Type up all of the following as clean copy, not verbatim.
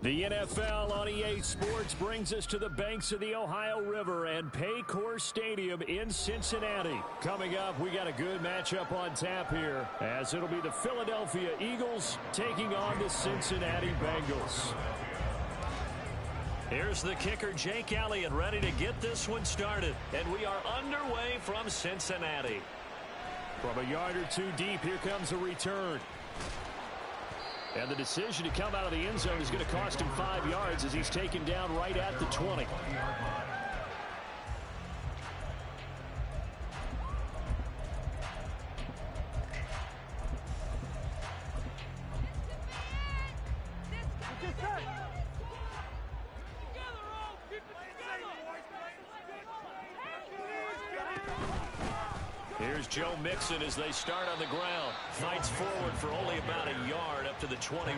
The NFL on EA Sports brings us to the banks of the Ohio River and Paycor Stadium in Cincinnati. Coming up, we got a good matchup on tap here, as it'll be the Philadelphia Eagles taking on the Cincinnati Bengals. Here's the kicker, Jake Elliott, ready to get this one started. And we are underway from Cincinnati. From a yard or two deep, here comes a return. And the decision to come out of the end zone is going to cost him 5 yards as he's taken down right at the 20. Here's Joe Mixon as they start on the ground. Fights forward for only about a yard up to the 21.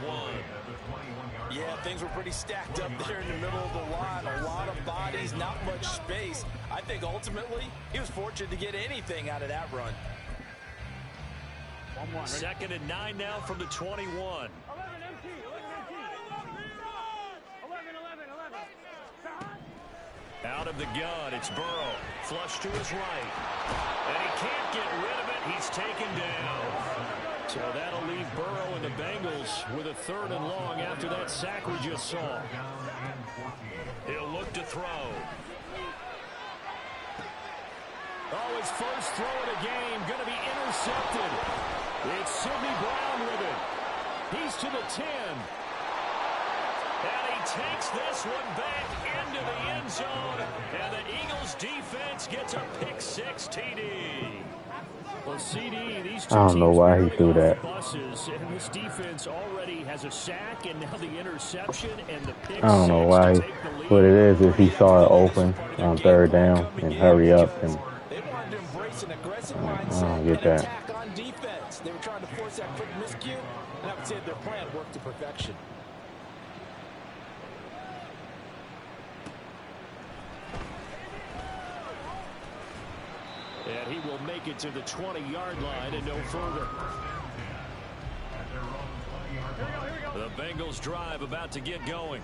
Yeah, things were pretty stacked up there in the middle of the line. A lot of bodies, not much space. I think ultimately he was fortunate to get anything out of that run. 2nd and 9 now from the 21. Out of the gun, it's Burrow. Flush to his right. And he can't get rid of it. He's taken down. So that'll leave Burrow and the Bengals with a 3rd and long after that sack we just saw. He'll look to throw. Oh, his first throw of the game going to be intercepted. It's Sidney Brown with it. He's to the 10. And he takes this one back into the end zone. And the Eagles defense gets a pick-6 TD. Well, CD, these two I don't know why he threw that. Buses, and this defense already has a sack and now the interception and the pick. I don't know why. What it is he saw it open on 3rd down and hurry up, and They wanted to embrace an aggressive I mindset don't get and that. attack on defense. They were trying to force that quick miscue, and I would say their plan worked to perfection. And he will make it to the 20-yard line and no further. The Bengals drive about to get going.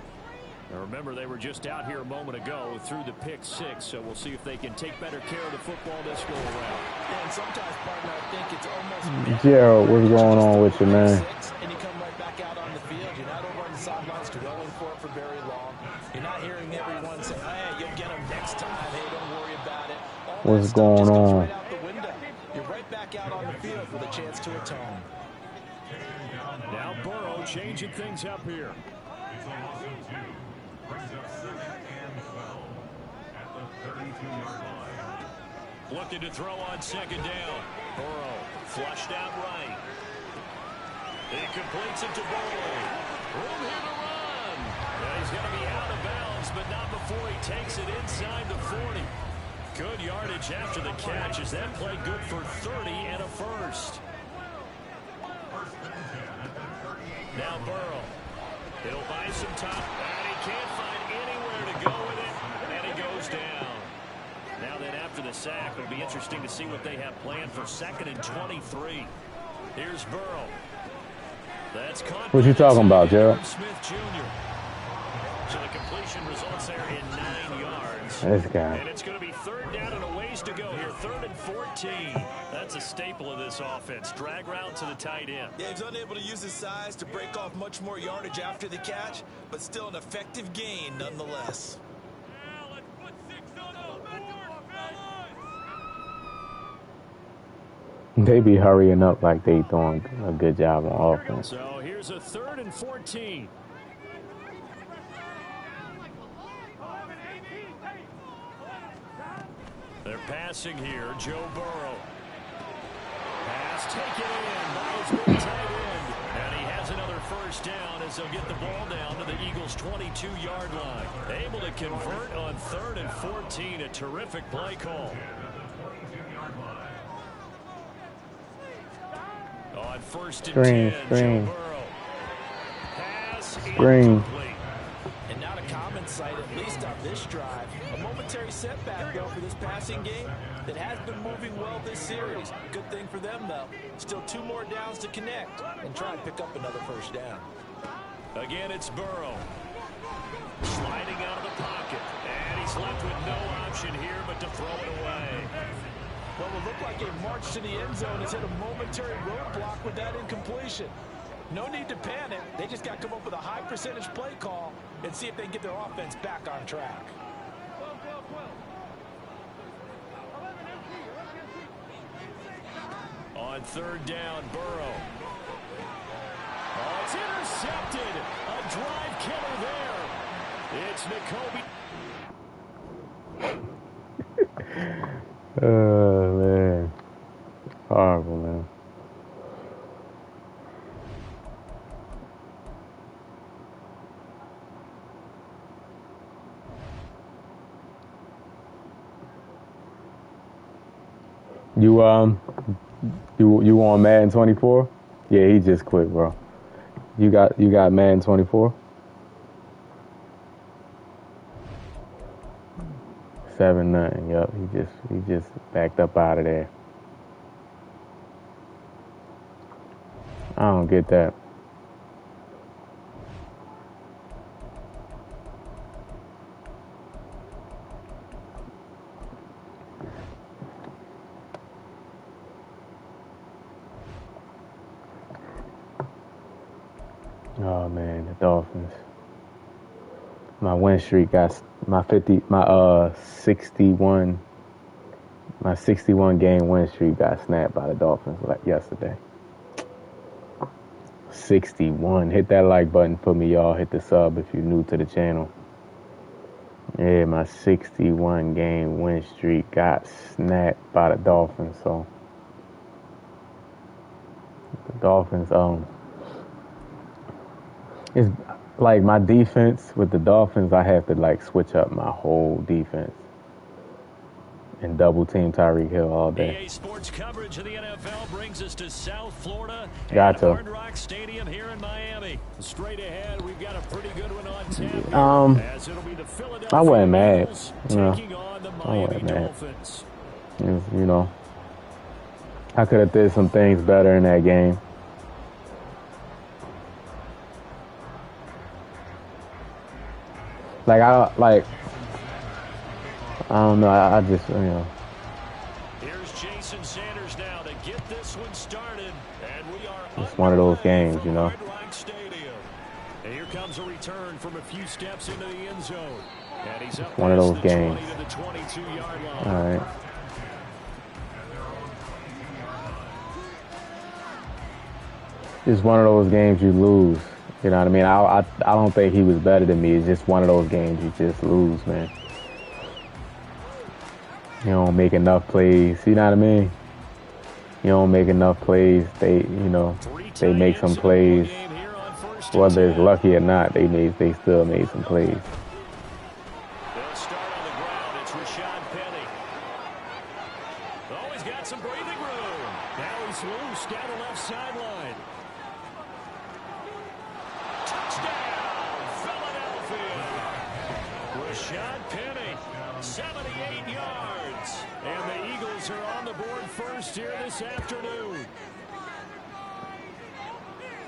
Now remember, they were just out here a moment ago through the pick-6, so we'll see if they can take better care of the football this go around. And sometimes, partner, I think it's almost Gerald, what's going on with you, man? and you come right back out on the field. You're not over on the sidelines dwelling for it for very long. You're not hearing everyone say, hey, you'll get them next time. Hey, don't worry about it. All What's that stuff going just goes on? right out the window. You're right back out on the field with a chance to atone. Now Burrow changing things up here. Looking to throw on 2nd down. Burrow flushed out right. He completes it to Burrow. Room here to run. Yeah, he's going to be out of bounds, but not before he takes it inside the 40. Good yardage after the catch as that play good for 30 and a first. Now Burrow. He'll buy some time, and he can't find anywhere to go with it, and he goes down. Now then, after the sack, it'll be interesting to see what they have planned for 2nd and 23. Here's Burrow. That's caught. What you talking about, Gerald? Smith Jr. So the completion results there in 9 yards. This guy. And it's going to be 3rd down and a ways to go here. 3rd and 14. That's a staple of this offense. Drag route to the tight end. Yeah, he's unable to use his size to break off much more yardage after the catch, but still an effective gain nonetheless. They be hurrying up like they doing a good job on offense. So here's a 3rd and 14. They're passing here. Joe Burrow. Pass taken in by his big tight end. And he has another first down as they'll get the ball down to the Eagles' 22-yard line. Able to convert on 3rd and 14. A terrific play call. On 1st and 10, Joe Burrow. Pass incomplete. And not a common sight, at least on this drive. A momentary setback, though, for this passing game that has been moving well this series. Good thing for them, though. Still 2 more downs to connect and try and pick up another first down. Again, it's Burrow. Sliding out of the pocket. And he's left with no option here but to throw it away. Well, it looked like a march to the end zone has hit a momentary roadblock with that incompletion. No need to panic. They just got to come up with a high percentage play call and see if they can get their offense back on track. On third down, Burrow. Oh, it's intercepted. A drive killer there. It's N'Kobe. Oh, man. Horrible, man. You on Madden 24? Yeah, he just quit, bro. You got Madden 24? 7-0. Yep, he just backed up out of there. I don't get that. Oh man, the Dolphins. My win streak got my 61 game win streak got snapped by the Dolphins like yesterday. 61. Hit that like button for me, y'all. Hit the sub if you're new to the channel. Yeah, my 61 game win streak got snapped by the Dolphins. So the Dolphins, it's like my defense with the Dolphins, I have to like switch up my whole defense and double team Tyreek Hill all day. EA Sports coverage of the NFL brings us to South Florida. Gotcha. Hard Rock Stadium here in Miami. Straight ahead, we've got a pretty good one on tap. As it'll be the Philadelphia I wasn't mad. taking on the Miami Dolphins. You know, I could have did some things better in that game. I don't know. I just, you know. Here's Jason Sanders now to get this one started, and we are. It's one of those games, you know. Hard Rock Stadium. And here comes a return from a few steps into the end zone, and he's up One of those the games. 20 to the 22-yard line. All right. It's one of those games you lose. You know what I mean? I don't think he was better than me. It's just one of those games you just lose, man. You don't make enough plays. You know what I mean? You don't make enough plays. They make some plays. Whether it's lucky or not, they still made some plays. They'll start on the ground. It's Rashad Penny. Oh, he's got some breathing room. Now he's loose down the left sideline. Touchdown, Philadelphia. Rashad Penny, 78 yards. And the Eagles are on the board first here this afternoon.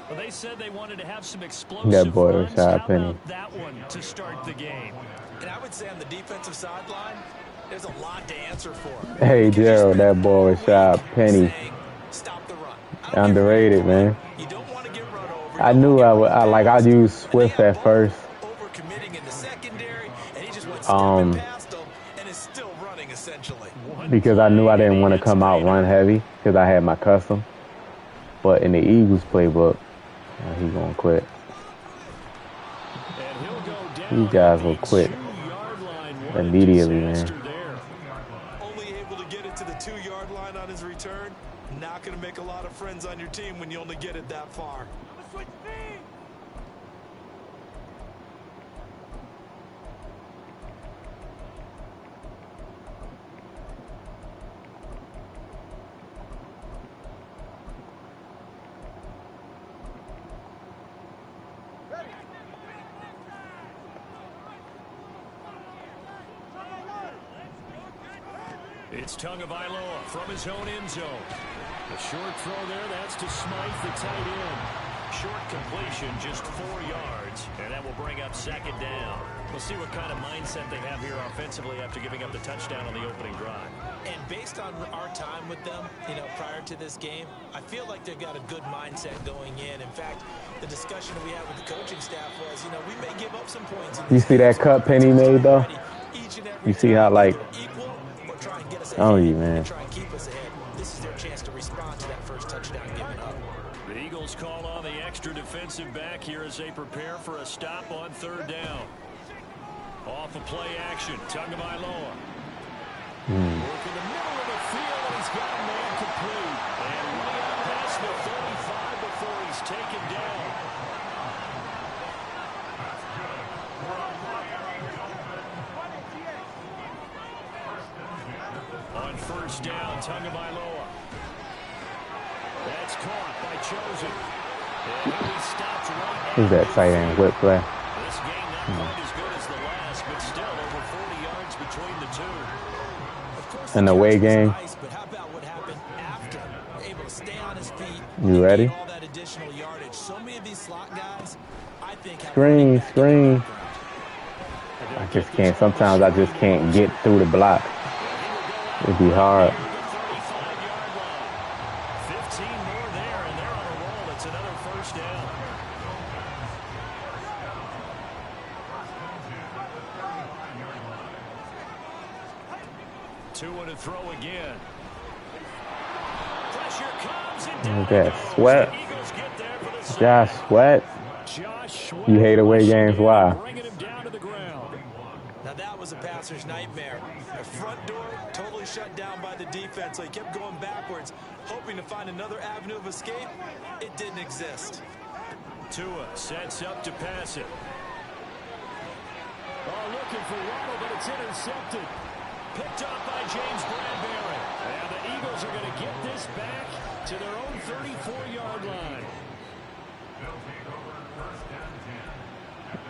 Well, they said they wanted to have some explosive runs. How about that one to start the game? And I would say on the defensive sideline, there's a lot to answer for. Hey, Gerald, that boy Rashad Penny. Stop the run. Underrated, man. You don't want to get run over. I knew I used Swift at first. Overcommitting in the secondary, and he just went stepping past him and is still running essentially. Because I knew I didn't want to come out run heavy because I had my custom. But in the Eagles playbook, he's going to quit. You guys will quit immediately, man. Only able to get it to the 2-yard line on his return. Not going to make a lot of friends on your team when you only get it that far. It's Tagovailoa from his own end zone. A short throw there, that's to Smythe, the tight end. Short completion, just 4 yards, and that will bring up second down. We'll see what kind of mindset they have here offensively after giving up the touchdown on the opening drive. And based on our time with them, prior to this game, I feel like they've got a good mindset going in. In fact, the discussion we had with the coaching staff was, we may give up some points. You see that cut Penny made, though? You see how, like, oh, you, man. Try and keep us ahead. This is their chance to respond to that first touchdown given up. The Eagles call on the extra defensive back here as they prepare for a stop on third down. Off of play action, Tagovailoa. Work in the middle of the field, and he's got a man complete. And way up past the 35 before he's taken down. On first down, Tagovailoa. That's caught by Chosen. And he stops right. Who's that tight end whip play? This game not quite as good as the last, but still over 40 yards between the two. Of course, In the away game. Nice, but how about what happened after? Able to stay on his feet. You ready? All that additional yardage. So many of these slot guys, I think, Screen. I just can't. Sometimes I just can't get through the block. It'd be hard. 15 more there, and they're on a roll. It's another first down. Two to throw again. Pressure comes and Look at that Sweat. Josh Sweat. You hate away games. Why? Now that was a passer's nightmare. The front door totally shut down by the defense, so he kept going backwards, hoping to find another avenue of escape. It didn't exist. Tua sets up to pass it. Oh, looking for Waddle, but it's intercepted. Picked up by James Bradbury. And the Eagles are going to get this back to their own 34-yard line.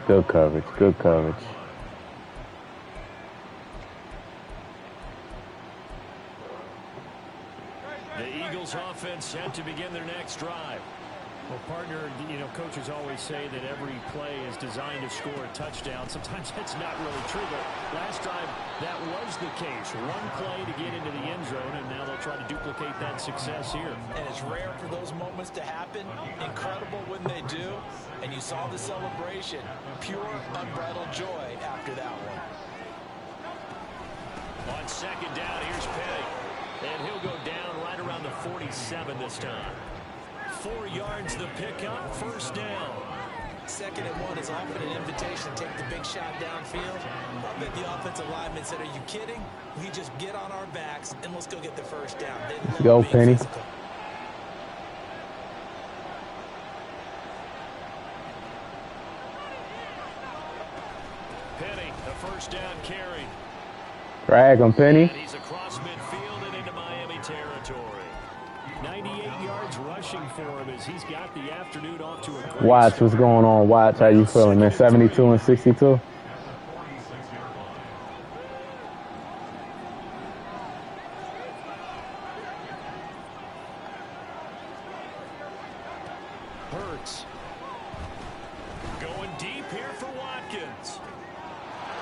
Good coverage. Good coverage. The Eagles offense set to begin their next drive. Well, partner, coaches always say that every play is designed to score a touchdown. Sometimes that's not really true, but last drive that was the case. One play to get into the end zone, and now they'll try to duplicate that success here. And it's rare for those moments to happen. Incredible when they do. And you saw the celebration. Pure, unbridled joy after that one. On second down, here's Petty. And he'll go down right around the 47 this time. 4 yards the pickup, first down. 2nd and 1 is often an invitation to take the big shot downfield. But the offensive lineman said, are you kidding? We just get on our backs and let's go get the first down. Go, Penny. Physical. Penny, the first down carry. Drag him, Penny. And he's across midfield and into Miami territory. 98 yards rushing for him as he's got the afternoon off to a great Watch what's going on. Watch how you feeling, man. 72 and 62. Hurts. Going deep here for Watkins.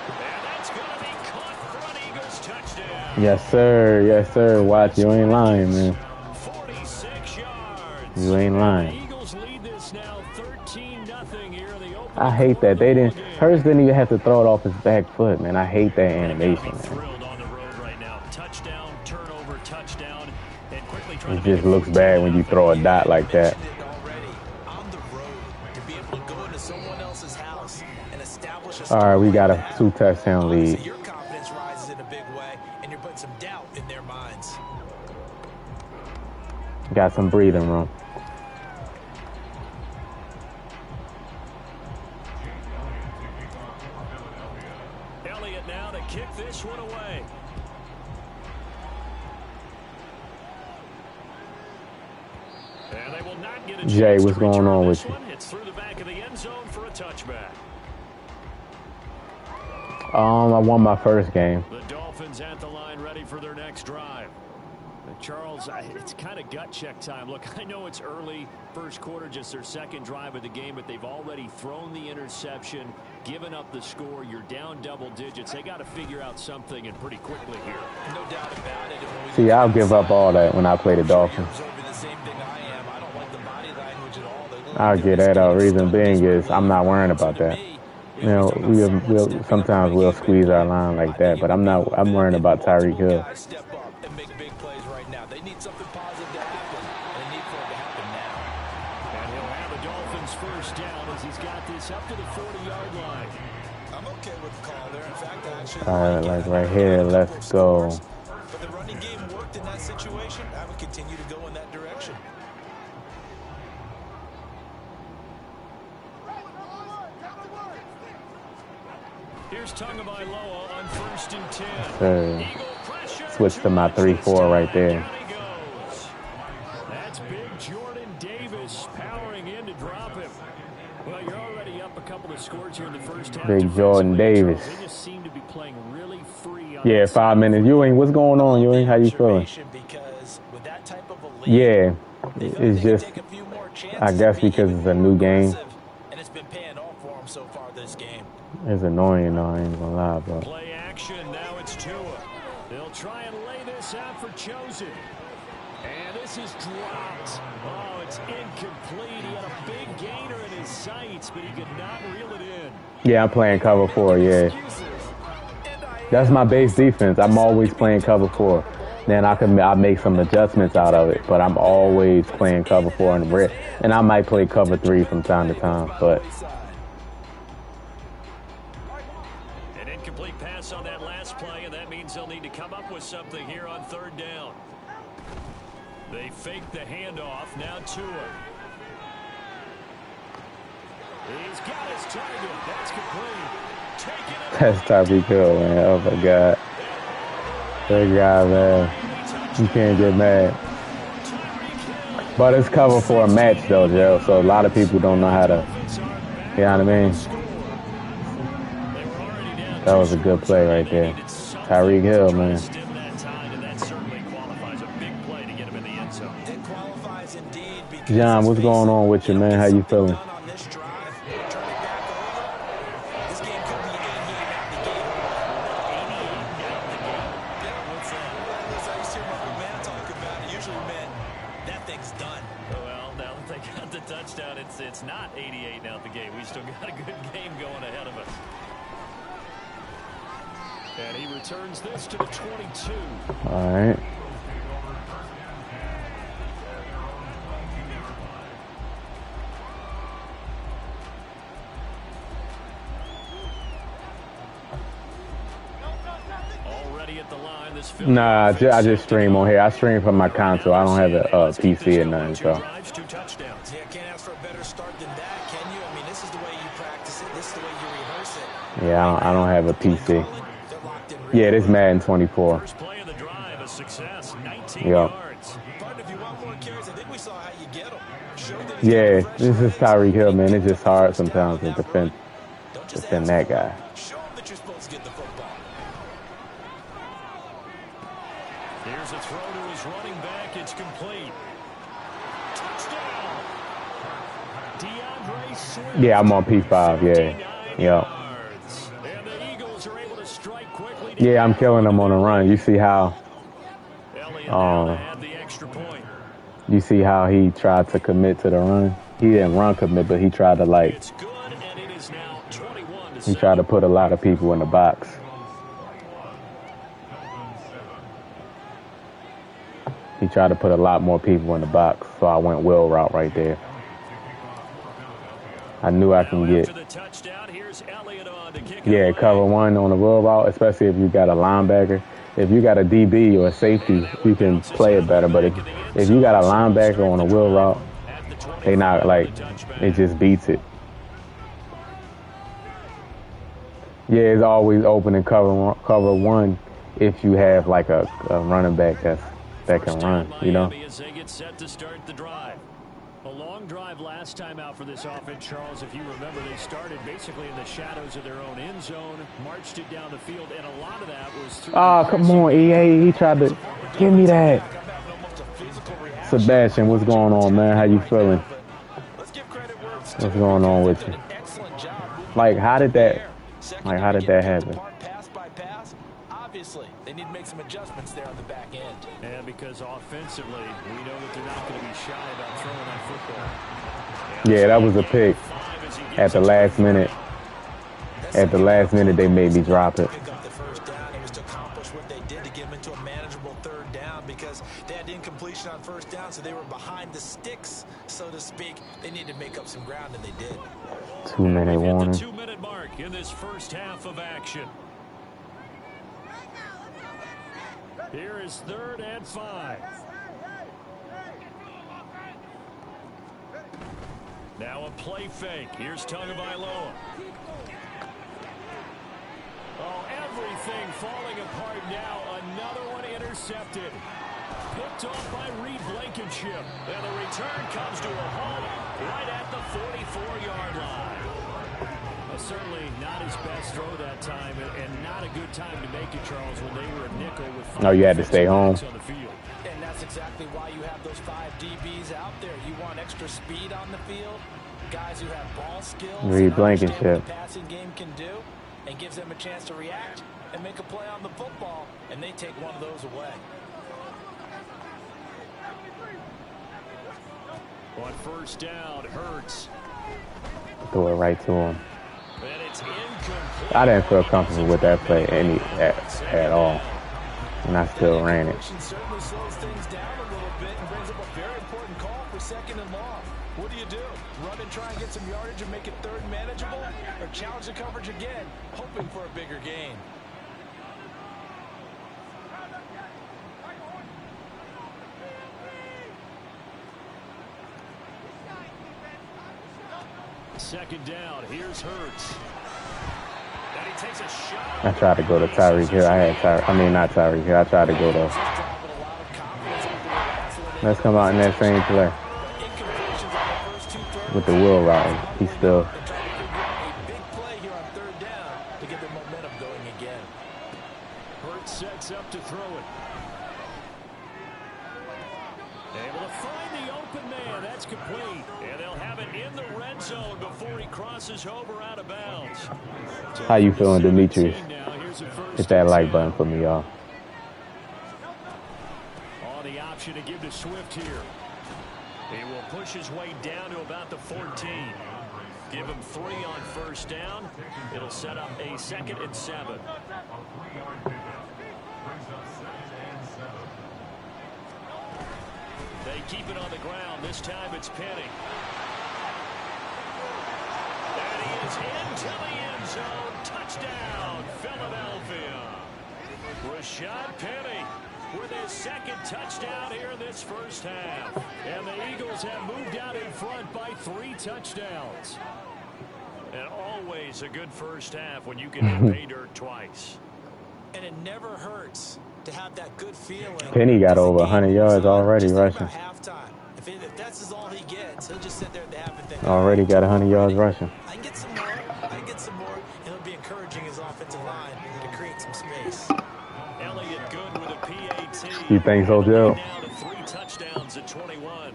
And that's going to be caught front. Eagles touchdown. Yes, sir. Yes, sir. Watch, you ain't lying, man. 46 yards. You ain't lying. Eagles lead this now 13-0 here in the opening. I hate that. Hurts didn't even have to throw it off his back foot, man. I hate that animation, man. Thrilled on the road right now. Touchdown, turnover, touchdown, and quickly It just looks bad when you throw a dot like that. All right, we got a 2-touchdown lead. Your confidence rises in a big way, and you're putting some doubt in their minds. Got some breathing room. Elliott now to kick this one away. And they will not get a Jay, what's going on with you? It's through the back of the end zone for a touchback. I won my first game. The Dolphins at the line ready for their next drive. The Charles, it's kind of gut check time. Look, I know it's early, first quarter, just their second drive of the game, but they've already thrown the interception, given up the score. You're down double digits. They got to figure out something, and pretty quickly here. No doubt about it. See, I'll give up all that when I play the Dolphins. I'll get that. Reason being is I'm not worrying about that. You know, we'll sometimes we'll squeeze our line like that, but I'm worrying about Tyreek Hill. Something positive to happen, and they need for it to happen now. And he'll have the Dolphins first down as he's got this up to the 40-yard line. I'm okay with the call there. In fact, I actually all right, like right here, let's go. But the running game worked in that situation. I would continue to go in that direction. Here's Tagovailoa on 1st and 10. Sir. Switch to my 3-4 right there. That's big Jordan Davis powering in to drop him. Well, you're already up a couple of scores here in the first half. Big Jordan Davis. They just seem to be playing really free. Yeah, 5 minutes. Ewing, what's going on, Ewing? How you feeling? Yeah, it's just, I guess because it's a new game. And it's been paying off for him so far this game. It's annoying, though. I ain't gonna lie, bro. Play action. Now it's Tua. They'll try and lay this out for Chosen. And this is dropped. Oh, it's incomplete. He had a big gainer in his sights, but he could not reel it in. Yeah, I'm playing cover 4, yeah. That's my base defense. I'm always playing cover 4. Then I make some adjustments out of it, but I'm always playing cover 4 in the red. And I might play cover 3 from time to time, but... An incomplete pass on that last play, and that means they'll need to come up with something here on 3rd down. They fake the handoff. Now Tua. He's got his target. That's complete. That's Tyreek Hill, man. Oh, my God. That guy, man. You can't get mad. But it's cover for a match, though, Joe. So a lot of people don't know how to, you know what I mean? That was a good play right there. Tyreek Hill, man. John, what's going on with you, man? How you feeling? It's not 88 now at the game. We still got a good game going ahead of us. And he returns this to the 22. All right. Already at the line, this nah, I just stream on here. I stream from my console. I don't have a PC or nothing, so. Yeah, I don't have a PC. Yeah, this Madden 24. First play of the drive, a success, 19 yep. yards. Yeah, this is Tyreek Hill, man. It's just hard sometimes to defend that guy. Here's a throw to his running back. It's complete. Touchdown. DeAndre Swift. Yeah, I'm on P5, yeah. Yep. Yeah, I'm killing him on the run. You see how you see how he tried to commit to the run? He didn't run commit, but he tried to he tried to put a lot of people in the box. He tried to put a lot more people in the box, so I went wheel route right there. I knew I can get. Yeah, cover 1 on the wheel route, especially if you got a linebacker. If you got a DB or a safety, you can play it better. But if you got a linebacker on a wheel route, they not it just beats it. Yeah, it's always open in cover 1 if you have like a running back that can run, you know. A long drive last time out for this offense, Charles. If you remember, they started basically in the shadows of their own end zone, marched it down the field, and a lot of that was through. Oh, come on, EA. He tried to give me that. Sebastian, what's going on, man? How you feeling? What's going on with you? Like, how did that happen? Obviously, they need to make some adjustments there on the back end. And because offensively, we know that they're not going to be shy about throwing that football. Yeah, that was a pick at the last minute. At the last minute, they made me drop it. Pick up the first down. It was to accomplish what they did to get them into a manageable third down because they had incompletion on first down, so they were behind the sticks, so to speak. They needed to make up some ground, and they did. 2-minute warning. The 2-minute mark in this first half of action. Here is 3rd and 5. Now a play fake. Here's Tagovailoa. Oh, everything falling apart now. Another one intercepted. Picked off by Reed Blankenship. And the return comes to a halt right at the 44-yard line. Certainly not his best throw that time, and not a good time to make it, Charles, when they were a nickel with 5 Oh, you had to stay home. on the field. And that's exactly why you have those 5 DBs out there. You want extra speed on the field, guys who have ball skills, Reed Blankenship. what the passing game can do, and gives them a chance to react and make a play on the football, and they take one of those away. On first down, Hurts. Throw it right to him. And it's incomplete. I didn't feel comfortable with that play at all, and I still ran it. Certainly slows things down a little bit and brings up a very important call for 2nd and long. What do you do? Run and try and get some yardage and make it 3rd manageable, or challenge the coverage again, hoping for a bigger gain? Second down, here's Hurts. And he takes a shot. I tried to go to Tyreek Hill. Not Tyreek Hill. I tried to go to. Let's come out in that same play with the wheel route. He's still. A big play here on 3rd down to get the momentum going again. Hurts sets up to throw it. Able to find the open man. That's complete. And they'll have it in the red zone before he crosses over out of bounds. How you feeling, Demetrius? Hit that like button for me, y'all. On the option to give to Swift here. He will push his way down to about the 14. Give him 3 on first down. It'll set up a 2nd and 7. They keep it on the ground. This time it's Penny. And he is into the end zone. Touchdown, Philadelphia. Rashad Penny with his 2nd touchdown here in this first half. And the Eagles have moved out in front by 3 touchdowns. And always a good first half when you can hit pay dirt twice. And it never hurts to have that good feeling. Penny got over 100 yards already rushing. If that's all he gets, he'll just sit there at the half and think, Already got 100 yards rushing. I can get some more. I can get some more. And it'll be encouraging his offensive line to create some space. Elliott good with a PAT. You think so, Joe? Now to 3 touchdowns at 21.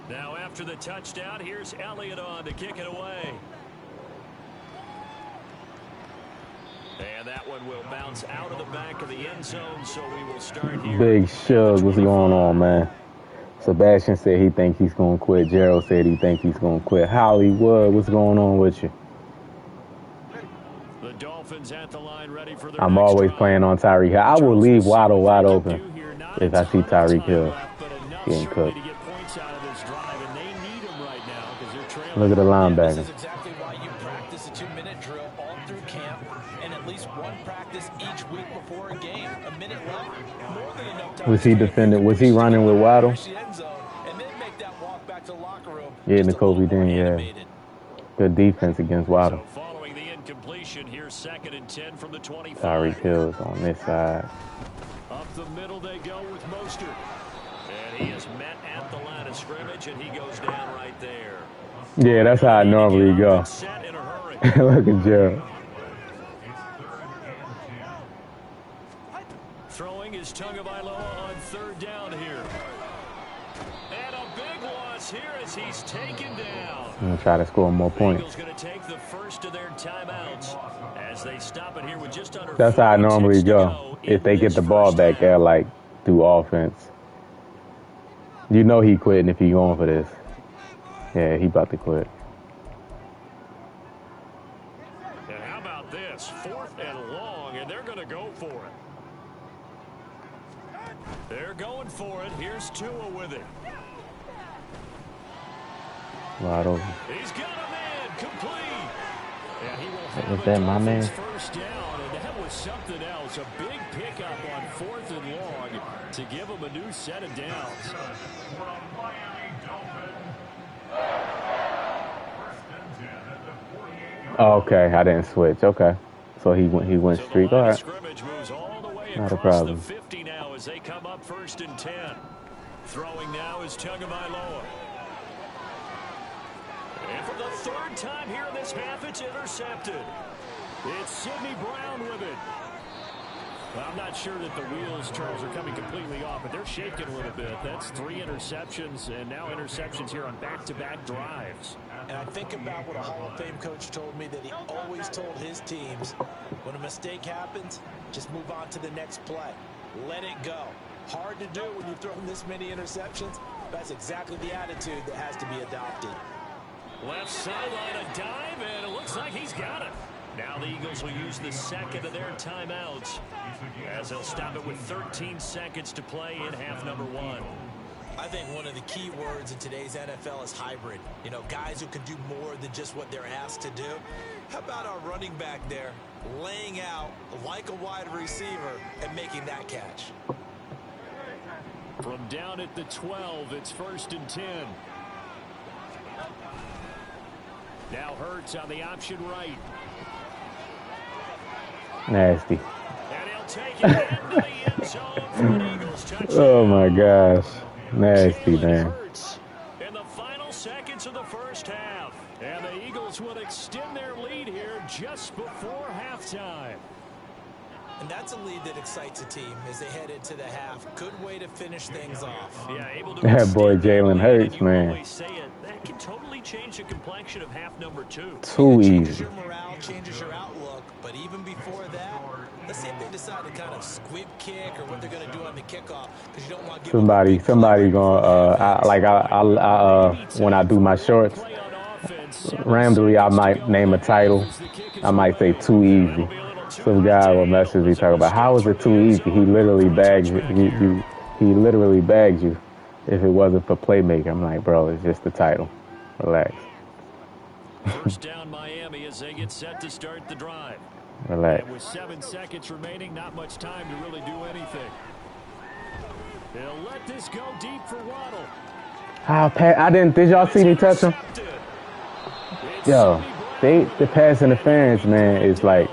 Now after the touchdown, here's Elliott on to kick it away. And that one will bounce out of the back of the end zone, so we will start here. Big Shug, what's going on, man? Sebastian said he thinks he's going to quit. Gerald said he thinks he's going to quit. Hollywood, what's going on with you? The Dolphins at the line ready for their I'm always drive. Playing on Tyreek Hill. I will leave Waddle wide open if I see Tyreek Hill getting cooked. Look at the linebacker. This is exactly why you practice a 2-minute drill all through camp and at least one practice each week before a game. A minute left, more than enough time. Was he defending? Was he running with Waddle? And then make that walk back to the locker room. Yeah, N'Kobe Dean, yeah. Good defense against Waddle. So following the incompletion, here's 2nd and 10 from the 25. Tyreek Hill's on this side. Up the middle they go with Mostert. And he is met at the line of scrimmage, and he goes down right there. Yeah, that's how I normally go. Set in a hurry. Look at Gerald. Throwing is Tagovailoa. here as he's taken down. I'm going to try to score more points. Bengals going to take the first of their timeouts as they stop it here with just under That's how I normally go. If they get the ball back, they're like do offense. You know he quitting if he going for this. Yeah, he about to quit. And how about this? 4th and long, and they're going to go for it. They're going for it. Here's Tua with it. Wide open. He's got a man complete. Yeah, he will have Was that my man? First down, and that was something else. A big pickup on 4th and long to give him a new set of downs. Oh, okay, I didn't switch. Okay, so he went straight. All right, Scrimmage moves all the way not a across problem. the 50 now as they come up 1st and 10. Throwing now is Tagovailoa. And for the 3rd time here in this half, it's intercepted. It's Sidney Brown with it. Well, I'm not sure that the wheels, Charles, are coming completely off, but they're shaking a little bit. That's 3 interceptions, and now interceptions here on back-to-back drives. And I think about what a Hall of Fame coach told me that he always told his teams, when a mistake happens, just move on to the next play. Let it go. Hard to do when you've thrown this many interceptions. That's exactly the attitude that has to be adopted. Left sideline, a dive, and it looks like he's got it. Now the Eagles will use the 2nd of their timeouts as they'll stop it with 13 seconds to play in half number 1. I think one of the key words in today's NFL is hybrid. You know, guys who can do more than just what they're asked to do. How about our running back there laying out like a wide receiver and making that catch? From down at the 12, it's 1st and 10. Now Hurts on the option right. Nasty. And he'll take it into the end zone for an Eagles touchdown. Oh my gosh, nasty, man. In the final seconds of the first half, and the Eagles will extend their lead here just before halftime. And that's a lead that excites a team as they head into the half. Good way to finish things off. Yeah, able to That boy Jalen Hurts, man. That can totally change the complexion of half number 2. Too Changes easy. your morale, changes your outlook. But even before that, let's see if they decide to kind of squib kick or what they're going to do on the kickoff, because you don't want to give Somebody gonna when I do my shorts, randomly I might name a title. I might say too easy. Some guy will message me talking about how is it too easy? He literally bags you. He literally bags you. If it wasn't for playmaking, I'm like, bro, it's just the title. Relax. First down Miami as they get set to start the drive. Relax. And with 7 seconds remaining, not much time to really do anything. They'll let this go deep for Waddle. I didn't. Did y'all see me touch him? Yo, the pass interference, man, is like.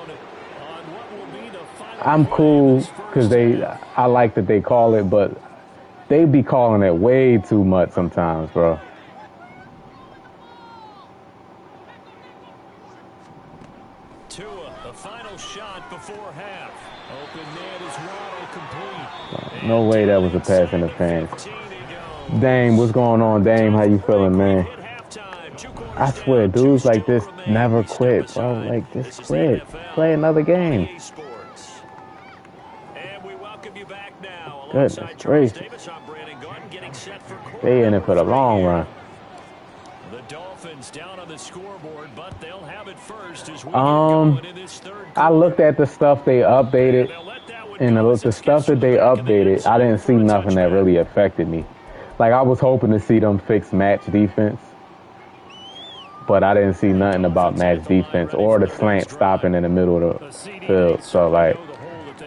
I'm cool because I like that they call it, but they be calling it way too much sometimes, bro. Tua, the final shot before half. Open man is Waddle complete. No way that was a pass interference. Dame, what's going on, Dame? How you feeling, man? I swear, dudes like this never quit, bro. Like, just quit. Play another game. Goodness gracious. They in it for the long run. The Dolphins down on the scoreboard, but they'll have it first as we get going in this third quarter. I looked at the stuff they updated, and the stuff that they updated, I didn't see nothing that really affected me. Like, I was hoping to see them fix match defense, but I didn't see nothing about match defense or the slant stopping in the middle of the field. So, like,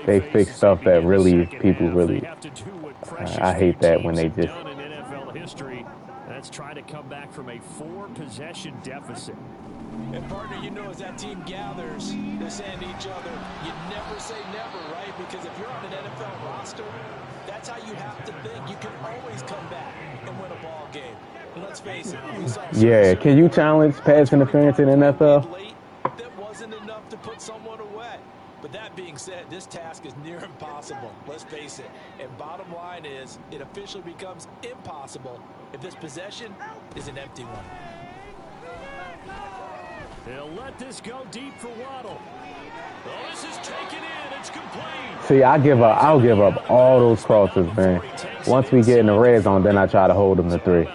they fix stuff that really people really. I hate that when they just. That's trying to come back from a 4-possession deficit. And partner, you know, as that team gathers, they're saying to each other, you never say never, right? Because if you're on an NFL roster, that's how you have to think. You can always come back and win a ball game. And let's face it, we saw. Yeah, can you challenge pass interference in the NFL? That wasn't enough to put someone away. But that That being said, this task is near impossible. Let's face it. And bottom line is, it officially becomes impossible if this possession is an empty one. He'll let this go deep for Waddle. Oh, this is taken in. It's complete. See, I'll give up all those crosses, man. Once we get in the red zone, then I try to hold him to 3.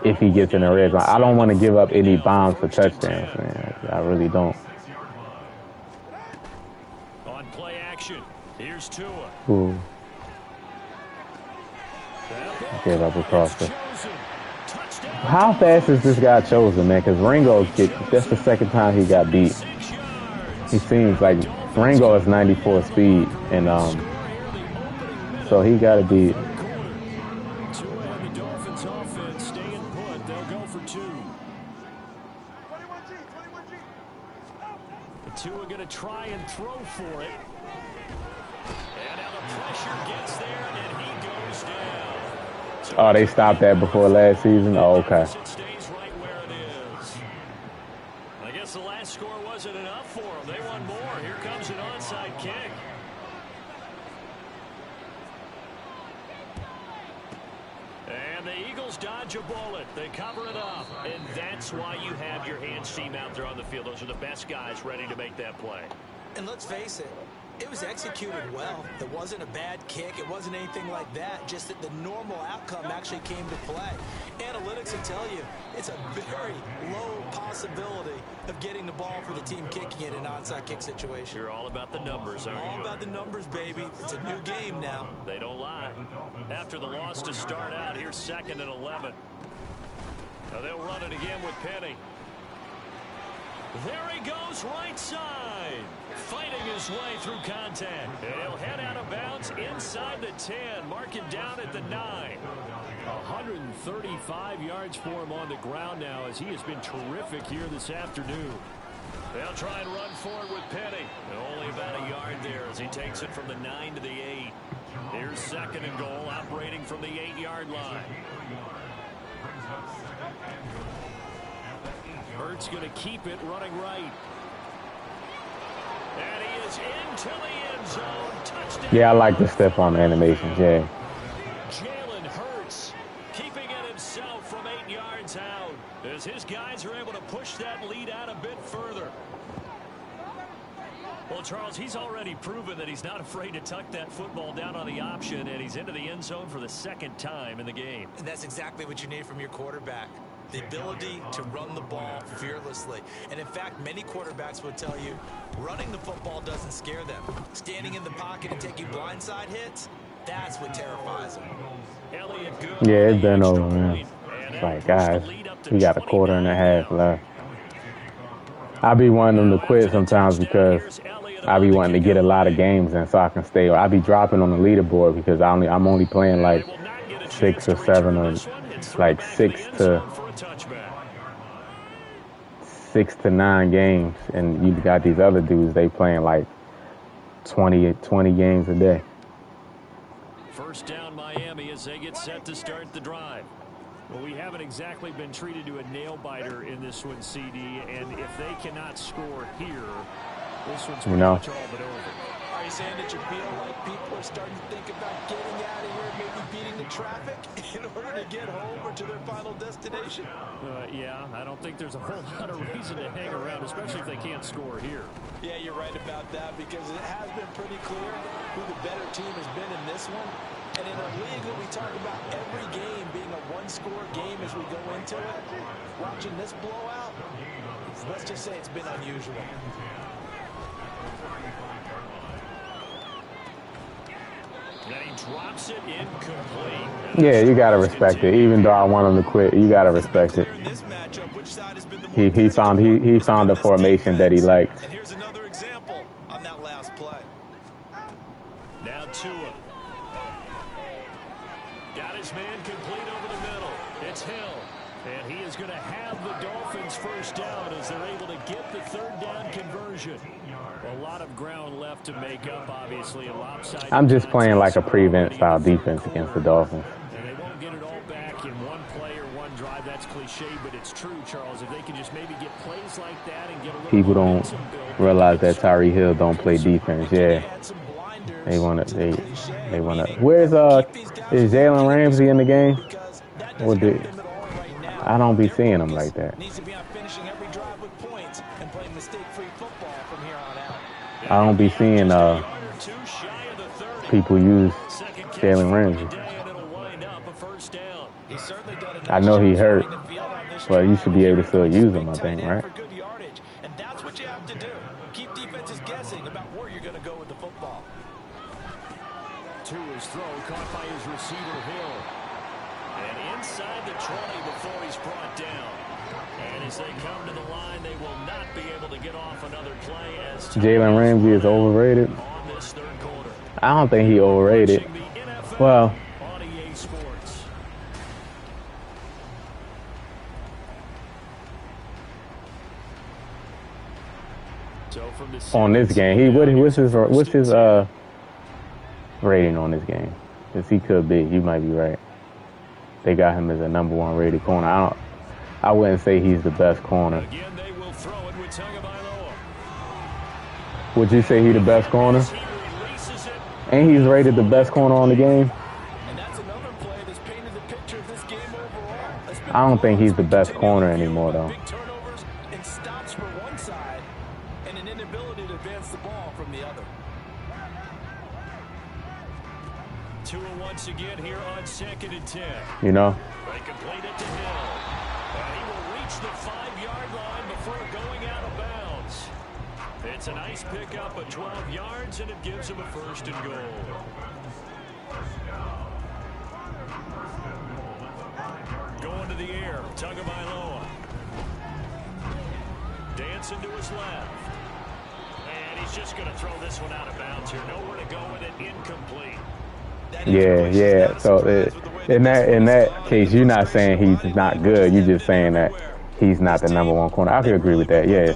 If he gets in the red zone. I don't want to give up any bombs for touchdowns, man. I really don't. On play action, here's Tua. Ooh. Give up a crosser. How fast is this guy chosen, man? Because that's the second time he got beat. He seems like Ringo is 94 speed, and so he got to be. The Dolphins offense staying put. They'll go for 2. The Tua going to try and throw for it. And now the pressure gets there, and he goes down. Oh, they stopped that before last season? Oh, okay. It stays right where it is. I guess the last score wasn't enough for them. They want more. Here comes an onside kick. And the Eagles dodge a bullet. They cover it up. And that's why you have your hands team out there on the field. Those are the best guys ready to make that play. And let's face it, it was executed well. It wasn't a bad kick. It wasn't anything like that. Just that the normal outcome actually came to play. Analytics will tell you it's a very low possibility of getting the ball for the team kicking it in an onside kick situation. You're all about the numbers, aren't you? All about the numbers, baby. It's a new game now. They don't lie. After the loss to start out, here's 2nd and 11. Now they'll run it again with Penny. There he goes, right side. Fighting his way through contact. And he'll head out of bounds inside the 10. Marking down at the 9. 135 yards for him on the ground now as he has been terrific here this afternoon. They'll try and run forward with Penny. And only about a yard there as he takes it from the 9 to the 8. Here's 2nd and goal, operating from the 8-yard line. Hurts going to keep it running right. And he is into the end zone. Touchdown. Yeah, I like the step on the animations, yeah. Jalen Hurts keeping it himself from 8 yards out as his guys are able to push that lead out a bit further. Well, Charles, he's already proven that he's not afraid to tuck that football down on the option, and he's into the end zone for the 2nd time in the game. And that's exactly what you need from your quarterback. The ability to run the ball fearlessly. And in fact, many quarterbacks would tell you running the football doesn't scare them. Standing in the pocket and taking blindside hits, that's what terrifies them. Yeah, it's been over, man. It's like, guys, we got a quarter and a half left. I be wanting them to quit sometimes because I be wanting to get a lot of games in so I can stay. I be dropping on the leaderboard because I'm only playing like 6 or 7 or like 6 to 9 games, and you got these other dudes, they playing like 20 games a day. First down Miami as they get set to start the drive. Well, we haven't exactly been treated to a nail-biter in this one, CD, and if they cannot score here, this one's pretty much all but over. Are you saying that you feel like people are starting to think about getting out of here, maybe beating the traffic in order to get home or to their final destination? Yeah, I don't think there's a whole lot of reason to hang around, especially if they can't score here. Yeah, you're right about that because it has been pretty clear who the better team has been in this one. And in a league that we talk about every game being a one-score game as we go into it, watching this blowout, let's just say it's been unusual. And he drops it incomplete. Yeah, you gotta respect it. Even though I want him to quit, you gotta respect it. He found the formation that he liked. And here's another example on that last play. Now Tua. Got his man complete over the middle. It's Hill. And he is going to have the Dolphins first down as they're able to get the 3rd down conversion. A lot of ground left to make up, obviously. A lopsided. I'm just playing like a prevent style defense against the Dolphins. And they won't get it all back in one play or one drive. That's cliche, but it's true, Charles. If they can just maybe get plays like that and get a little People don't realize that Tyreek Hill don't play defense. Yeah, they wanna. Where's is Jalen Ramsey in the game? Or I don't be seeing him like that. I don't be seeing people use Jalen Ramsey. I know he hurt, but you should be able to still use him, I think, right? And that's what you have to do. Keep defenses guessing about where you're going to go with the football. To his throw, caught by his receiver, Hill. And inside the 20 before he's brought down. And as they come to the line, they will not be able to get off another play as Jalen Ramsey is overrated. On this third quarter. I don't think he overrated. Well, on EA Sports. So from the on this game, what's his rating on this game? Because he could be. You might be right. They got him as a #1 rated corner. I wouldn't say he's the best corner. Again, they will throw it with Tagovailoa. Would you say he's the best corner? And he's rated the best corner on the game? And that's another play that's painted the picture of this game overall. I don't think he's the best corner anymore, though. Big turnovers and stops for one side and an inability to advance the ball from the other. Tua once again here on 2nd and 10. You know? They complete it to Hill. And he will reach the 5-yard line before going out of bounds. It's a nice pickup of 12 yards, and it gives him a 1st and goal. Going to the air, Tagovailoa. Dancing to his left. And he's just going to throw this one out of bounds here. Nowhere to go with it, incomplete. Yeah. So in that case, you're not saying he's not good. You're just saying that he's not the #1 corner. I could agree with that. Yeah,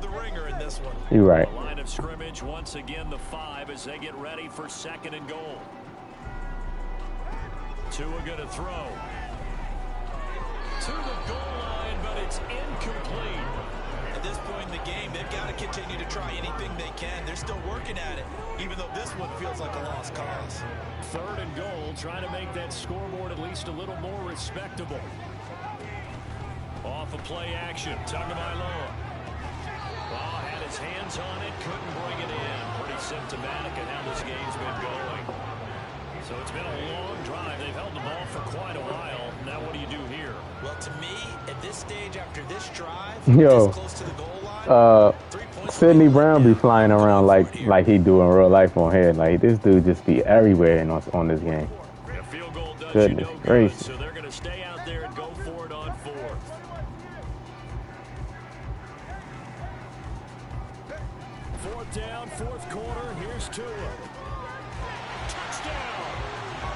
you're right. Line of scrimmage once again, the 5 as they get ready for 2nd and goal. Tua going to throw to the goal line, but it's incomplete. At this point in the game, they've got to continue to try anything they can. They're still working at it, even though this one feels like a lost cause. 3rd and goal, trying to make that scoreboard at least a little more respectable. Off of play action, Tagovailoa. Had his hands on it, couldn't bring it in. Pretty symptomatic of how this game's been going. So it's been a long drive. They've held the ball for quite a while. Now what do you do here? Well, to me, at this stage after this drive, Yo, this close to the goal line, Sidney Brown be flying around like he do in real life on here. Like, this dude just be everywhere on this game. The field goal does Goodness you no gracious. good, so they're going to stay out there and go for it on 4th. 4th down, 4th quarter. Here's Tua. Touchdown.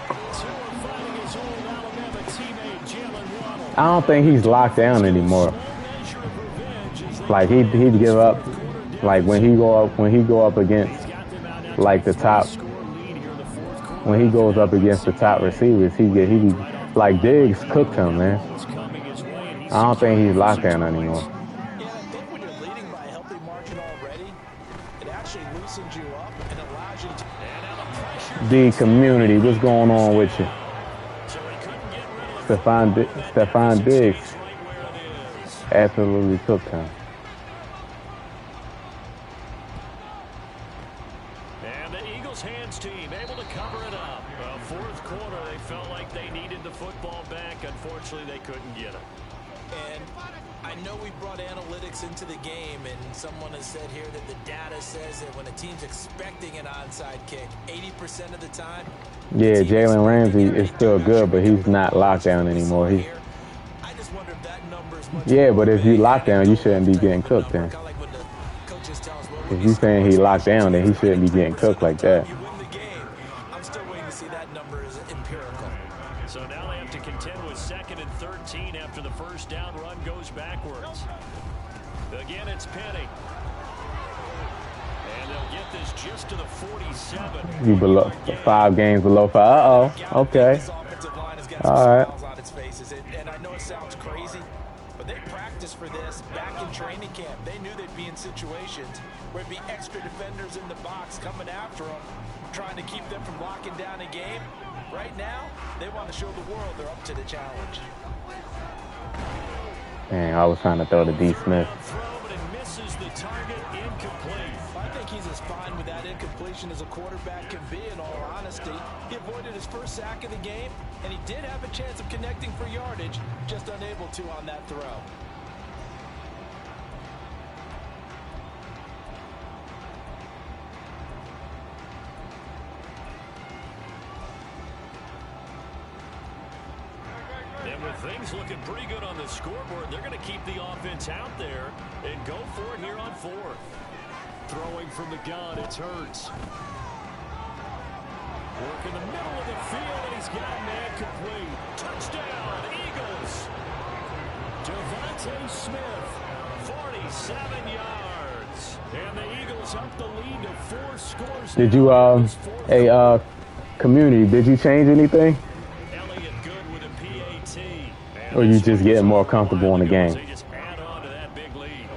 Tua finding his old Alabama teammate Jalen Waddle. I don't think he's locked down anymore. Like he'd give up, like when he go up against like the top, when he goes up against the top receivers, he like Diggs cooked him, man. I don't think he's locked down anymore. yeah, I think when you're leading by a healthy margin already, it actually loosens you up and allows you to. D community, what's going on with you? Stephon Diggs absolutely cooked him. And the Eagles hands team able to cover it up. 4th quarter, they felt like they needed the football back. Unfortunately, they couldn't get it. And I know we brought analytics into the game, and someone has said here that the data says that when a team's expecting an onside kick, 80% of the time. Yeah, Jalen Ramsey is still good, but he's not locked down anymore. I just wonder if that number is much. Yeah, but if you lock down, you shouldn't be getting cooked then. If you saying he locked down, then he shouldn't be getting cooked like that. You win the game. I'm still waiting to see that number is empirical. So now they have to contend with 2nd and 13 after the 1st down run goes backwards. Again, it's Penny. And they'll get this just to the 47. You below 5 games below 5. Uh-oh. Okay. All right. Dolphins faces. And I know it sounds crazy, but they practiced for this back in training camp. They knew they'd be in situations where there'd be extra defenders in the box coming after them, trying to keep them from locking down a game. Right now, they want to show the world they're up to the challenge. Man, I was trying to throw to D. Smith. I think he's as fine with that incompletion as a quarterback can be, in all honesty. He avoided his first sack of the game, and he did have a chance of connecting for yardage, just unable to on that throw. And with things looking pretty good on the scoreboard, they're going to keep the offense out there and go for it here on fourth. Throwing from the gun, it's Hurts. Work in the middle of the field, and he's got a man complete. Touchdown, Eagles. Devontae Smith, 47 yards. And the Eagles up the lead to 4 scores. Did you, community, did you change anything? Or you just getting more comfortable in the game? They just add on to that big lead.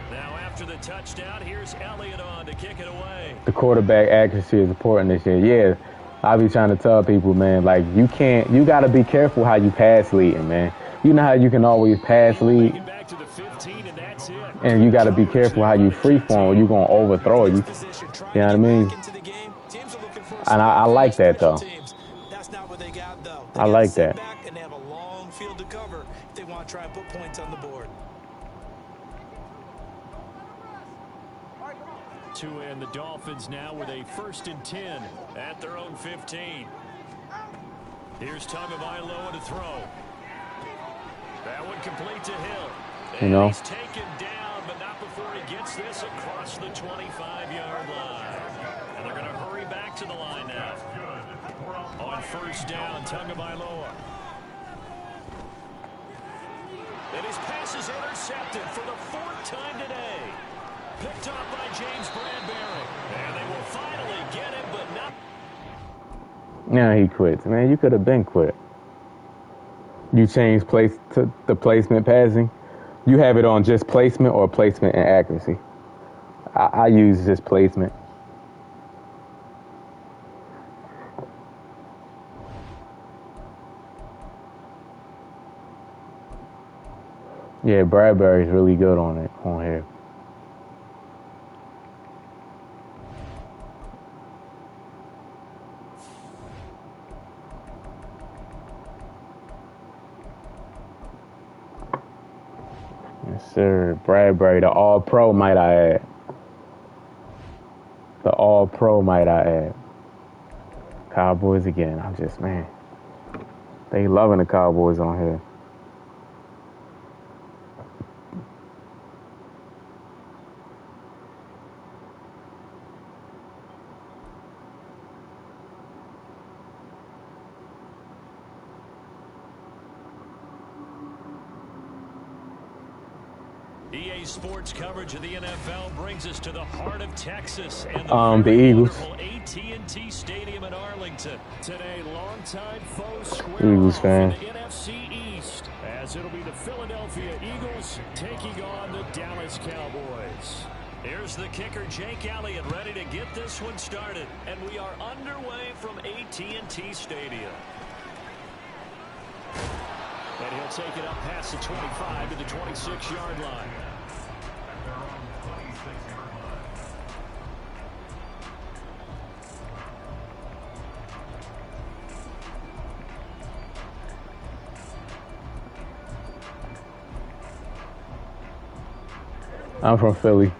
Now after the touchdown, here's Elliott on to kick it away. The quarterback accuracy is important this year. Yeah, I be trying to tell people, man, like you got to be careful how you pass leading, man. You know how you can always pass lead, and you got to be careful how you free form or you're going to overthrow you. You know what I mean? And I like that, though. I like that. And they have a long field to cover if they want to try and put points on the board. To end the Dolphins now with a 1st and 10 at their own 15. Here's Tagovailoa to throw. That one complete to Hill. And he's taken down, but not before he gets this across the 25-yard line. And they're going to hurry back to the line now. On 1st down, Tagovailoa. And his pass is intercepted for the 4th time today. Picked off by James Bradbury. And they will finally get him, but not. Now he quits. Man, you could have been quit. You changed the placement passing. You have it on just placement or placement and accuracy. I use just placement. Yeah, Bradbury's really good on here. Yes, sir. Bradbury, the All-Pro, might I add. The All-Pro, might I add. Cowboys again. I'm just, man. They loving the Cowboys on here. EA Sports coverage of the NFL brings us to the heart of Texas and the Eagles. AT&T Stadium in Arlington. Today, longtime foe square Eagles off fan. in the NFC East, as it'll be the Philadelphia Eagles taking on the Dallas Cowboys. Here's the kicker, Jake Elliott, ready to get this one started. And we are underway from AT&T Stadium. And he'll take it up past the 25 to the 26-yard line. I'm from Philly.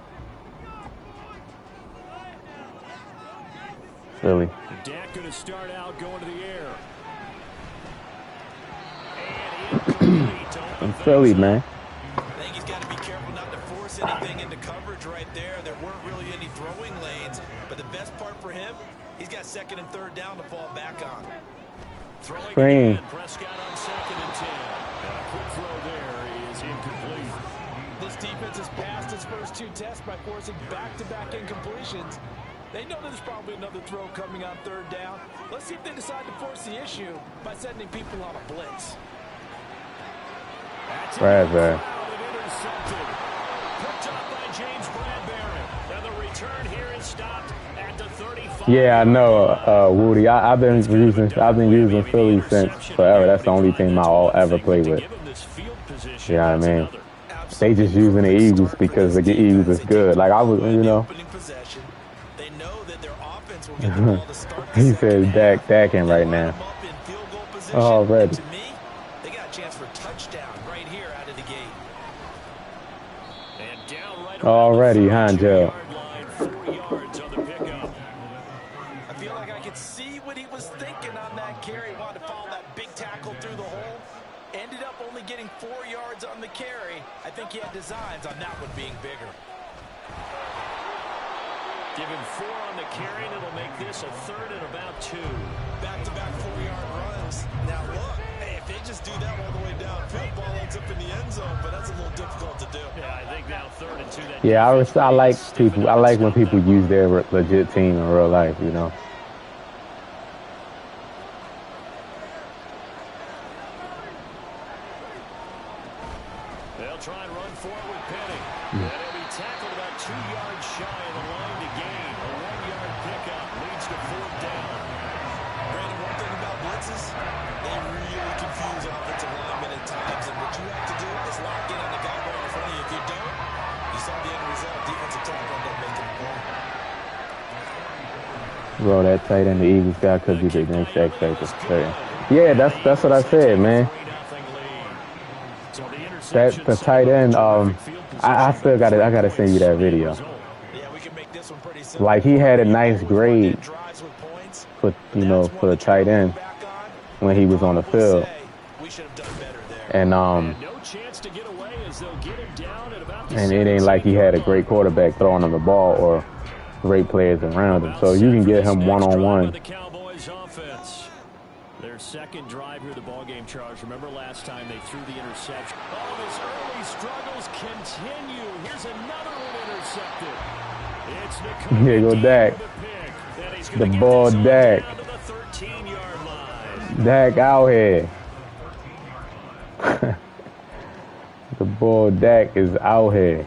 Philly. Dak going to start out going to the air. I'm Philly, man. I think he's got to be careful not to force anything into coverage right there. There weren't really any throwing lanes, but the best part for him, he's got 2nd and 3rd down to fall back on. Screen. Prescott on 2nd and 10. And a quick throw there is incomplete. This defense has passed its first 2 tests by forcing back-to-back incompletions. They know there's probably another throw coming on third down. Let's see if they decide to force the issue by sending people on a blitz. Bradbury. Picked up by James Bradbury. And the return here is stopped at the 35. Yeah, I know, Woody. I've been using Philly since forever. That's the only team I'll ever play with. You know what I mean? They just using the Eagles because the Eagles is good. Like I was, you know. He says Dakin right now. Already. They got a chance for a touchdown right here out of the gate. Already, Joe. I feel like I could see what he was thinking on that carry. Wanted to follow that big tackle through the hole. Ended up only getting 4 yards on the carry. I think he had designs on that one being bigger. Give him 4 on the carry, and it'll make this a 3rd and about 2. Back-to-back 4-yard runs. Now look, hey, if they just do that all the way downfield, ball ends up in the end zone, but that's a little difficult to do. Yeah, I think now 3rd and 2. Yeah, I like people. I like when people use their legit team in real life. You know. They'll try and run forward with Penny. And he'll be tackled about 2 yards shy of the line to gain. A 1-yard pickup leads to 4th down. Brandon, one thing about blitzes, they really confuse offensive linemen at times, and what you have to do is lock in on the guy right in front of you. If you don't, you saw the end result. Defensive tackle ended up making a play. Bro, that tight end the Eagles got could be the next X Factor. Yeah, that's what I said, man. That the tight end. I still gotta send you that video. Like he had a nice grade for the tight end when he was on the field, and it ain't like he had a great quarterback throwing him the ball or great players around him. So you can get him one-on-one. Their second drive here, the ball game, Charles. Remember last time they threw the interception. Oh, his early struggles continue. Here's another one intercepted. It's Here go Dak. The ball Dak. Dak out here. The ball Dak is out here.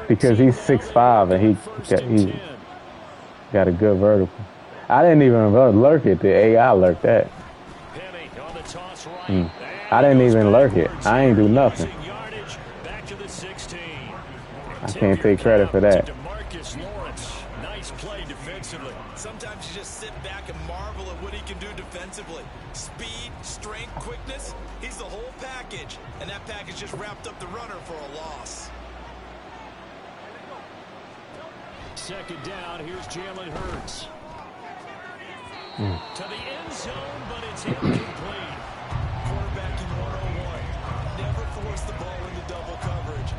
Because he's 6'5" and he got a good vertical. I didn't even lurk it. The AI lurked that. I didn't even lurk it. I ain't do nothing. I can't take credit for that. Nice play defensively. Sometimes you just sit back and marvel at what he can do defensively. Speed, strength, quickness. He's the whole package. And that package just wrapped up the runner for a loss. Second down, here's Jalen Hurts. To the end zone, but it's incomplete. Quarterbacking 101. Never force the ball into double coverage,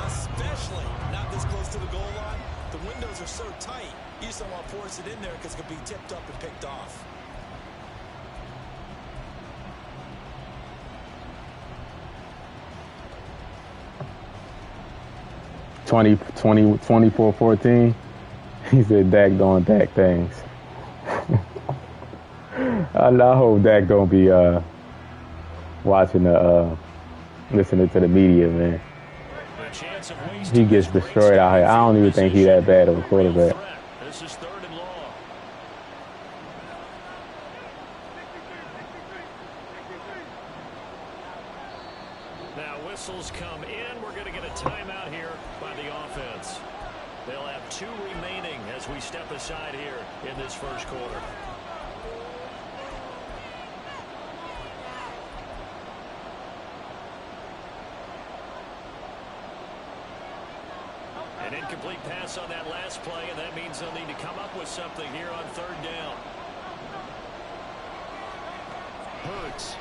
especially not this close to the goal line. The windows are so tight, you just don't want to force it in there because it could be tipped up and picked off. 24-14. He said Dak doing Dak things. I hope Dak don't be watching listening to the media, man. He gets destroyed out here. I don't even think he's that bad of a quarterback. This is 3rd and long. Now whistles come in. We're going to get a timeout here by the offense. They'll have 2 remaining as we step aside here in this first quarter. An incomplete pass on that last play, and that means they'll need to come up with something here on 3rd down. Hurts.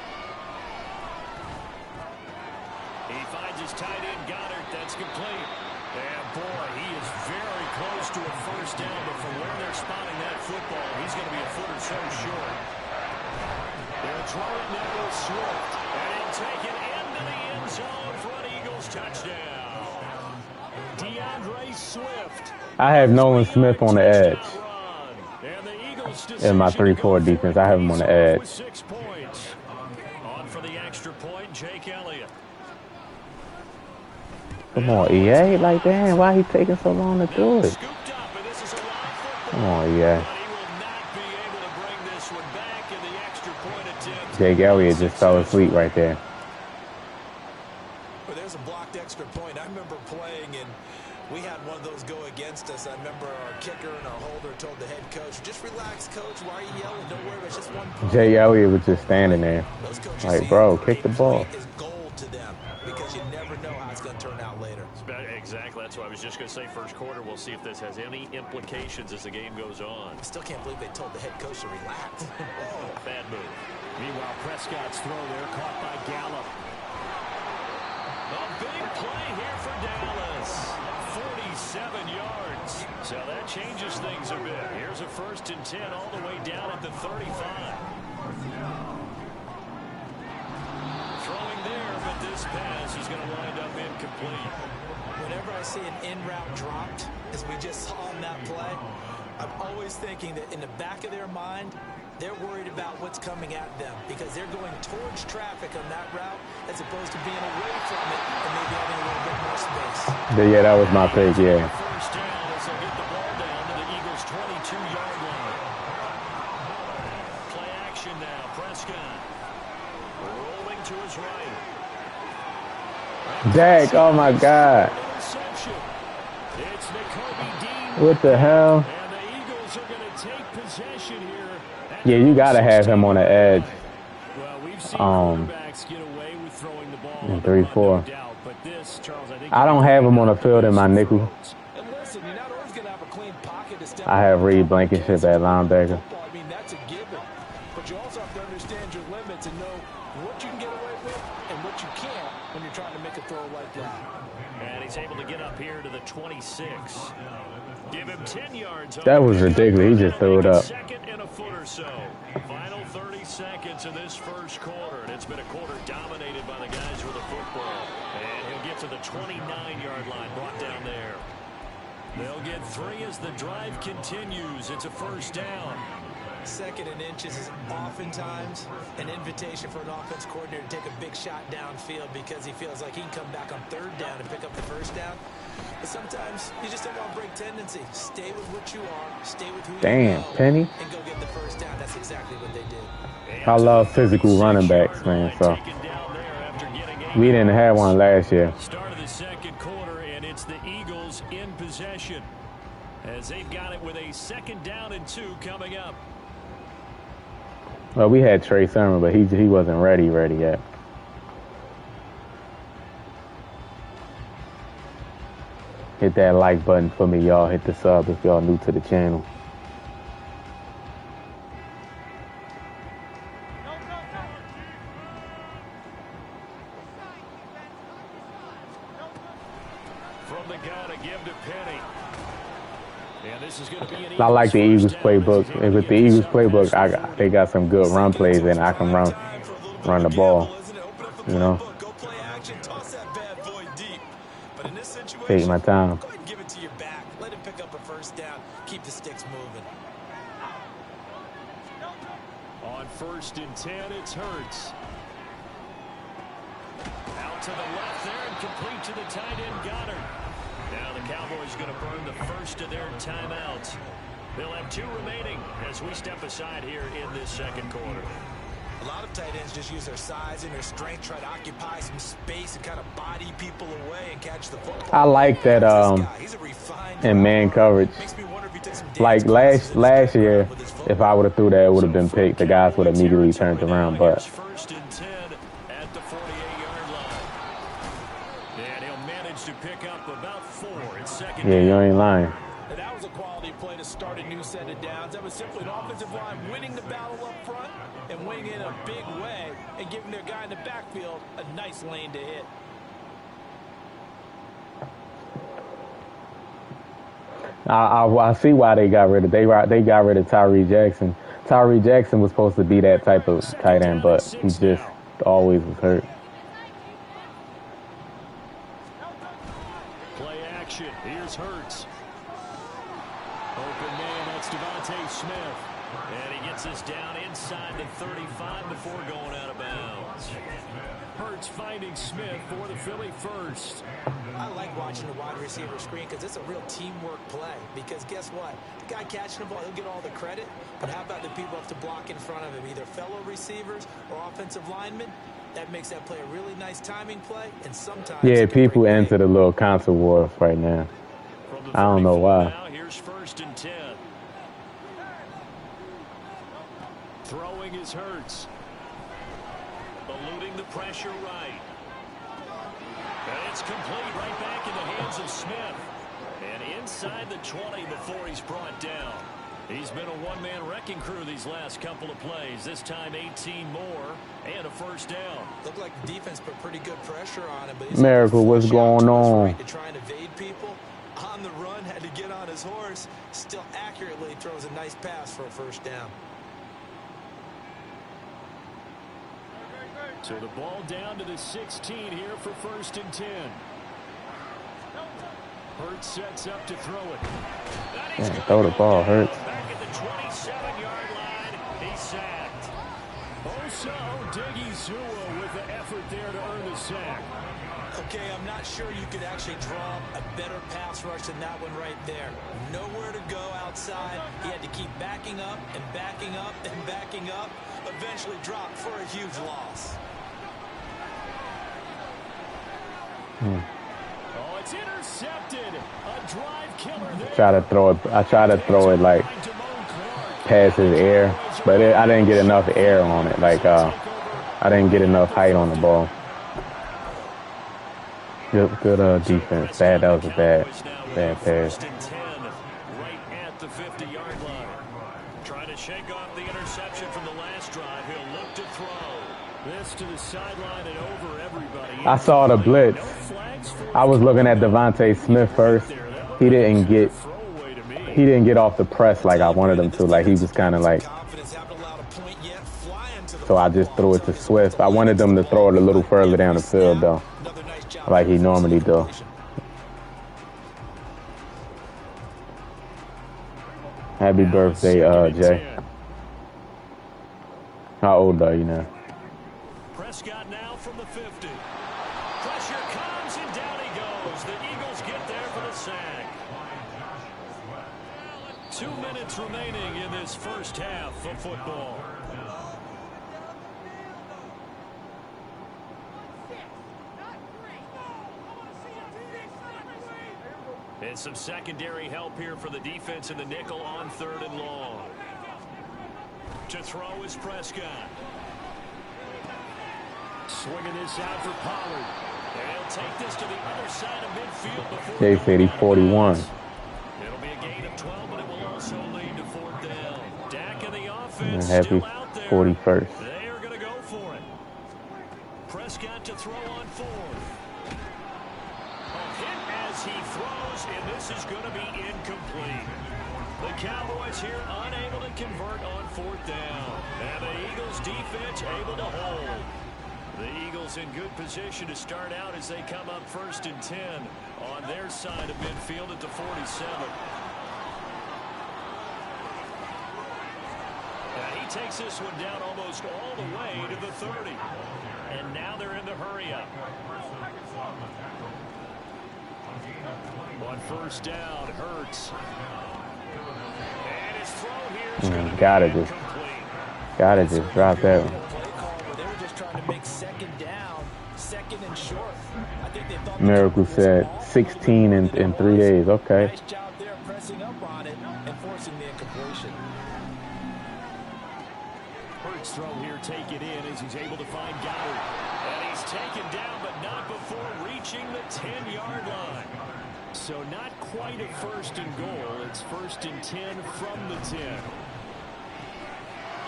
He finds his tight end, Goddard. That's complete. And, boy, he is very close to a first down, but from where they're spotting that football, he's going to be a foot or so short. They'll throw it now with Swift. And he'll take it into the end zone for an Eagles touchdown. DeAndre Swift. I have Nolan Smith on the edge. In my 3-4 defense, I have him on the edge. 6 points. On for the extra point, Jake Elliott. Come on, EA. Like, damn, why he taking so long to do it? Come on, EA. Jake Elliott just fell asleep right there. Well, there's a blocked extra point. I remember playing, and we had one of those go against us. I remember our kicker and our holder told the head coach, just relax, coach. Why are you yelling? Don't worry, it's just one point. Jake Elliott was just standing there. Like, bro, kick the ball. Is gold to them because you never know how it's going to turn out later. Exactly. That's what I was just going to say. First quarter, we'll see if this has any implications as the game goes on. I still can't believe they told the head coach to relax. Bad move. Meanwhile, Prescott's throw there caught by Gallup. A big play here for Dallas. 47 yards. So that changes things a bit. Here's a 1st and 10 all the way down at the 35. Throwing there, but this pass is going to wind up incomplete. Whenever I see an in-route dropped, as we just saw on that play, I'm always thinking that in the back of their mind, they're worried about what's coming at them because they're going towards traffic on that route as opposed to being away from it and maybe having a little bit more space. Yeah, that was my pick, yeah. First down as they get the ball down to the Eagles' 22-yard line. Play action now. Prescott rolling to his right. Dak, oh my God. What the hell? And the Eagles are going to take possession here. Yeah, you got to have him on the edge. Well, we've seen quarterbacks get away with throwing the ball in 3-4. doubt, but this, Charles, I think I don't have him on the field in my nickel. And listen, you're not always going to have a clean pocket to step I have Reed Blankenship at linebacker. I mean, that's a given. But you also have to understand your limits and know what you can get away with and what you can't when you're trying to make a throw like that. And he's able to get up here to the 26. Give him 10 yards. That was ridiculous. He just threw it up. Second and a foot or so. Final 30 seconds of this first quarter. And it's been a quarter dominated by the guys with the football. And he'll get to the 29-yard line. Brought down there. They'll get 3 as the drive continues. It's a first down. 2nd and inches is oftentimes an invitation for an offense coordinator to take a big shot downfield because he feels like he can come back on 3rd down and pick up the first down. But sometimes you just don't want to break tendency. Stay with what you are. Stay with who you know. Penny. And go get the first down. That's exactly what they did. I love physical running backs, man. So we didn't have one last year. Start of the second quarter, and it's the Eagles in possession as they've got it with a 2nd down and 2 coming up. Well, we had Trey Sermon, but he wasn't ready yet. Hit that like button for me, y'all. Hit the sub if y'all new to the channel. From the gun to give to Penny. And this is going to be an I like the Eagles playbook. And with the Eagles playbook, they got some good run plays, and I can run the ball. You know, take my time. Go ahead and give it to your back. Let him pick up a first down. Keep the sticks moving. On 1st and 10, it's Hurts. Out to the left there and complete to the tight end Goddard. Now the Cowboys going to burn the first of their timeouts. They'll have 2 remaining as we step aside here in this second quarter. A lot of tight ends just use their size and their strength, try to occupy some space and kind of body people away and catch the football. I like that in man coverage. Like last year, if I would have threw that, it would have been picked. The guys would have immediately turned around, but 1st and 10 at the 48-yard line. And he'll manage to pick up about 4 in 2nd. yeah, you ain't lying. And that was a quality play to start a new set of downs. That was simply an offensive line winning the battle up front and winning in a big way and giving their guy in the backfield a nice lane to hit. I see why they got rid of Tyree Jackson. Tyree Jackson was supposed to be that type of tight end, but he just always was hurt. Play action. Here's Hurts. Open man, that's Devontae Smith. And he gets us down inside the 35 before going out of bounds. Hurts finding Smith for the Philly first. I like watching the wide receiver screen because it's a real teamwork play. Because guess what? The guy catching the ball, he'll get all the credit. But how about the people who have to block in front of him, either fellow receivers or offensive linemen? That makes that play a really nice timing play. And sometimes... Yeah, people enter the little console wars right now. I don't know why. Now, here's 1st and 10. Throwing is Hurts. Eluding the pressure right. And it's complete right back in the hands of Smith. And inside the 20 before he's brought down. He's been a one-man wrecking crew these last couple of plays. This time 18 more and a first down. Looked like the defense put pretty good pressure on him. But Miracle, what's going on? To try and evade people. On the run, had to get on his horse. Still accurately throws a nice pass for a first down. So the ball down to the 16 here for 1st and 10. Hurts sets up to throw it. Yeah, throw the ball, Hurts. Back at the 27-yard line, he's sacked. Osa Odighizuwa with the effort there to earn the sack. Okay, I'm not sure you could actually draw a better pass rush than that one right there. Nowhere to go outside. He had to keep backing up and backing up and backing up. Eventually dropped for a huge loss. Oh, it's intercepted. A drive killer there. I try to throw it like past his air, but I didn't get enough air on it. Like I didn't get enough height on the ball. Good defense. That was a bad pass. Right at the 50-yard line. Trying to shake off the interception from the last drive. He'll look to throw. This to the sideline and over everybody. I saw the blitz. I was looking at Devontae Smith first. He didn't get off the press like I wanted him to. Like he was kind of like. So I just threw it to Swift. I wanted them to throw it a little further down the field though, like he normally do. Happy birthday, Jay. How old are you now? Prescott now from the 50. Pressure comes and down he goes. The Eagles get there for the sack. 2 minutes remaining in this first half of football. And some secondary help here for the defense in the nickel on 3rd and long. To throw is Prescott. Swinging this out for Pollard. They'll take this to the other side of midfield before. They said he's 41. It'll be a gain of 12, but it will also lead to 4th down. Dak and the offense Happy still out there. 41st. They are going to go for it. Prescott to throw on 4th. A hit as he throws, and this is going to be incomplete. The Cowboys here unable to convert on 4th down. And the Eagles defense able to hold. The Eagles in good position to start out as they come up 1st and 10 on their side of midfield at the 47. And he takes this one down almost all the way to the 30. And now they're in the hurry up. On 1st down, Hurts. And his throw here is going to Gotta be just incomplete. drop that one. They were just trying to make 2nd down, 2nd and short. I think they thought Miracle said 16 in 3 days. Okay. Nice job there pressing up on it and forcing the incompletion. Hurts throw here, take it in as he's able to find Goddard. And he's taken down, but not before reaching the 10-yard line. So not quite a 1st and goal. It's 1st and 10 from the 10.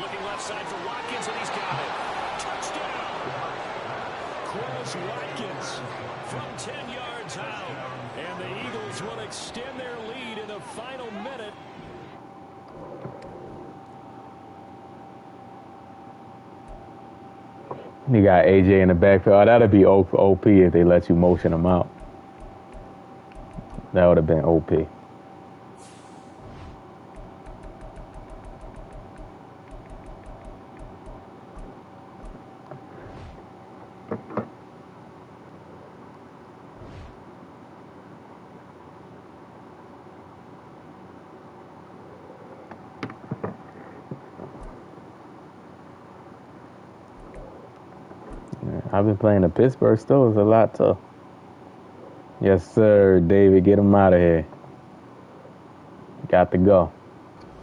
Looking left side for Watkins, and he's got it. Touchdown! Chris Watkins from 10 yards out. And the Eagles will extend their lead in the final minute. You got AJ in the backfield. Oh, that'd be OP if they let you motion him out. That would have been OP. I've been playing the Pittsburgh Steelers a lot, too. Yes, sir, David. Get him out of here. Got to go.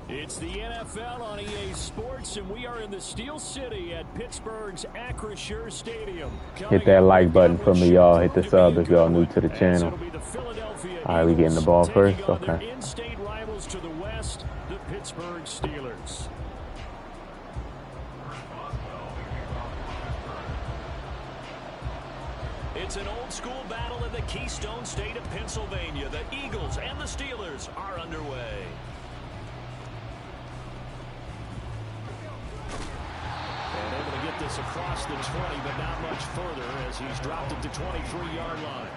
It's the NFL on EA Sports, and we are in the Steel City at Pittsburgh's Acrisure Stadium. Hit that like button for me, y'all. Hit the sub if y'all new to the channel. All right, we getting the ball first? Okay. In-state rivals to the west, the Pittsburgh Steelers. It's an old-school battle in the Keystone State of Pennsylvania. The Eagles and the Steelers are underway. And able to get this across the 20, but not much further as he's dropped it to 23-yard line.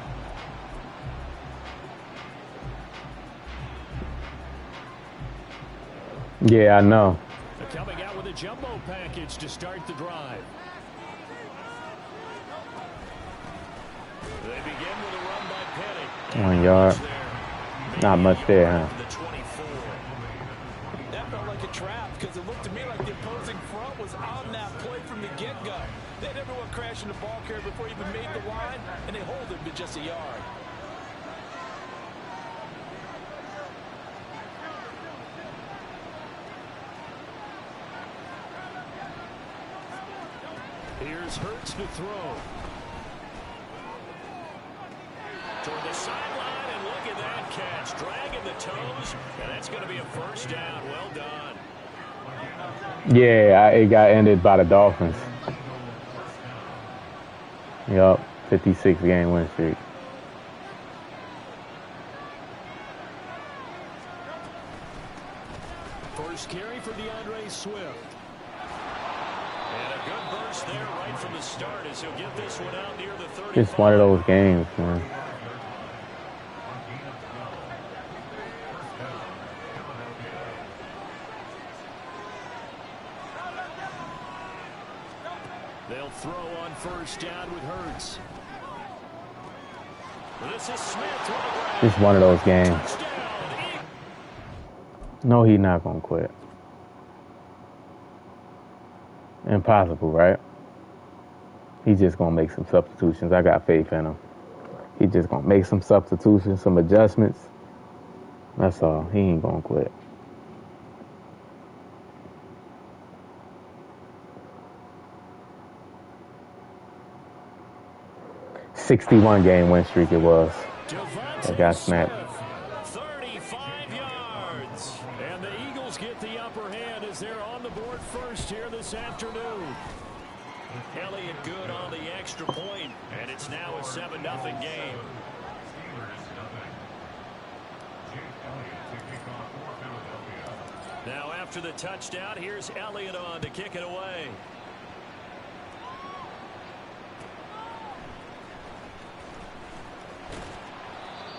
Yeah, I know. They're coming out with a jumbo package to start the drive. They begin with a run by Penny. 1 yard. Not much there, huh? That felt like a trap because it looked to me like the opposing front was on that play from the get-go. They had everyone crashing the ball carrier before he even made the line, and they hold him to just a yard. Here's Hurts to throw. Toward the sideline, and look at that catch. Dragging the toes, and that's going to be a first down. Well done. Yeah, it got ended by the Dolphins. Yup, 56-game win streak. First carry for DeAndre Swift. And a good burst there right from the start as he'll get this one out near the 35. It's one of those games, man. They'll throw on first down with Hurts. This is Smith. It's one of those games. No, he's not going to quit. Impossible, right? He's just going to make some substitutions. I got faith in him. He's just going to make some substitutions, some adjustments. That's all. He ain't going to quit. "61-game win streak it was." That got snapped. 35 yards. And the Eagles get the upper hand as they're on the board first here this afternoon. Elliott good on the extra point, and it's now a 7-0 game. Now after the touchdown, here's Elliott on to kick it away.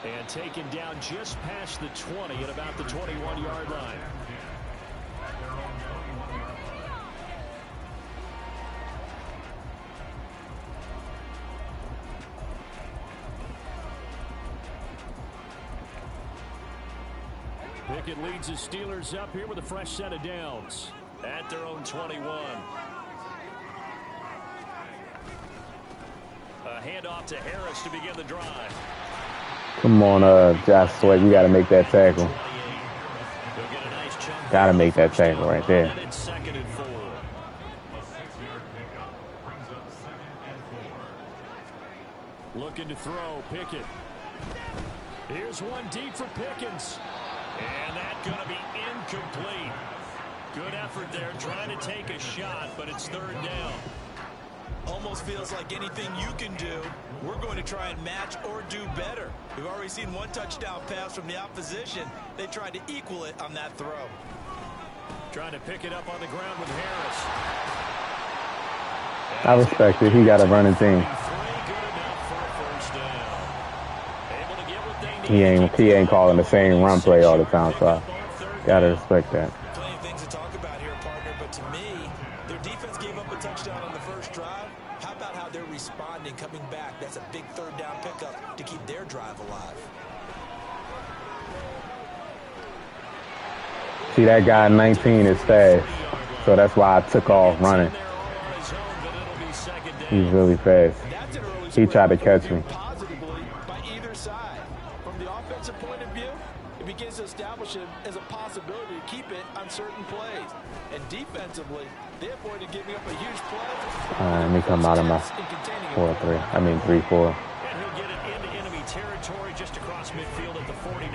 And taken down just past the 20 at about the 21-yard line. Pickett leads the Steelers up here with a fresh set of downs at their own 21. A handoff to Harris to begin the drive. Come on, Josh Sweat. You got to make that tackle. Got to make that tackle right there. Looking to throw, Pickett. Here's one deep for Pickens. And that's going to be incomplete. Good effort there, trying to take a shot, but it's third down. Almost feels like anything you can do, we're going to try and match or do better. We've already seen one touchdown pass from the opposition. They tried to equal it on that throw. Trying to pick it up on the ground with Harris. I respect it. He got a running team. He ain't calling the same run play all the time, so I gotta respect that. Plenty of things to talk about here, partner, but to me, their defense gave up a touchdown on the first drive. How about how they're responding, coming back? That's a big third down pickup to keep their drive alive. See, that guy 19 is fast, so that's why I took off running. He's really fast. He tried to catch me. Positively by either side. From the offensive point of view, it begins to establish it as a possibility to keep it on certain plays. And defensively, they avoided giving up a huge play. Let me come out of my 4-3. I mean 3-4. And he'll get it into enemy territory just across midfield at the 49.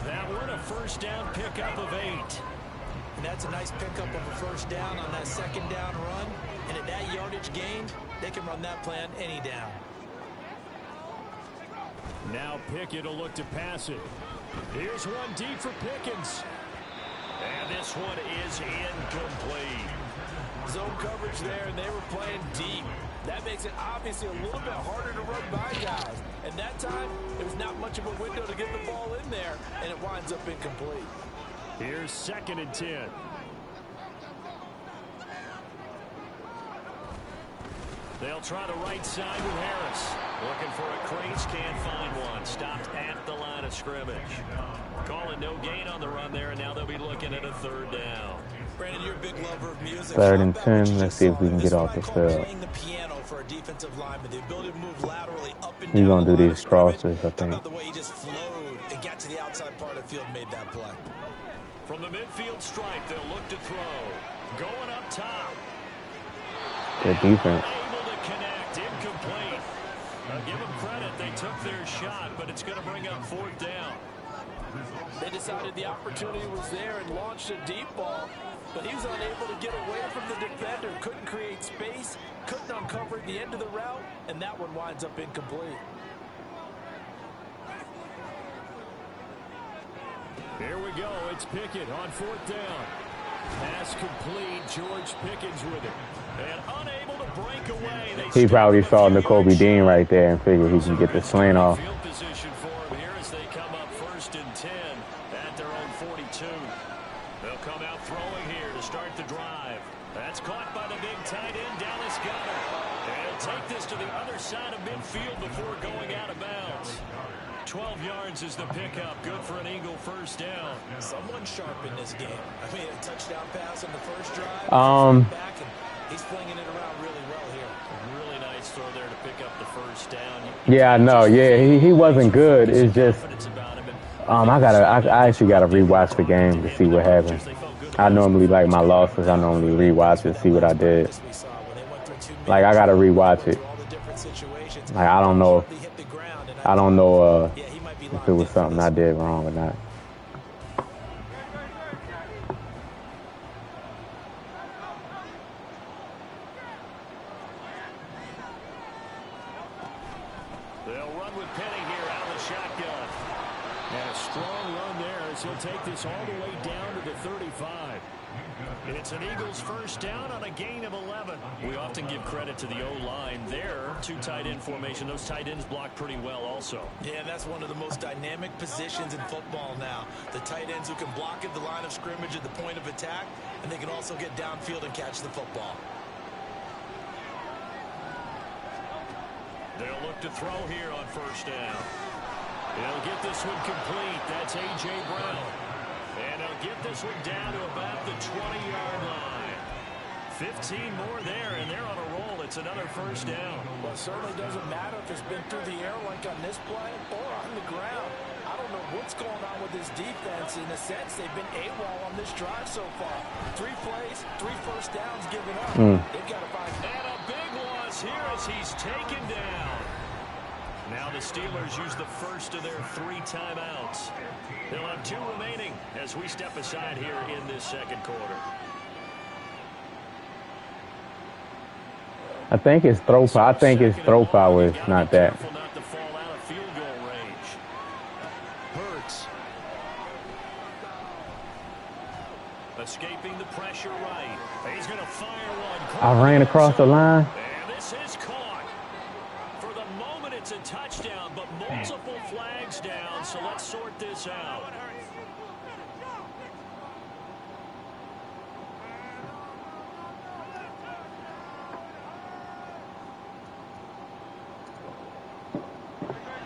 That one, a first down pickup of 8. And that's a nice pickup of a first down on that second down run. And at that yardage gained, they can run that plan any down. Now Pickett will look to pass it. Here's one deep for Pickens. And this one is incomplete. Zone coverage there, and they were playing deep. That makes it obviously a little bit harder to run by guys. And that time, it was not much of a window to get the ball in there, and it winds up incomplete. Here's 2nd and 10. They'll try the right side with Harris. Looking for a crease, can't find one. Stopped at the line of scrimmage. Calling no gain on the run there, and now they'll be looking at a 3rd down. Brandon, you're a big lover of music. 3rd and 10. Let's see if we can get off the field. Playing the piano for a defensive lineman, the ability to move laterally up and He's down. gonna do these crosses, I think. About the way he just flowed and got to the outside part of the field and made that play. From the midfield stripe, they'll look to throw. Going up top. Good defense. Able to connect, incomplete. Give them credit, they took their shot, but it's going to bring up 4th down. They decided the opportunity was there and launched a deep ball, but he was unable to get away from the defender, couldn't create space, couldn't uncover the end of the route, and that one winds up incomplete. Here we go. It's Pickett on 4th down. Pass complete. George Pickens with it. And unable to break away. He probably saw N'Kobe Dean right there and figured he can get the slant off. Field position for him here as they come up 1st and 10 at their own 42. They'll come out throwing here to start the drive. That's caught by the big tight end, Dallas Goedert. And he'll take this to the other side of midfield before going out of bounds. 12 yards is the pickup. Good for an Eagle 1st down. Someone sharp in this game. I mean, a touchdown pass on the first drive. Back and he's flinging it around really well here. Really nice throw there to pick up the 1st down. Yeah, I know. Yeah, he wasn't good. It's just I actually gotta rewatch the game to see what happened. I normally like my losses. I normally rewatch it, see what I did. Like I gotta rewatch it. Like I don't know if it was something I did wrong or not. They'll run with Penny here out of the shotgun. And a strong run there as he'll take this all the way down to the 35. It's an Eagles 1st down on a gain of 11. We often give credit to the O-line there. 2 tight end formation. Those tight ends block pretty well also. Yeah, that's one of the most dynamic positions in football now. The tight ends who can block at the line of scrimmage at the point of attack, and they can also get downfield and catch the football. They'll look to throw here on 1st down. They'll get this one complete. That's A.J. Brown. And they'll get this one down to about the 20-yard line. 15 more there, and they're on a roll. It's another 1st down. Well, it certainly doesn't matter if it's been through the air like on this play or on the ground. I don't know what's going on with this defense. In a sense, they've been AWOL on this drive so far. 3 plays, 3 1st downs given up. They've got to find... And a big loss here as he's taken down. Now the Steelers use the first of their 3 timeouts. They'll have 2 remaining as we step aside here in this 2nd quarter. I think his throw power is not that. Not to fall out of field goal range. Hurts. Escaping the pressure right. He's going to fire one. I ran across the line. And this is caught. For the moment, it's a touchdown, but multiple flags down, so let's sort this out.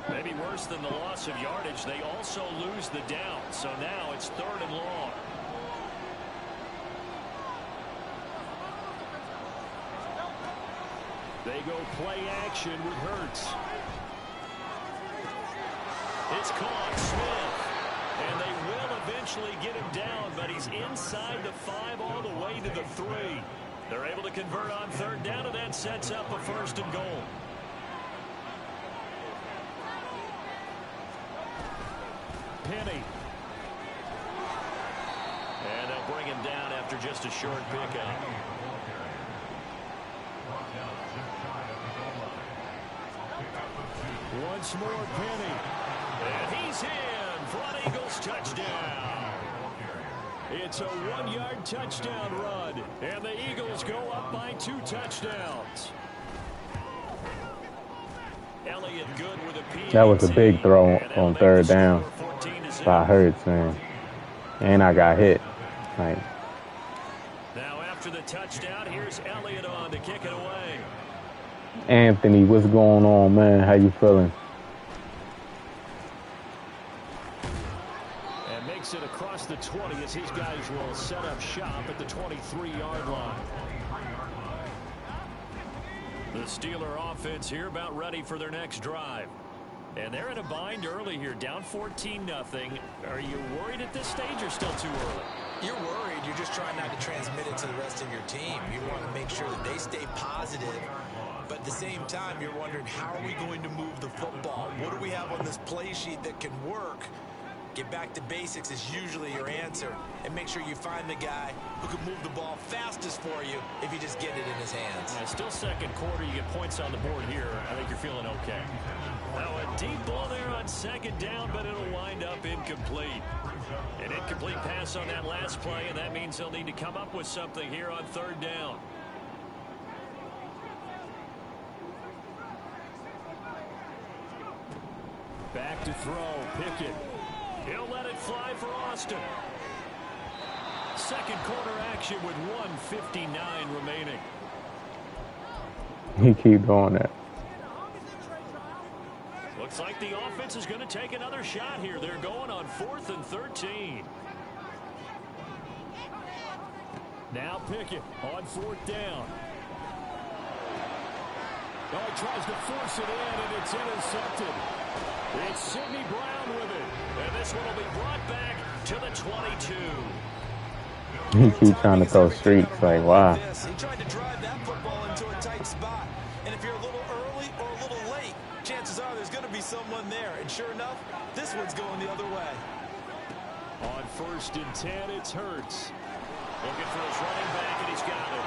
Maybe worse than the loss of yardage, they also lose the down, so now it's 3rd and long. They go play action with Hurts. It's caught, Smith. And they will eventually get him down, but he's inside the 5 all the way to the 3. They're able to convert on 3rd down, and that sets up a 1st and goal. Penny. And they'll bring him down after just a short pickup. Once more, Penny. And he's in for an Eagles touchdown. It's a 1-yard touchdown run, and the Eagles go up by 2 touchdowns. Elliott good with a PAT. That was a big throw on 3rd down by Hurts, man. And I got hit. Like, now after the touchdown, here's Elliott on to kick it away. Anthony, what's going on, man? How you feeling? And makes it across the 20 as his guys will set up shop at the 23-yard line. The Steeler offense here about ready for their next drive. And they're in a bind early here, down 14-0. Are you worried at this stage or still too early? You're worried. You're just trying not to transmit it to the rest of your team. You want to make sure that they stay positive. But at the same time, you're wondering, how are we going to move the football? What do we have on this play sheet that can work? Get back to basics is usually your answer. And make sure you find the guy who can move the ball fastest for you if you just get it in his hands. Yeah, still 2nd quarter. You get points on the board here. I think you're feeling okay. Now a deep ball there on 2nd down, but it'll wind up incomplete. An incomplete pass on that last play, and that means they'll need to come up with something here on 3rd down. Back to throw, Pickett. He'll let it fly for Austin. 2nd quarter action with 1:59 remaining. He keep doing that. Looks like the offense is going to take another shot here. They're going on 4th and 13. Now Pickett on 4th down. Oh, he tries to force it in, and it's intercepted. It's Sidney Brown with it. And this one will be brought back to the 22. He keep trying to throw streaks. Like, wow. He tried to drive that football into a tight spot. And if you're a little early or a little late, chances are there's going to be someone there. And sure enough, this one's going the other way. On 1st and 10, it's Hurts. Looking for his running back, and he's got it.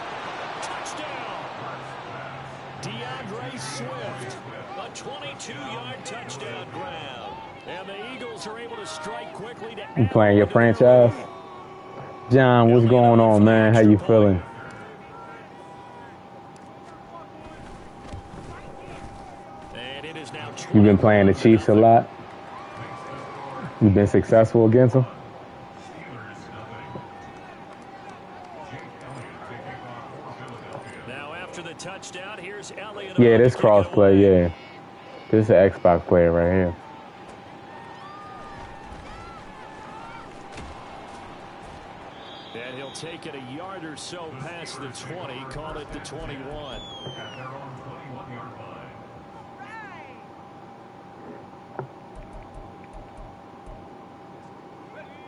Touchdown! DeAndre Swift. A 22-yard touchdown grab. And the Eagles are able to strike quickly to You playing your franchise? John, what's going on, man? How you feeling? And it is now You've been playing the Chiefs a lot? You've been successful against them? Now after the touchdown, here's Elliott. Yeah, this cross play, yeah. This is an Xbox player right here. And he'll take it a yard or so past the 20, call it the 21.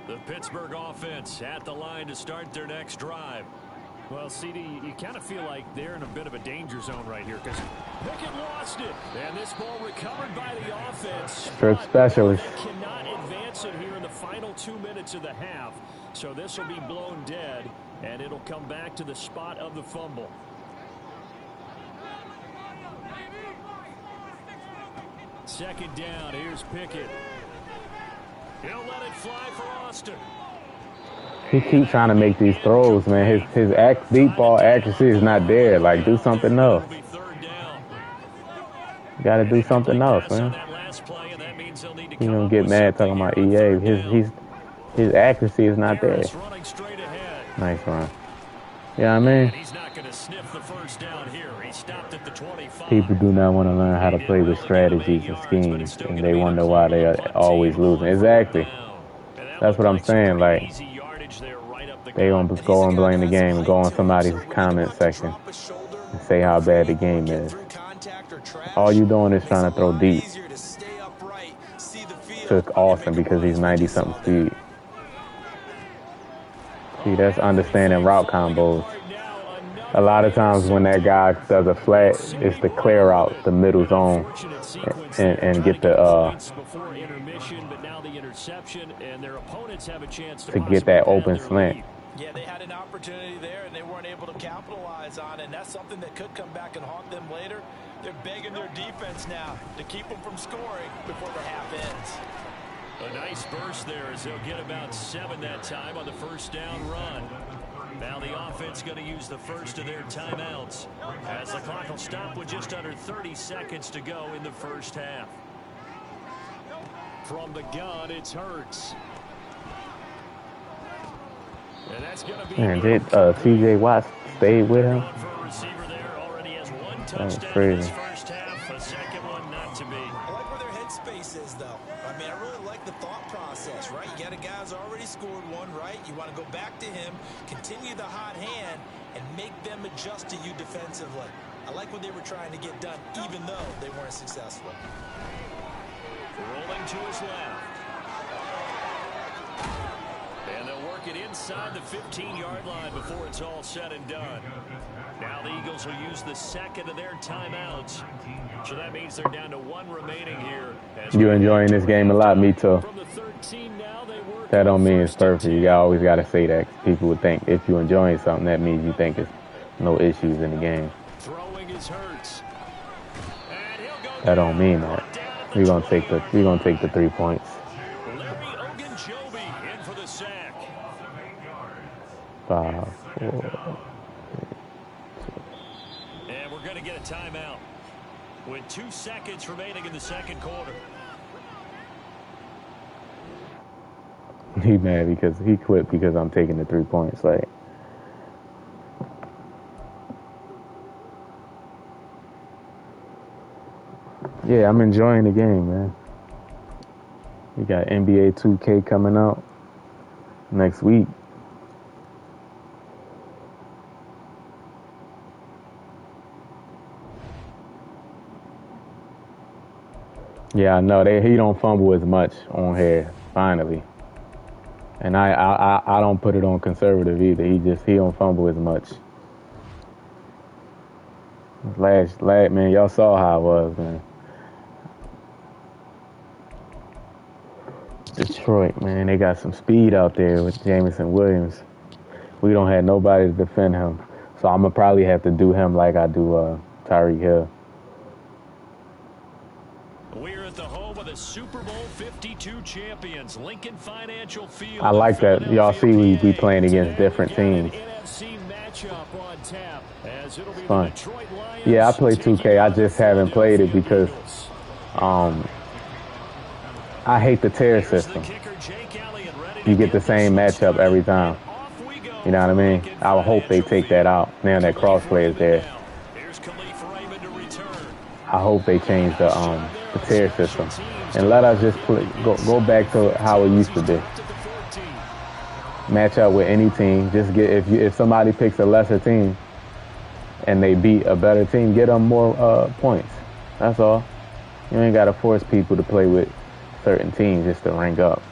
The Pittsburgh offense at the line to start their next drive. Well, CD, you kind of feel like they're in a bit of a danger zone right here because Pickett lost it. And this ball recovered by the offense. Strip specialist. They cannot advance it here in the final 2 minutes of the half. So this will be blown dead, and it'll come back to the spot of the fumble. Second down, here's Pickett. He'll let it fly for Austin. He keeps trying to make these throws, man. His deep ball accuracy is not there. Like, do something else. You got to do something else, man. You don't get mad talking about EA. His accuracy is not there. Nice run. Yeah, I mean, people do not want to learn how to play with strategies and schemes, and they wonder why they are always losing. Exactly. That's what I'm saying. Like, they gonna go and blame the game and go on somebody's comment section and say how bad the game is. All you doing is trying to throw deep to Austin because he's 90-something speed. See, that's understanding route combos. A lot of times when that guy does a flat, it's the clear out the middle zone and get the to get that open slant. Yeah, they had an opportunity there, and they weren't able to capitalize on it, and that's something that could come back and haunt them later. They're begging their defense now to keep them from scoring before the half ends. A nice burst there as they'll get about 7 that time on the first down run. Now the offense going to use the first of their timeouts as the clock will stop with just under 30 seconds to go in the first half. From the gun, it's Hurts. And that's going to be... Man, did T.J. Watt stay with him? That's crazy. I like where their headspace is, though. I mean, I really like the thought process, right? You got a guy who's already scored one, right? You want to go back to him, continue the hot hand, and make them adjust to you defensively. I like what they were trying to get done, even though they weren't successful. Rolling to his left. And they'll work it inside the 15-yard line before it's all said and done. Now the Eagles will use the second of their timeouts. So that means they're down to 1 remaining here. You're enjoying this game a lot, me too. That don't mean it's perfect. You always got to say that. People would think if you're enjoying something, that means you think there's no issues in the game. That don't mean that. We're gonna take the 3 points. 5, 4. And we're going to get a timeout with 2 seconds remaining in the second quarter. He mad because he quit because I'm taking the 3 points. Like, yeah, I'm enjoying the game, man. We got NBA 2K coming out next week. Yeah, I know he don't fumble as much on here finally, and I don't put it on conservative either. He don't fumble as much. Last man, y'all saw how it was, man. Detroit, man, they got some speed out there with Jamison Williams. We don't have nobody to defend him, so I'm gonna probably have to do him like I do Tyreek Hill. We're at the home of the Super Bowl 52 champions, Lincoln Financial Field. I like that. Y'all see we playing against different teams. It's fun. Yeah, I play 2K. I just haven't played it because I hate the tier system. You get the same matchup every time. You know what I mean? I hope they take that out now that crossplay is there. I hope they change the tier system and let us just go back to how it used to be. Match up with any team. Just get if somebody picks a lesser team and they beat a better team, get them more points. That's all. You ain't got to force people to play with certain teams just to rank up.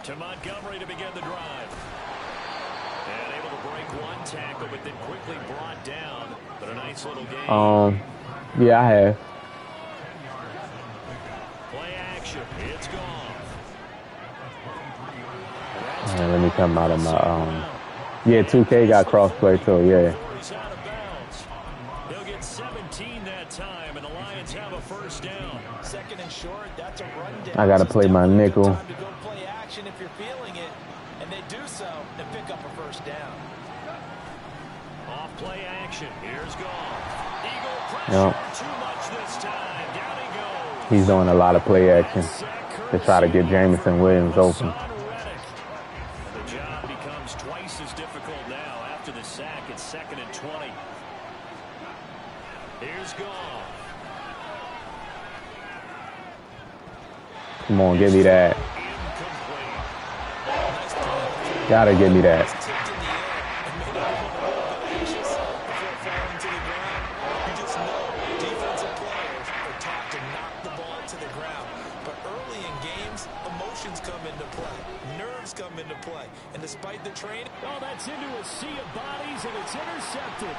To Montgomery to begin the drive. And able to break one tackle, but then quickly brought down. But a nice little game. Yeah, I have. Play action. It's gone. Let me come out of my yeah, 2K got crossplay too, yeah. I got to play my nickel. Time to go play action if you're feeling it, and they do so and pick up a first down. Off play action. Here's Goff. Eagle pressure. Yep. Too much this time. Down he goes. He's doing a lot of play action to try to get Jameson Williams open. The job becomes twice as difficult now after the sack. It's 2nd and 20. Here's Goff. Come on, give me that. Gotta give me that. And despite the training, oh, that's into a sea of bodies, and it's intercepted.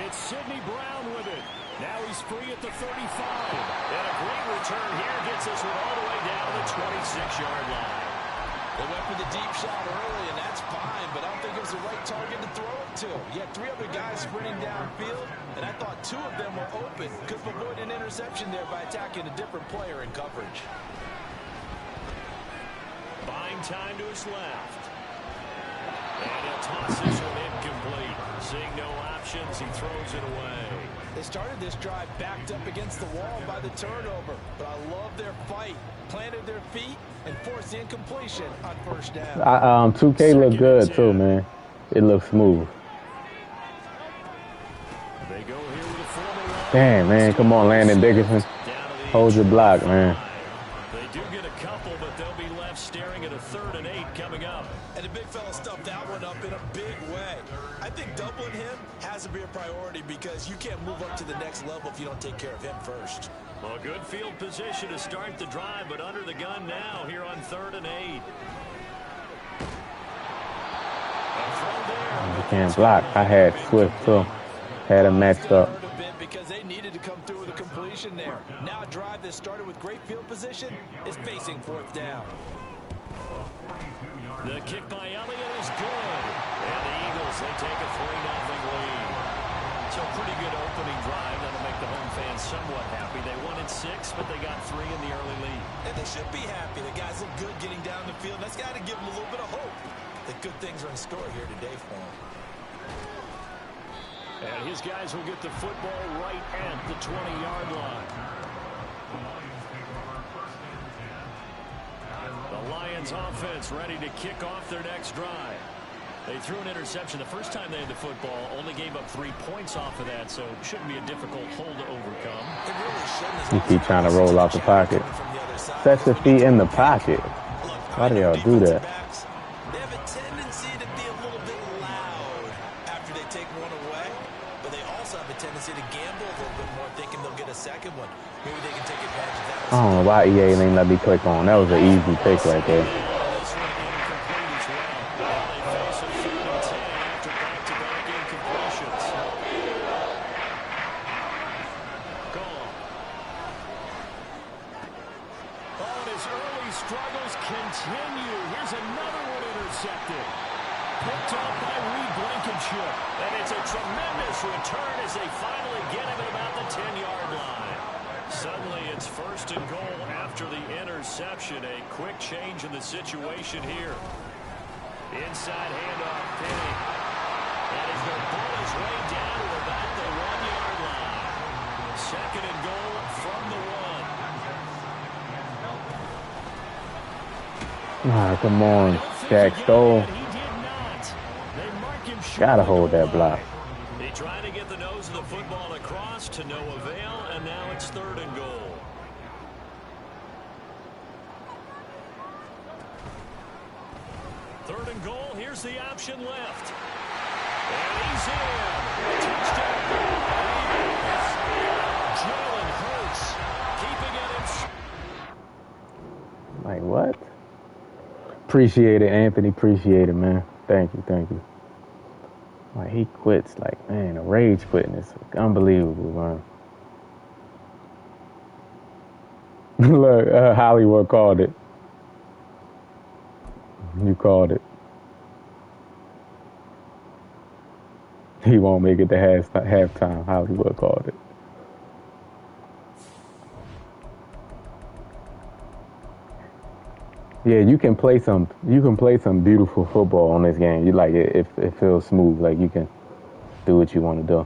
It's Sidney Brown with it. Now he's free at the 35. And a great return here gets us all the way down to the 26-yard line. They went for the deep shot early, and that's fine, but I don't think it was the right target to throw it to. You had 3 other guys sprinting downfield, and I thought 2 of them were open. Could have avoided an interception there by attacking a different player in coverage. Buying time to his left. And he'll toss this one incomplete. Seeing no options, he throws it away. They started this drive backed up against the wall by the turnover, but I love their fight. Planted their feet and forced the incompletion on first down. 2K look good too, man. It looks smooth. They go here with a formal. Damn, man. Come on, Landon Dickerson. Hold your block, man. They do get a couple, but they'll be left staring at a 3rd and 8 coming up. And the big fella stuffed that one up in a big way. I think doubling him has to be a priority because you can't move up to the next level if you don't take care of him first. Well, good field position to start the drive, but under the gun now here on 3rd and 8. You can't block. I had Swift too. Had him matched up. Because they needed to come through with a completion there. Now a drive that started with great field position is facing 4th down. The kick by Elliott is good. And the Eagles, they take a 3-0 lead. So pretty good opening drive. That'll make the home fans somewhat happy. They wanted 6, but they got 3 in the early lead. And they should be happy. The guys look good getting down the field. That's got to give them a little bit of hope that good things are in store here today for them. And his guys will get the football right at the 20-yard line. The Lions offense ready to kick off their next drive. They threw an interception the first time they had the football, only gave up 3 points off of that, so it shouldn't be a difficult hole to overcome. You keep trying to roll out the pocket. Set your feet in the pocket. Why do y'all do that? They have a tendency to be a little bit loud after they take one away, but they also have a tendency to gamble a little bit more, thinking they'll get a second one. Maybe they can take advantage of that. I don't know why EA ain't let me click on. That was an easy pick right there. A quick change in the situation here. Inside handoff, Penny. And as the ball is way down to about the 1-yard line. 2nd and goal from the 1. Ah, come on, Jack Stoll. Gotta hold that block. They try to get the nose of the football across to no avail, and now it's 3rd and goal. 3rd and goal. Here's the option left. And he's in. Touchdown. Jalen Hurts keeping it in. Like what? Appreciate it, Anthony. Appreciate it, man. Thank you, thank you. Like he quits. Like, man, a rage quitting is unbelievable, man. Look, Hollywood called it. You called it. He won't make it to halftime. Hollywood called it. Yeah, you can play some beautiful football on this game. You like it. It feels smooth. Like you can do what you want to do.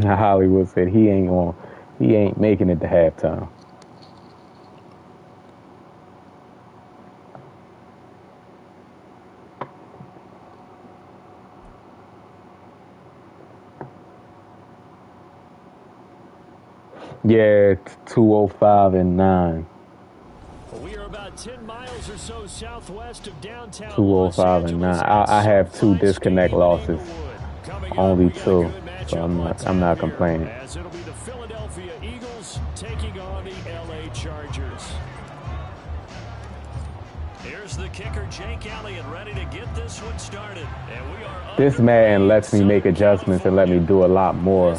Hollywood said he ain't making it to halftime. Yeah, it's 2:05:09. We are about 10 miles or so southwest of downtown 2:05:09. I have 2 disconnect losses, only 2, so I'm not complaining. As it'll be the Philadelphia Eagles taking on the LA Chargers. Here's the kicker, Jake Elliott, ready to get this one started. And we are this Madden lets me make adjustments and let me do a lot more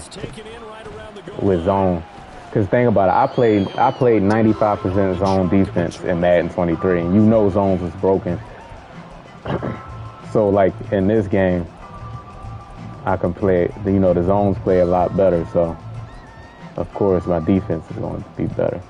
with zone. Because think about it, I played 95% zone defense in Madden 23, and you know zones was broken. So like in this game, I can play, the zones play a lot better. So of course my defense is going to be better.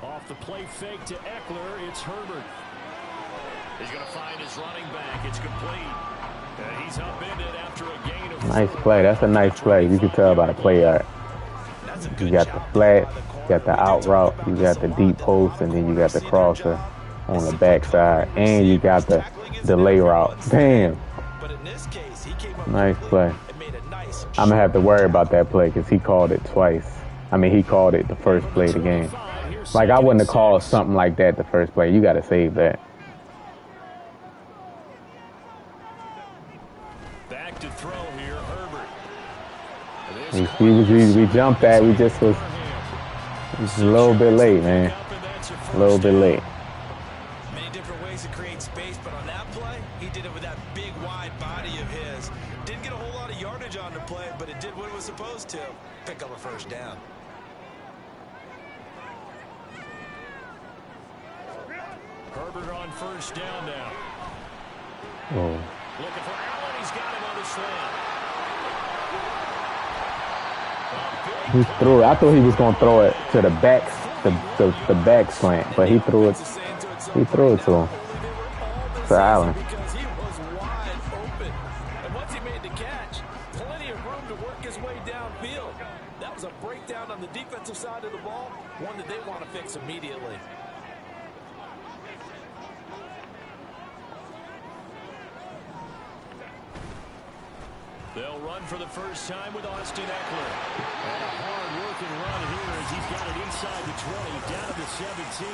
Off the play fake to Eckler, it's Herbert. He's going to find his running back. It's complete. And he's upended after a gain of Nice play. That's a nice play. You can tell by the play art. You got the flat, you got the out route, you got the deep post, and then you got the crosser on the backside, and you got the delay route. Damn. Nice play. I'm going to have to worry about that play because he called it twice. I mean, he called it the first play of the game. Like, I wouldn't have called something like that the first play. You got to save that. back to throw here, Herbert. We jumped that. We just was a little bit late, man. A little bit late. Many different ways to create space, but on that play, he did it with that big, wide body of his. Didn't get a whole lot of yardage on the play, but it did what it was supposed to. Pick up a first down. Herbert on first down now. Oh. Looking for Allen. He's got him on the slant. He threw it. I thought he was going to throw it to the back, the back slant, but he threw it. He threw it to him. To Allen. Because he was wide open. And once he made the catch, plenty of room to work his way downfield. That was a breakdown on the defensive side of the ball, one that they want to fix immediately. They'll run for the first time with Austin Eckler. And a hard-working run here as he's got it inside the 20, down to the 17.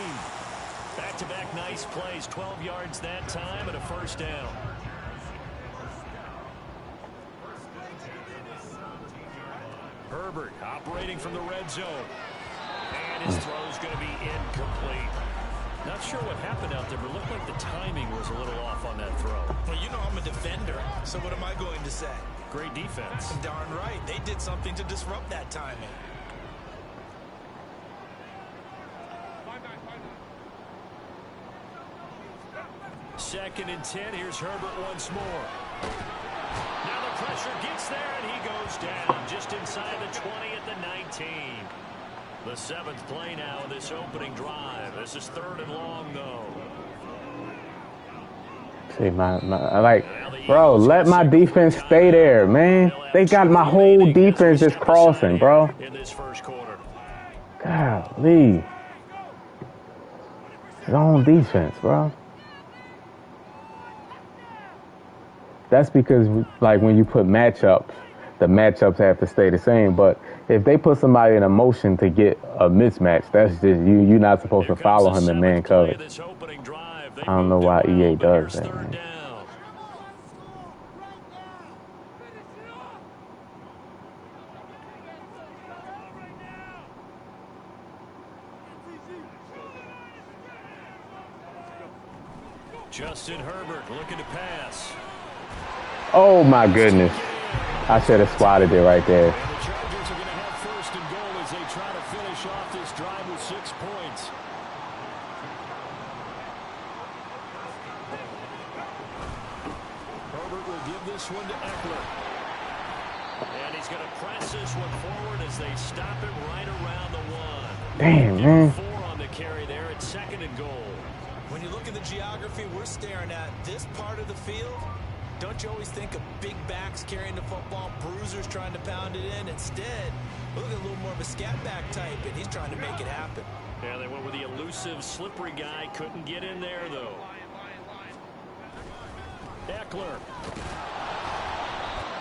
Back-to-back nice plays, 12 yards that time and a first down. Herbert operating from the red zone. And his throw's going to be incomplete. Not sure what happened out there, but looked like the timing was a little off on that throw. Well, you know I'm a defender, so what am I going to say? Great defense. Darn right. They did something to disrupt that timing. Second and 10. Here's Herbert once more. Now the pressure gets there, and he goes down just inside the 20 at the 19. The 7th play now of this opening drive. This is 3rd and long, though. See, bro, let my defense stay there, man. They got my whole defense just crossing, bro. In this first quarter. Golly. Zone defense, bro. That's because, like, when you put matchups, the matchups have to stay the same. But if they put somebody in a motion to get a mismatch, that's just you. You're not supposed to follow him in man coverage. I don't know why EA does that, man. Justin Herbert looking to pass. Oh, my goodness. I should have swatted it right there. And the Chargers are going to have first and goal as they try to finish off this drive with 6 points. Herbert will give this one to Eckler. And he's going to press this one forward as they stop it right around the 1. Damn, man. 4 on the carry there at 2nd and goal. When you look at the geography we're staring at, this part of the field, don't you always think of big backs carrying the football, bruisers trying to pound it in? Instead, look at a little more of a scat back type, and he's trying to make it happen. Yeah, they went with the elusive, slippery guy. Couldn't get in there, though. Eckler.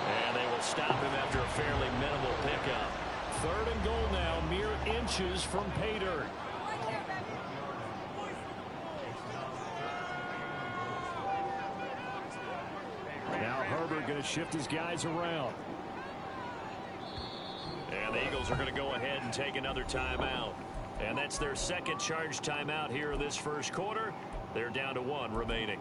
And they will stop him after a fairly minimal pickup. 3rd and goal now, mere inches from pay dirt. Now Herbert going to shift his guys around. And the Eagles are going to go ahead and take another timeout. And that's their 2nd charge timeout here in this 1st quarter. They're down to 1 remaining.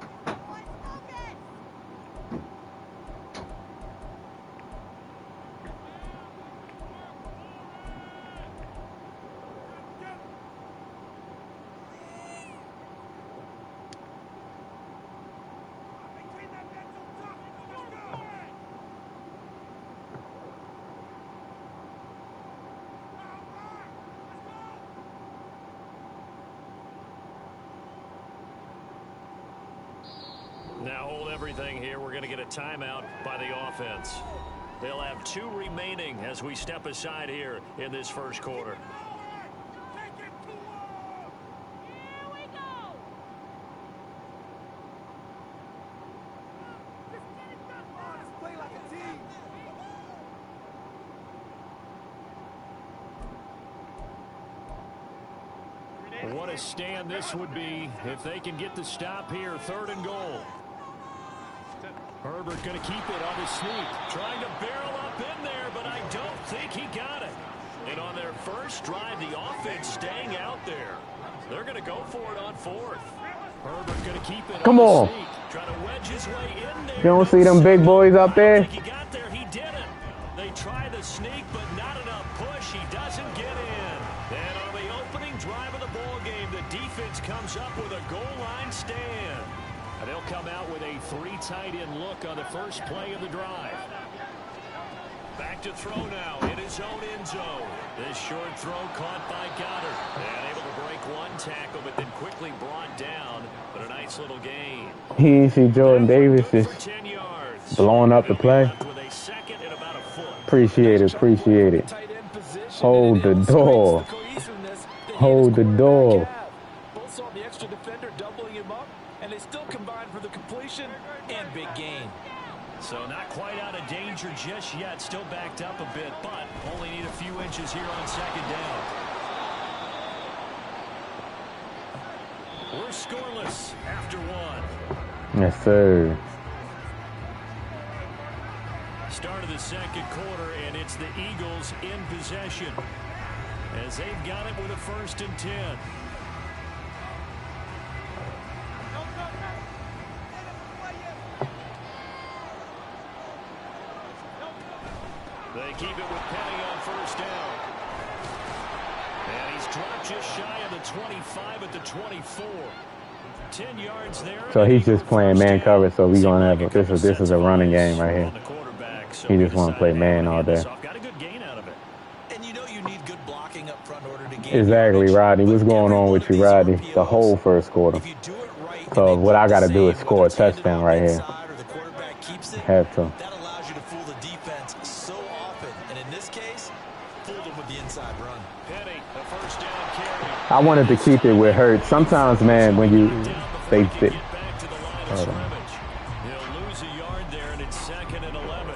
Now hold everything here. We're going to get a timeout by the offense. They'll have 2 remaining as we step aside here in this 1st quarter. What a stand this would be if they can get the stop here. 3rd and goal. Herbert going to keep it on his sneak. Trying to barrel up in there, but I don't think he got it. And on their first drive, the offense staying out there. They're going to go for it on 4th. Herbert going to keep it Come on. Sneak. Trying to wedge his way in there. You don't see them big boys up there? He got there. He didn't. They try the sneak, but not enough push. He doesn't get in. And on the opening drive of the ball game, the defense comes up with a goal line stand. And they'll come out with a 3 tight end look on the first play of the drive. Back to throw now in his own end zone. This short throw caught by Goddard. And able to break 1 tackle, but then quickly brought down. But a nice little gain. Easy, Jordan Davis just blowing up the play. Appreciate it, appreciate it. Hold the door. Hold the door. Both saw the extra defender doubling him up, and they still combined for the completion and big gain. So not quite out of danger just yet. Still backed up a bit, but only need a few inches here on 2nd down. We're scoreless after 1. Yes, sir. Start of the 2nd quarter, and it's the Eagles in possession as they've got it with a 1st and 10. They keep it with Penny on 1st down. And he's dropped just shy of the 25 at the 24. 10 yards there. So he's just playing man cover, so we're going to have this is a running game right here. He just want to play man all day. Got a good gain out of it. And you know you need good blocking up front in order to gain. Exactly, Rodney. What's going on with you, Rodney? The whole 1st quarter. So what I got to do is score a touchdown right here. Have to. That allows you to fool the defense so often, and in this case, fooled them with the inside run. Penny, the 1st down carry. I wanted to keep it with Hurts. Sometimes, man, when you they fit. He'll lose a yard there, and it's 2nd and 11.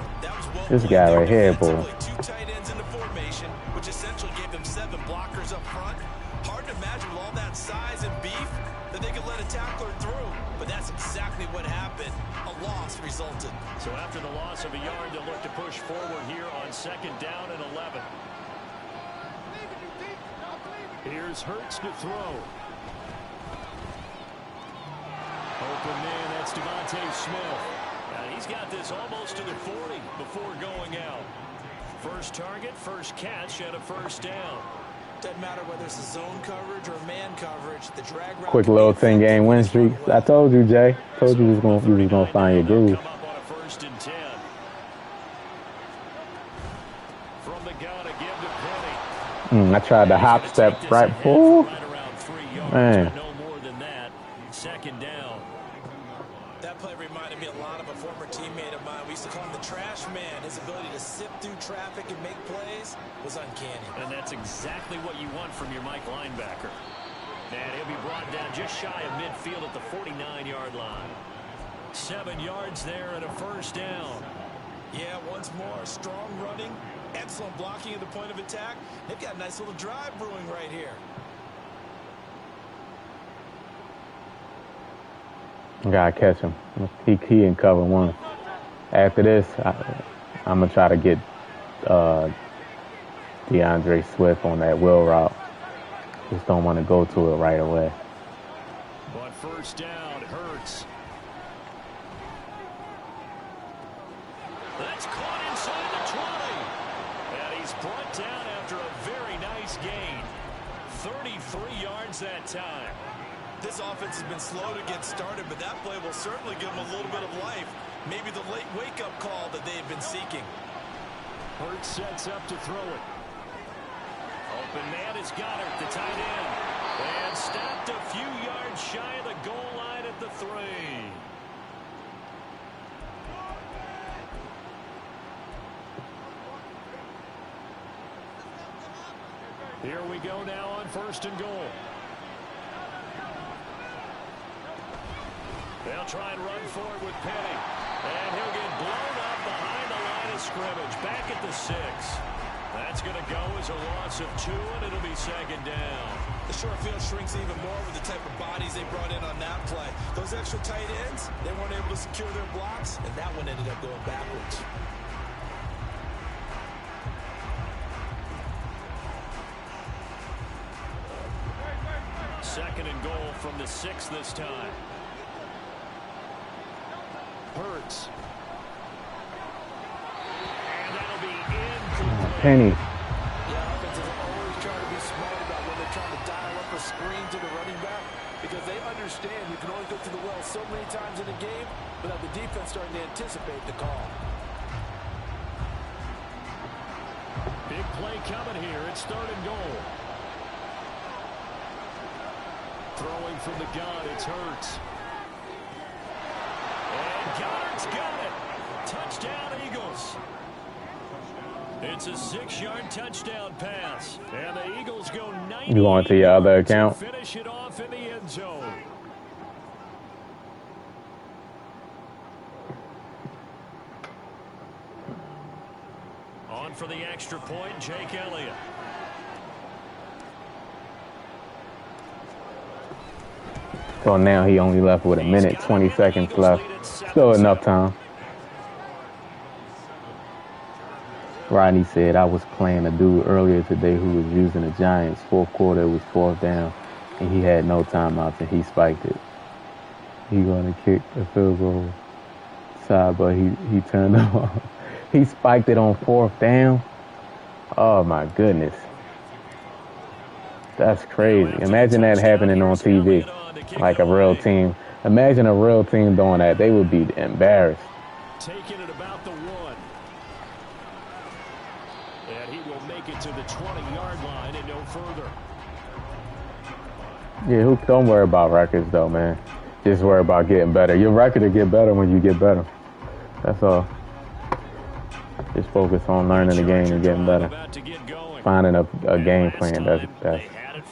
This guy right here, boy. 2 tight ends in the formation, which essentially gave them 7 blockers up front. Hard to imagine with all that size and beef that they could let a tackler through, but that's exactly what happened. A loss resulted. So after the loss of a yard, they'll look to push forward here on 2nd down and 11. Here's Hurts to throw. Open it's Devontae Smith. He's got this almost to the 40 before going out. First target, first catch, and a first down. Doesn't matter whether it's a zone coverage or man coverage. The drag route. Quick little 10-game win streak. I told you, Jay. Told you you was gonna find your groove. Come up on a 1st and 10. From the gun, a give to Penny. I tried to hop step right. Ooh. Right around 3 yards, Man. but no more than that. 2nd down. That play reminded me a lot of a former teammate of mine. We used to call him the trash man. His ability to sift through traffic and make plays was uncanny. And that's exactly what you want from your Mike linebacker. And he'll be brought down just shy of midfield at the 49-yard line. 7 yards there and a 1st down. Yeah, once more, strong running, excellent blocking at the point of attack. They've got a nice little drive brewing right here. Gotta catch him. He in cover 1. After this, I'm gonna try to get DeAndre Swift on that wheel route. Just don't want to go to it right away. On 1st down, Hurts. That's caught inside the 20. And he's brought down after a very nice gain. 33 yards that time. This offense has been slow to get started, but that play will certainly give them a little bit of life. Maybe the late wake-up call that they've been seeking. Hurts sets up to throw it. Open man is Goddard, the tight end. And stopped a few yards shy of the goal line at the 3. Here we go now on 1st and goal. They'll try and run forward with Penny. And he'll get blown up behind the line of scrimmage. Back at the 6. That's going to go as a loss of 2, and it'll be 2nd down. The short field shrinks even more with the type of bodies they brought in on that play. Those extra tight ends, they weren't able to secure their blocks, and that one ended up going backwards. Second and goal from the 6 this time. Hurts. And that'll be incomplete. Penny. Yeah, offenses are always trying to be smart about when they're trying to dial up a screen to the running back because they understand you can only go through the well so many times in a game without the defense starting to anticipate the call. Big play coming here. It's 3rd and goal. Throwing from the gun, it's Hurts. And Goddard's got it. Touchdown, Eagles. It's a 6-yard touchdown pass. And the Eagles go 90 You going to your other account? to finish it off in the end zone. On for the extra point, Jake Elliott. So now he only left with 1minute, 20 seconds left. Still enough time. Rodney said, I was playing a dude earlier today who was using the Giants. 4th quarter, it was 4th down, and he had no timeouts, and he spiked it. He going to kick a field goal side, but he turned off. He spiked it on 4th down. Oh, my goodness. That's crazy. Imagine that happening on TV, like a real team. Imagine a real team doing that. They would be embarrassed. Taking it about the 1. And he will make it to the 20-yard line and no further. Yeah, don't worry about records, though, man. Just worry about getting better. Your record will get better when you get better. That's all. Just focus on learning the game and getting better. Finding a game plan. That's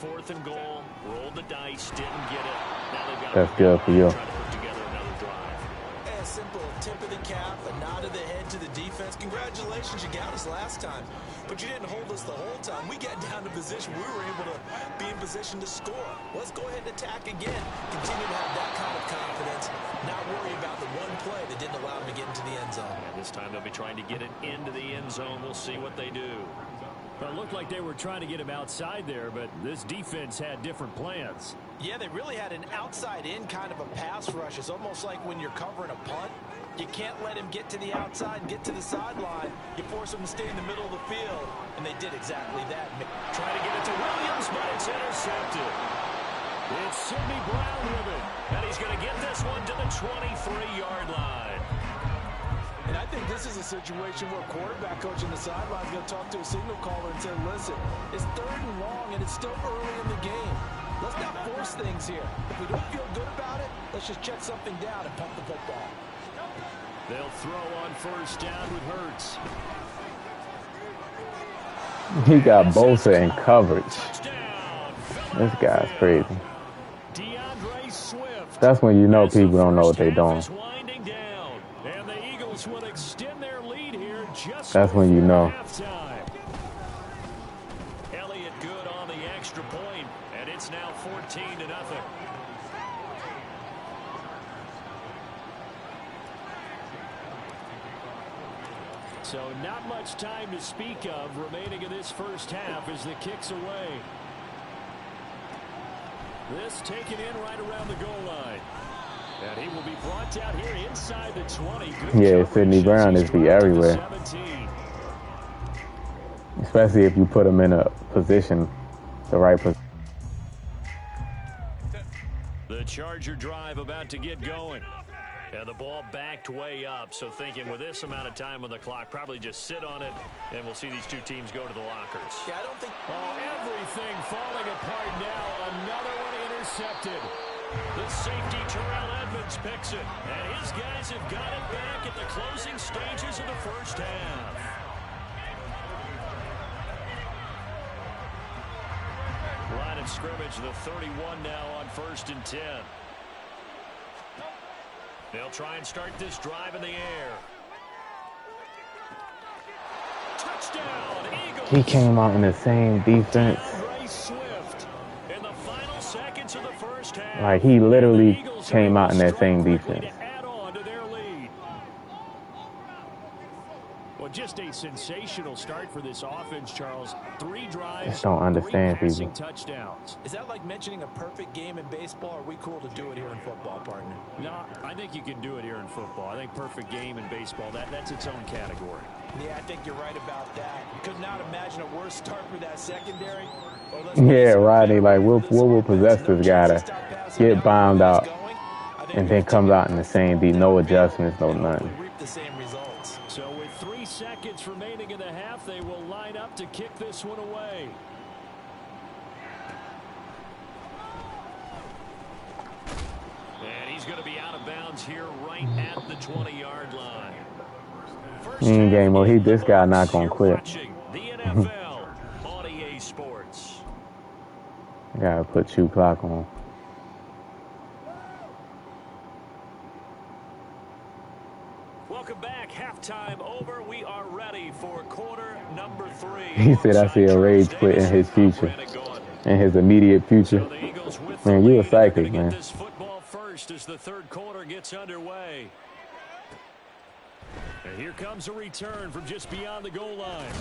4th and goal, rolled the dice, didn't get it. Now they've got that's good for you. try to put together another drive. A simple tip of the cap, a nod of the head to the defense. Congratulations, you got us last time, but you didn't hold us the whole time. We got down to position. We were able to be in position to score. Let's go ahead and attack again. Continue to have that kind of confidence. Not worry about the one play that didn't allow them to get into the end zone. And this time they'll be trying to get it into the end zone. We'll see what they do. Well, it looked like they were trying to get him outside there, but this defense had different plans. Yeah, they really had an outside-in kind of a pass rush. It's almost like when you're covering a punt. You can't let him get to the outside and get to the sideline. You force him to stay in the middle of the field, and they did exactly that. Trying to get it to Williams, but it's intercepted. It's Sidney Brown with it, and he's going to get this one to the 23-yard line. And I think this is a situation where quarterback coach on the sideline is going to talk to a signal caller and say, listen, it's 3rd and long, and it's still early in the game. Let's not force things here. If we don't feel good about it, let's just check something down and pump the football. They'll throw on 1st down with Hurts. He got Bosa in coverage. This guy's crazy. That's when you know people don't know what they're doing. That's when you know. Elliott good on the extra point, and it's now 14-0. So not much time to speak of remaining in this first half as the kick's away. This taken in right around the goal line. And he will be brought down here inside the 20. Yeah, Sidney Brown is be everywhere. Especially if you put him in a position, the right position. The Charger drive about to get going. And the ball backed way up, so thinking with this amount of time on the clock, probably just sit on it, and we'll see these two teams go to the lockers. Yeah, I don't think... Oh, everything falling apart now. Another one intercepted. The safety, Terrell Edmonds, picks it, and his guys have got it back at the closing stages of the first half. Line of scrimmage, the 31 now on 1st and 10. They'll try and start this drive in the air. Touchdown, Eagles. He came out in the same defense. In the final seconds of the first half, like he literally came out in that same defense. Well, just a sensational start for this offense, Charles. 3 drives, Just don't understand 3 people. touchdowns. Is that like mentioning a perfect game in baseball? Or are we cool to do it here in football, partner? No, I think you can do it here in football. I think perfect game in baseball, that's its own category. Yeah, I think you're right about that. Could not imagine a worse start for that secondary. Yeah, Rodney, like what will possess this guy to get bombed out and then comes out in the same beat, no adjustments, no nothing. So with 3 seconds remaining in the half, they will line up to kick this one away. And he's going to be out of bounds here right at the 20-yard line. Game, well, this guy not gonna quit. The NFL on EA Sports. Gotta put 2 clock on. Welcome back. Halftime over. We are ready for quarter number 3. He said, I see a rage quit in his future, in his immediate future. Man, you a psychic, man. This football first as the 3rd quarter gets underway. And here comes a return from just beyond the goal line.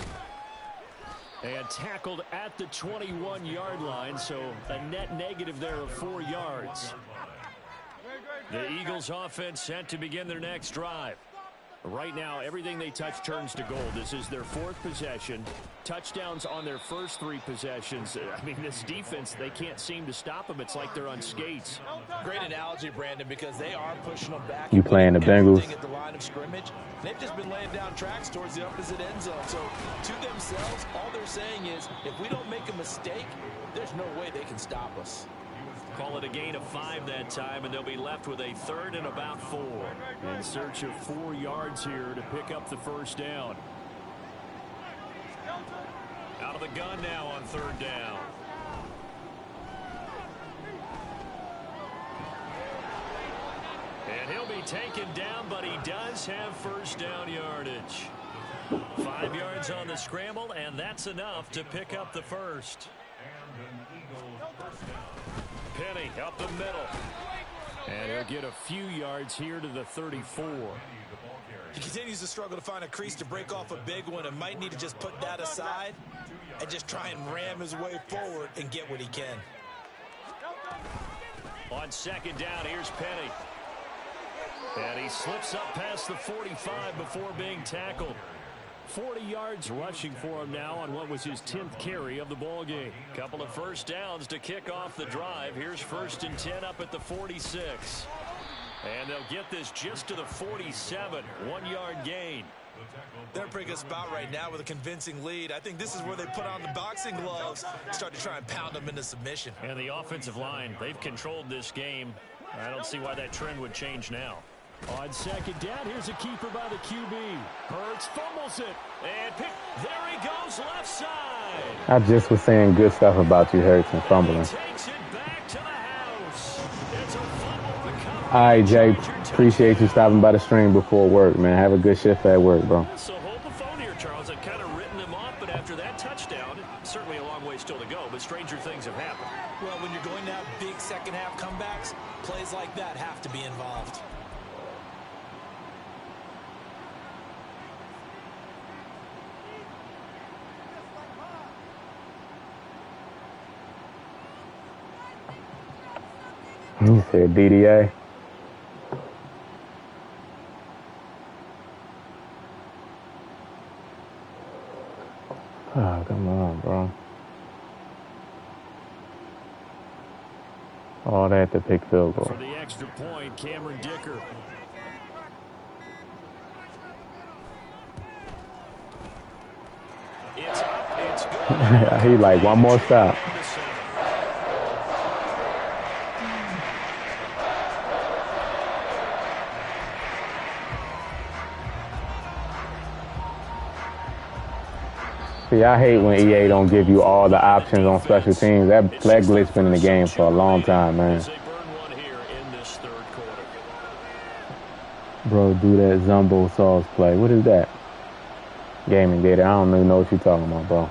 And tackled at the 21-yard line, so a net negative there of 4 yards. The Eagles offense set to begin their next drive. Right now, everything they touch turns to gold. This is their 4th possession. Touchdowns on their first 3 possessions. I mean, this defense, they can't seem to stop them. It's like they're on skates. Great analogy, Brandon, because they are pushing them back. You playing the Bengals? At the line of scrimmage. They've just been laying down tracks towards the opposite end zone. So, to themselves, all they're saying is, if we don't make a mistake, there's no way they can stop us. Call it a gain of 5 that time, and they'll be left with a 3rd and about 4. In search of 4 yards here to pick up the first down. Out of the gun now on 3rd down. And he'll be taken down, but he does have first down yardage. 5 yards on the scramble, and that's enough to pick up the first. Penny up the middle. And he'll get a few yards here to the 34. He continues to struggle to find a crease to break off a big one and might need to just put that aside and just try and ram his way forward and get what he can. On second down, here's Penny. And he slips up past the 45 before being tackled. 40 yards rushing for him now on what was his 10th carry of the ballgame. Couple of first downs to kick off the drive. Here's 1st and 10 up at the 46. And they'll get this just to the 47. 1-yard gain. They're in a pretty good spot right now with a convincing lead. I think this is where they put on the boxing gloves, start to try and pound them into submission. And the offensive line, they've controlled this game. I don't see why that trend would change now. On second down, here's a keeper by the QB. Hurts fumbles it. And there he goes, left side. I just was saying good stuff about you, Hurts, and fumbling. Takes it back to the house. It's a fumble. All right, Jay. Appreciate you stopping by the stream before work, man. Have a good shift at work, bro. So hold the phone here, Charles. I've kind of written them off, but after that touchdown, certainly a long way still to go, but stranger things have happened. Well, when you're going to have big second-half comebacks, plays like that have to be involved. He said DDA. Oh, come on, bro. All that to pick field goal. For the extra point, Cameron Dicker. It's up, it's good. He like, one more stop. See, I hate when EA don't give you all the options on special teams. That glitch been in the game for a long time, man. Bro, do that Zumbo sauce play. What is that? Gaming Gator. I don't even know what you're talking about, bro.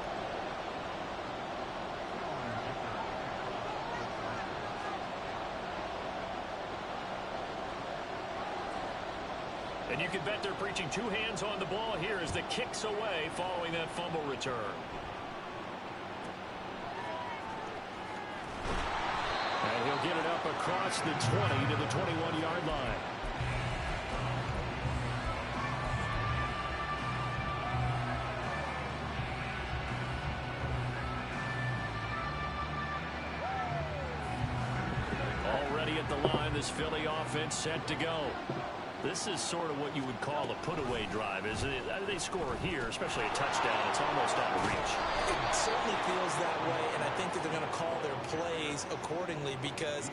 And you can bet they're preaching two hands on the ball here as the kicks away following that fumble return. And he'll get it up across the 20 to the 21-yard line. Already at the line, this Philly offense set to go. This is sort of what you would call a put-away drive, isn't it? They score here, especially a touchdown. It's almost out of reach. It certainly feels that way, and I think that they're going to call their plays accordingly because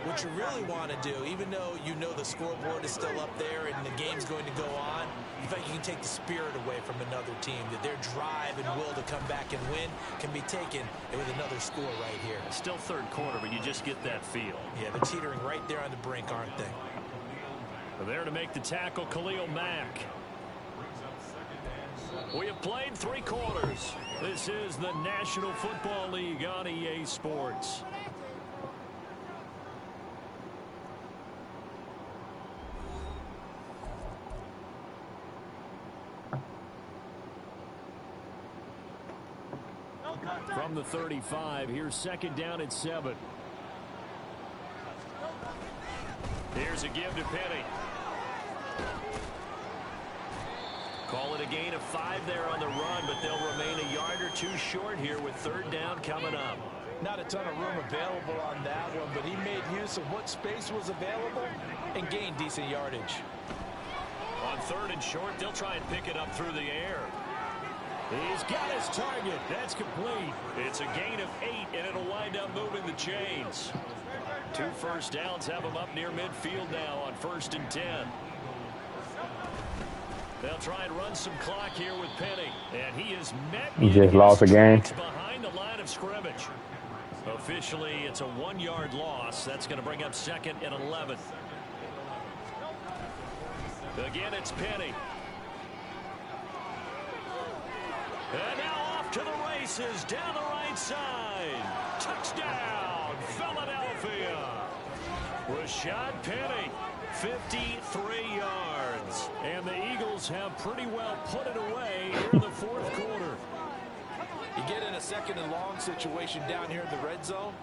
what you really want to do, even though you know the scoreboard is still up there and the game's going to go on, you think you can take the spirit away from another team, that their drive and will to come back and win can be taken with another score right here. It's still third quarter, but you just get that feel. Yeah, they're teetering right there on the brink, aren't they? There to make the tackle, Khalil Mack. We have played 3 quarters. This is the National Football League on EA Sports. From the 35, here's second down at 7. Here's a give to Penny. Call it a gain of 5 there on the run, but they'll remain a yard or 2 short here with third down coming up. Not a ton of room available on that one, but he made use of what space was available and gained decent yardage. On third and short, they'll try and pick it up through the air. He's got his target. That's complete. It's a gain of 8, and it'll wind up moving the chains. 2 first downs have him up near midfield now on 1st and 10. They'll try and run some clock here with Penny. And he is met. He just lost a game. Behind the line of scrimmage. Officially, it's a 1-yard loss. That's going to bring up 2nd and 11. Again, it's Penny. And now off to the races down the right side. Touchdown, Philadelphia. Rashad Penny, 53 yards. And the Eagles have pretty well put it away here in the fourth quarter. You get in a second and long situation down here in the red zone.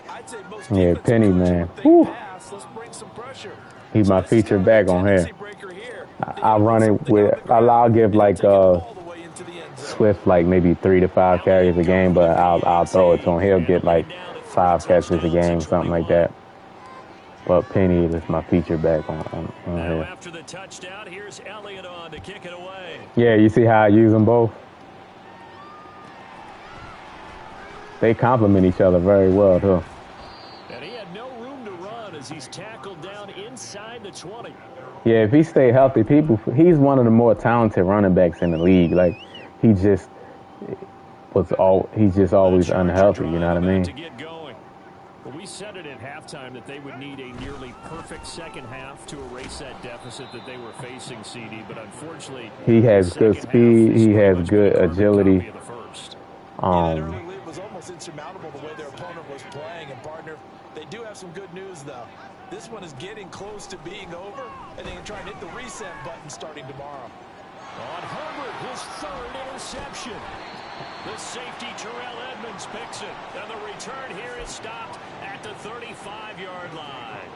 I'd say most Penny, man. Pass, let's bring some pressure. He's my feature back on here. I'll run it with, I'll give like Swift like maybe 3 to 5 carries a game, but I'll throw it to him. He'll get like 5 catches a game, something like that. But Penny is my feature back on here. After the touchdown, here's Elliott on to kick it away. Yeah, you see how I use them both? They complement each other very well, too. And he had no room to run as he's tackled down inside the 20. Yeah, if he stay healthy, he's one of the more talented running backs in the league. Like, he's just always unhealthy, you know what I mean? To get going. Well, we said it at halftime that they would need a nearly perfect second half to erase that deficit that they were facing, CD, but unfortunately... He has good speed, he has good agility. It was almost insurmountable the way their opponent was playing. And, partner, they do have some good news, though. This one is getting close to being over, and they can try and hit the reset button starting tomorrow. On Herbert, his third interception. The safety, Terrell Edmonds, picks it. And the return here is stopped at the 35-yard line.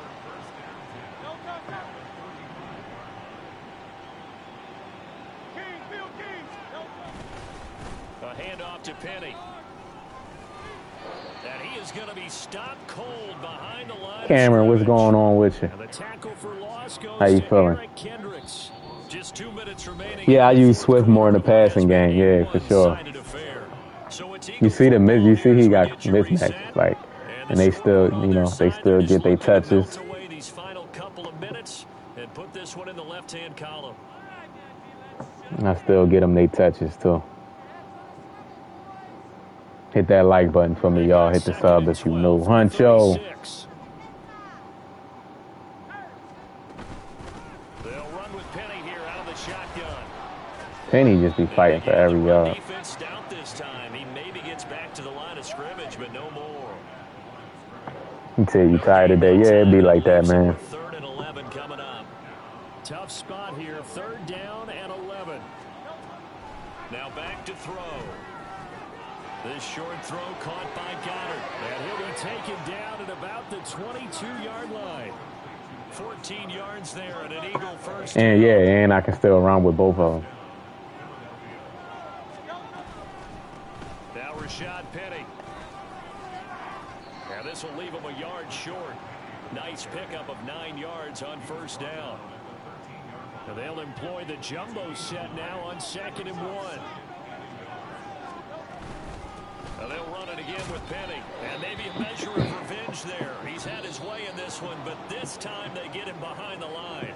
A handoff to Penny. And he is going to be stopped cold behind the line. Cameron, what's going on with you? And the tackle for loss goes How you feeling? Just 2 minutes remaining. Yeah, I use Swift more in the passing game. Yeah, for sure. You see he got mismatches, like, and they still, they still get their touches. These final couple of minutes and put this one in the left-hand column. I still get them their touches too. Hit that like button for me, y'all. Hit the sub if you know. Huncho. They'll run with Penny here out of the shotgun. Penny just be fighting for every yard. Defense stout this time. He maybe gets back to the line of scrimmage, but no more. You tell you tired today. Yeah, it'd be like that, man. 3rd and 11 coming up. Tough spot here. 3rd down and 11. Now back to throw. This short throw caught by Goddard. And he'll be taken down at about the 22-yard line. 14 yards there and an Eagle first. And yeah, and I can still run with both of them. Now Rashad Penny. Now this will leave him a yard short. Nice pickup of 9 yards on 1st down. And they'll employ the jumbo set now on 2nd and 1. They'll run it again with Penny. And maybe a measure of revenge there. He's had his way in this one, but this time they get him behind the line.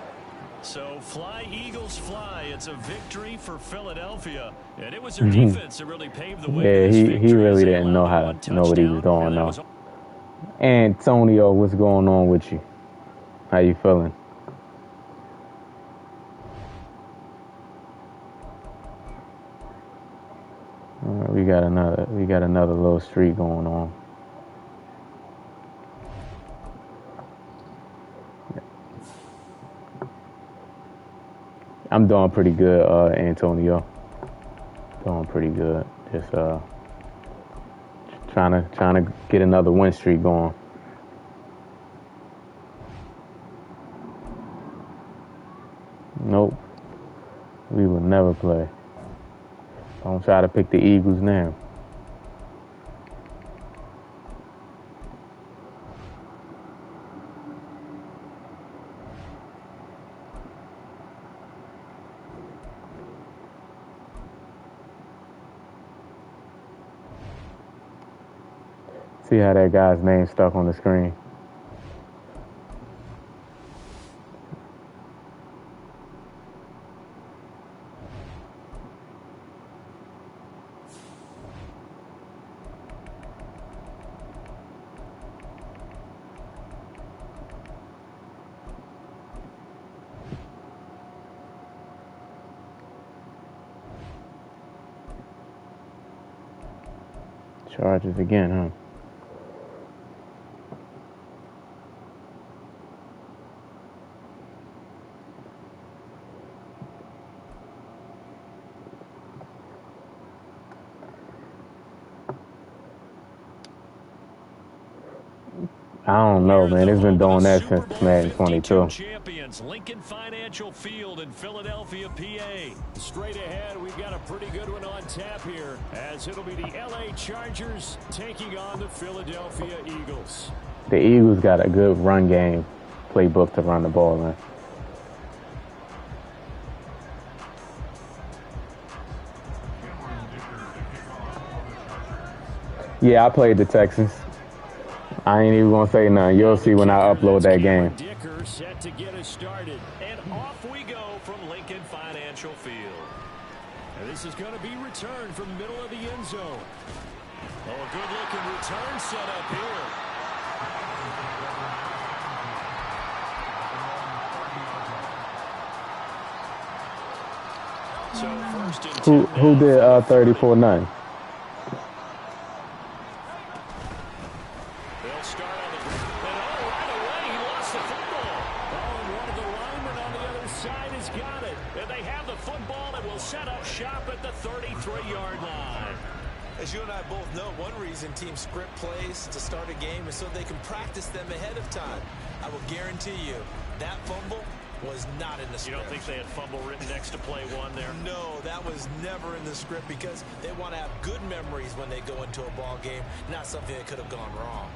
So fly, Eagles, fly. It's a victory for Philadelphia. And it was their defense that really paved the way. Yeah, he really didn't know what he was doing, though. Antonio, what's going on with you? How you feeling? We got another little streak going on. I'm doing pretty good, Antonio. Doing pretty good. Just trying to get another win streak going. Nope. We will never play. Don't try to pick the Eagles now. See how that guy's name stuck on the screen? Charges again, huh? I don't know, man. It's been doing that since Madden 22. Champions, Lincoln Financial Field in Philadelphia, PA. Straight ahead, we've got a pretty good one on tap here, as it'll be the LA Chargers taking on the Philadelphia Eagles. The Eagles got a good run game playbook to run the ball in. Yeah, I played the Texans. I ain't even gonna say nothing. You'll see when I upload that game. Dicker set to get us started. And off we go from Lincoln Financial Field. And this is going to be returned from the middle of the end zone. Oh, a good-looking return set up here. So first and 10 Who did 34-9? They'll start on the and right away he lost the football. Oh, and one of the linemen on the other side has got it. And they have the football and will set up shop at the 33-yard line. As you and I both know, one reason teams script plays to start a game is so they can practice them ahead of time. I will guarantee you that fumble was not in the script. You don't think they had fumble written next to play one there? No, that was never in the script because they want to have good memories when they go into a ball game, not something that could have gone wrong.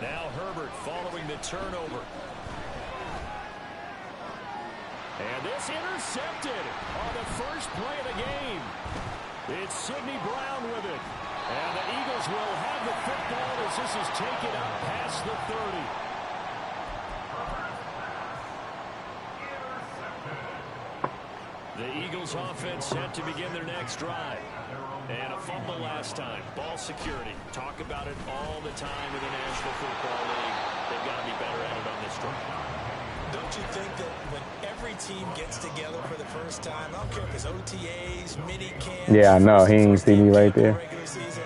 Now Herbert following the turnover. And this intercepted on the first play of the game. It's Sidney Brown with it. And the Eagles will have the football as this is taken up past the 30. The Eagles offense set to begin their next drive. And a fumble last time. Ball security. Talk about it all the time in the National Football League. They've got to be better at it on this drive. Don't you think that when every team gets together for the first time, I don't care if it's OTAs, mini camps. Yeah, I know. He ain't see me right there. Season,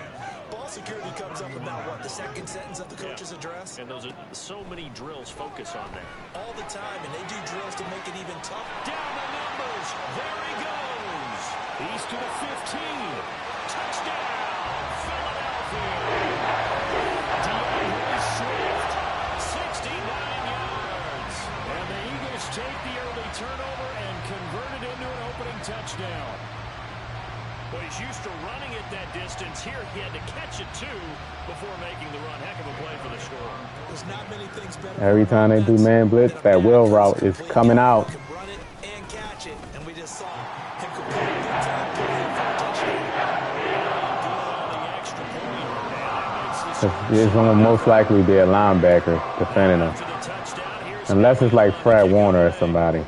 ball security comes up about what, the second sentence of the coach's address? And those are so many drills focus on that. All the time, and they do drills to make it even tougher. Down the numbers. There he goes. He's to the 15. Touchdown, Philadelphia. DeAndre Swift, 69 yards. And the Eagles take the early turnover and convert it into an opening touchdown. Well, he's used to running it that distance. Here he had to catch it, too, before making the run. Heck of a play for the score. There's not many things better. Every time they do man blitz, that wheel route is coming out. Can run it and catch it, and we just saw him complete the time to hit for a touchdown. It's going to most likely be a linebacker defending him. Unless it's like Fred Warner or somebody.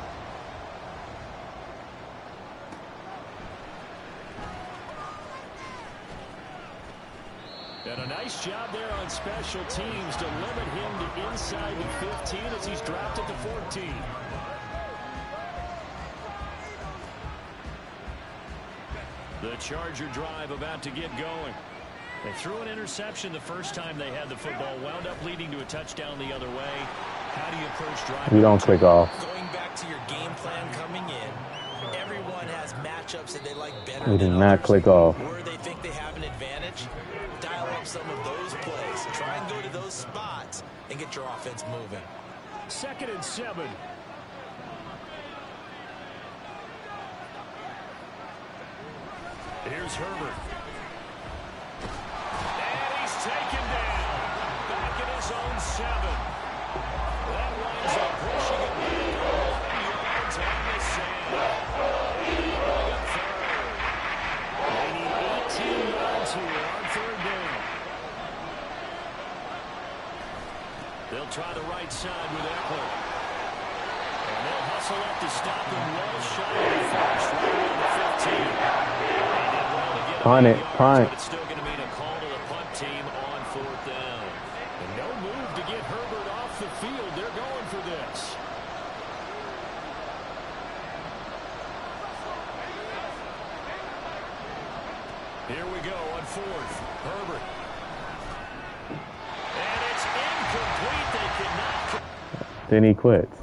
And a nice job there on special teams to limit him to inside the 15 as he's dropped at the 14. The Charger drive about to get going. They threw an interception the first time they had the football, wound up leading to a touchdown the other way. How do you approach driving? You don't click off. Going back to your game plan coming in, everyone has matchups that they like better We than do not others. click off. Where they think they have an advantage, dial up some of those plays. Try and go to those spots and get your offense moving. 2nd and 7. Here's Herbert. And he's taken down. Back at his own 7. That winds up pushing it back 1 yard on the sand. Bring up third. They need 18 yards here on 3rd down. They'll try the right side with Eckler. And they'll hustle up to stop him well shy of the first, right around the 15. Punt it, punt. It's still going to mean a call to the punt team on 4th down. And no move to get Herbert off the field. They're going for this. Here we go on 4th. Herbert. And It's incomplete. They cannot. Then he quits.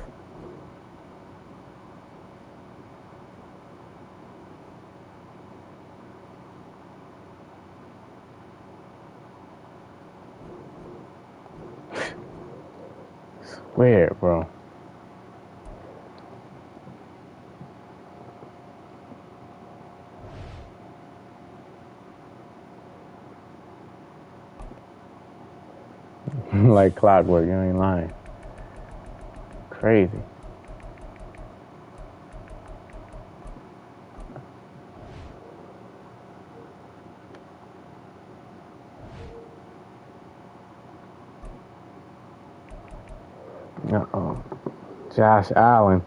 Weird, bro. Like clockwork, you ain't lying. Crazy. Josh Allen.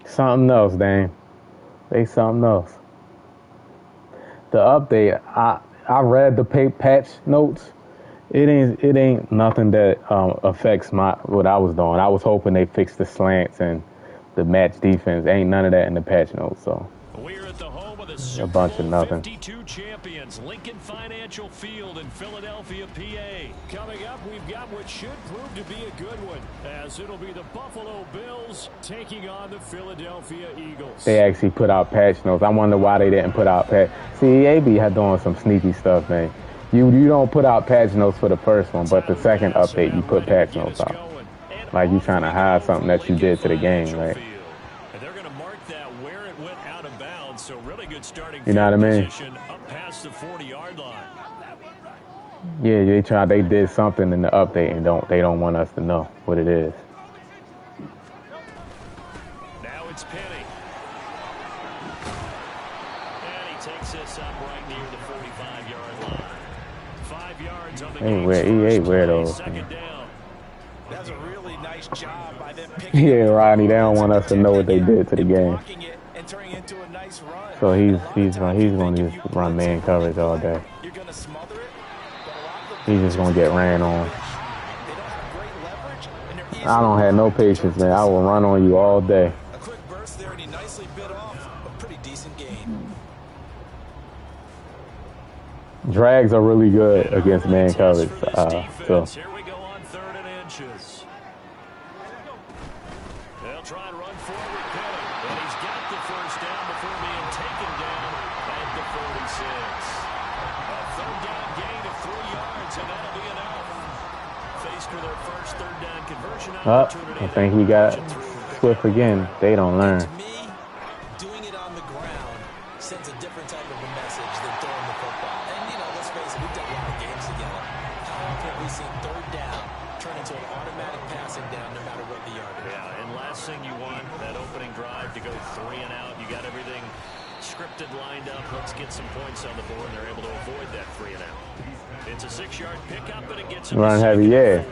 Something else, Dane. They something else. The update, I read the patch notes. It ain't nothing that affects what I was doing. I was hoping they fixed the slants and the match defense. Ain't none of that in the patch notes. So we're at the home of the a bunch of nothing. 52 champions, Lincoln Financial Field in Philadelphia, PA. Coming up, we've got what should prove to be a good one, as it'll be the Buffalo Bills taking on the Philadelphia Eagles. They actually put out patch notes. I wonder why they didn't put out patch. See, EA be doing some sneaky stuff, man. You don't put out patch notes for the first one, but the second update you put patch notes out. Like you trying to hide something that you did to the game, right? And they're going to mark that where it went out of bounds. So really good starting you know what I mean? position up past the 40-yard line. Yeah, they did something in the update and they don't want us to know what it is. Now it's Penny. And he takes this up right near the 45-yard line. 5 yards on the EA weirdos. Second down. That's a really nice job by them. Yeah, Rodney, they don't want us to know what they did to the game. So he's going to just run man coverage all day. He's just going to get ran on. I don't have no patience, man. I will run on you all day. A quick burst there, and he nicely bit off a pretty decent game. Drags are really good against man coverage. So. Here we go on 3rd and inches. They'll try and run forward, Penny, and he's got the first down before being taken down at the 46. A 3rd down gain of 3 yards, and that'll be enough. Faced with their first 3rd down conversion opportunity. I think he got Swift again. They don't learn. To me, doing it on the ground sends a different type of a message than throwing the football. And, let's face it, we've done a lot of games together. How often have we seen 3rd down turn into an automatic passing down no matter what the yardage? Yeah, and last thing you want, that opening drive to go 3 and out. You got everything scripted, lined up. Let's get some points on the board. They're able to avoid that 3 and out. It's a 6-yard pickup, and it gets him run heavy, yeah.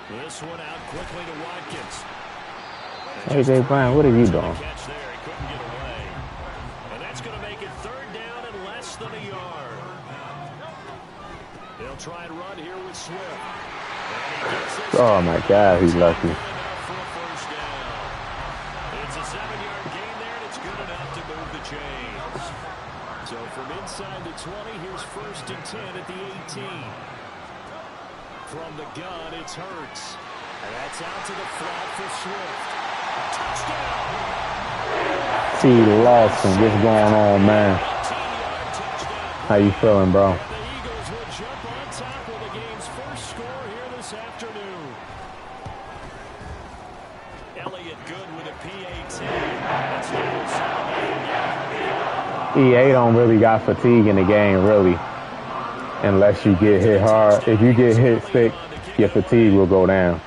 This one out quickly to Watkins. Hey, Jay Bryan, what are you doing? Catch there, he couldn't get away. And that's going to make it 3rd down and less than a yard. They'll try and run here with Swift. Oh my God, he's lucky. It's a 7-yard gain there, and it's good enough to move the chains. So from inside the 20, here's 1st and 10 at the 18. From the gun, it's Hurts. And that's out to the flat for Swift. Touchdown! See Lawson, what's going on, man? How you feeling, bro? And the Eagles will jump on top with the game's first score here this afternoon. Elliott good with a PAT. EA don't really got fatigue in the game, really. Unless you get hit hard. If you get hit thick, your fatigue will go down.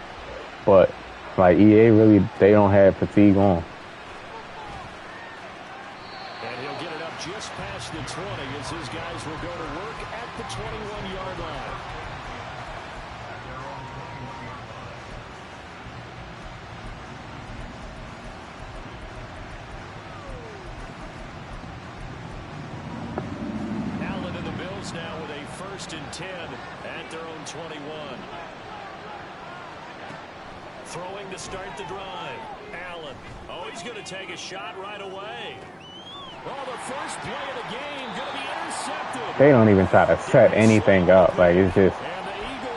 But, like, EA really, they don't have fatigue on. And he'll get it up just past the 20 as his guys will go to work at the 21-yard line. Allen and the Bills now with a 1st and 10 at their own 21. Throwing to start the drive. Allen. Oh, he's going to take a shot right away. Oh, the first play of the game going to be intercepted. They don't even try to set anything up. Like, it's just,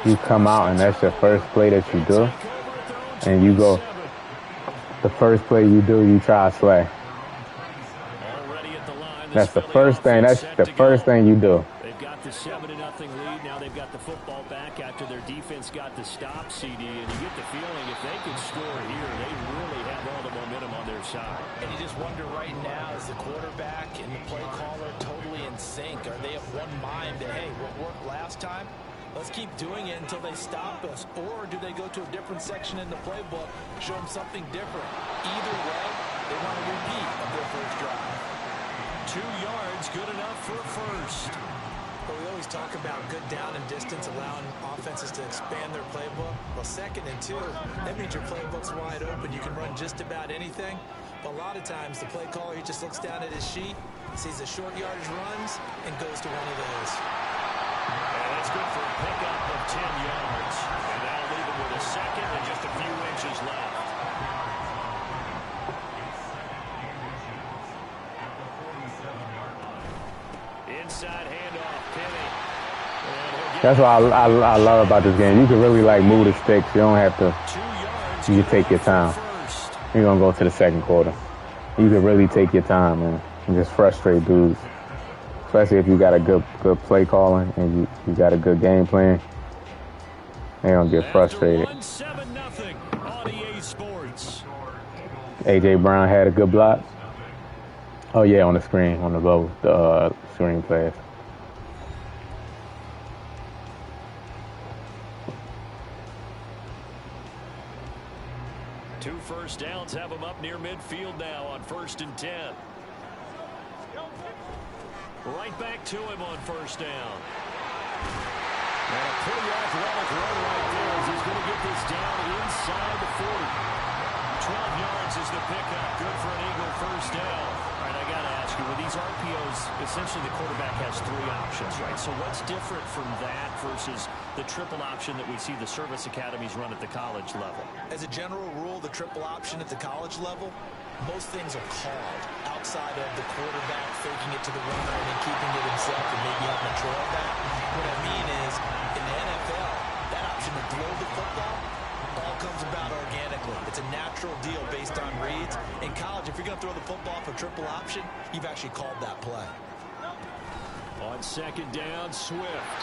you come out and that's your first play that you do. And you go, the first play you do, you try to slay. That's the first thing. That's the first thing you do. They've got the 7-0 lead. Now they've got the football back after their defense got the stop, CD. And you get the feeling if they could score here, they really have all the momentum on their side. And you just wonder right now, is the quarterback and the play caller totally in sync? Are they of one mind that, hey, what worked last time, let's keep doing it until they stop us? Or do they go to a different section in the playbook, show them something different? Either way, they want a repeat of their first drive. 2 yards, good enough for first. But we always talk about good down and distance, allowing offenses to expand their playbook. Well, 2nd and 2, that means your playbook's wide open. You can run just about anything. But a lot of times, the play caller, he just looks down at his sheet, sees the short yardage runs, and goes to one of those. And that's good for a pickup of 10 yards. And that'll leave him with a second and just a few inches left. Inside handoff, Penny. That's what I love about this game. You can really, like, move the sticks. You don't have to. You can take your time. You're going to go to the second quarter. You can really take your time, man, and just frustrate dudes. Especially if you got a good play calling and you got a good game plan. They're going to get frustrated. 7-0 on EA Sports. A.J. Brown had a good block. Oh, yeah, on the screen, on the low, the screen pass. Two first downs have them up near midfield now on 1st and 10. Right back to him on 1st down. And a pretty athletic run right there as he's going to get this down inside the 40. 12 yards is the pickup. Good for an Eagle first down. All right, I got to ask you, with these RPOs, essentially the quarterback has 3 options, right? So what's different from that versus the triple option that we see the service academies run at the college level? As a general rule, the triple option at the college level, most things are called outside of the quarterback faking it to the runner and then keeping it himself and maybe having a trail back. What I mean is, in the NFL, that option to throw the football all comes about organically. It's a natural deal based on reads. In college, if you're going to throw the football for triple option, you've actually called that play. On 2nd down, Swift.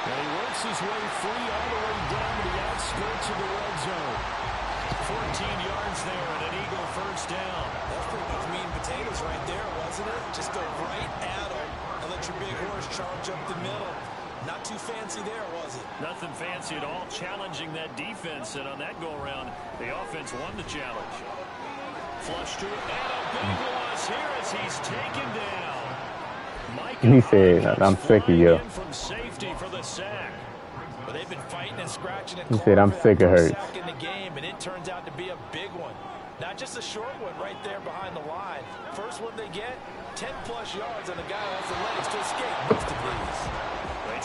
And he works his way free all the way down to the outskirts of the red zone. 14 yards there and an Eagle first down. That's pretty much meat and potatoes right there, wasn't it? Just go right at him and let your big horse charge up the middle. Not too fancy there, was it? Nothing fancy at all, challenging that defense. And on that go-around, the offense won the challenge. Flush to it, and a big loss here as he's taken down. He said, I'm sick of you. From safety for the sack. But they've been fighting and scratching and he said, I'm sick of hurts. In the game, and it turns out to be a big one. Not just a short one right there behind the line. First one they get, 10-plus yards on a guy who has the legs to escape most of these.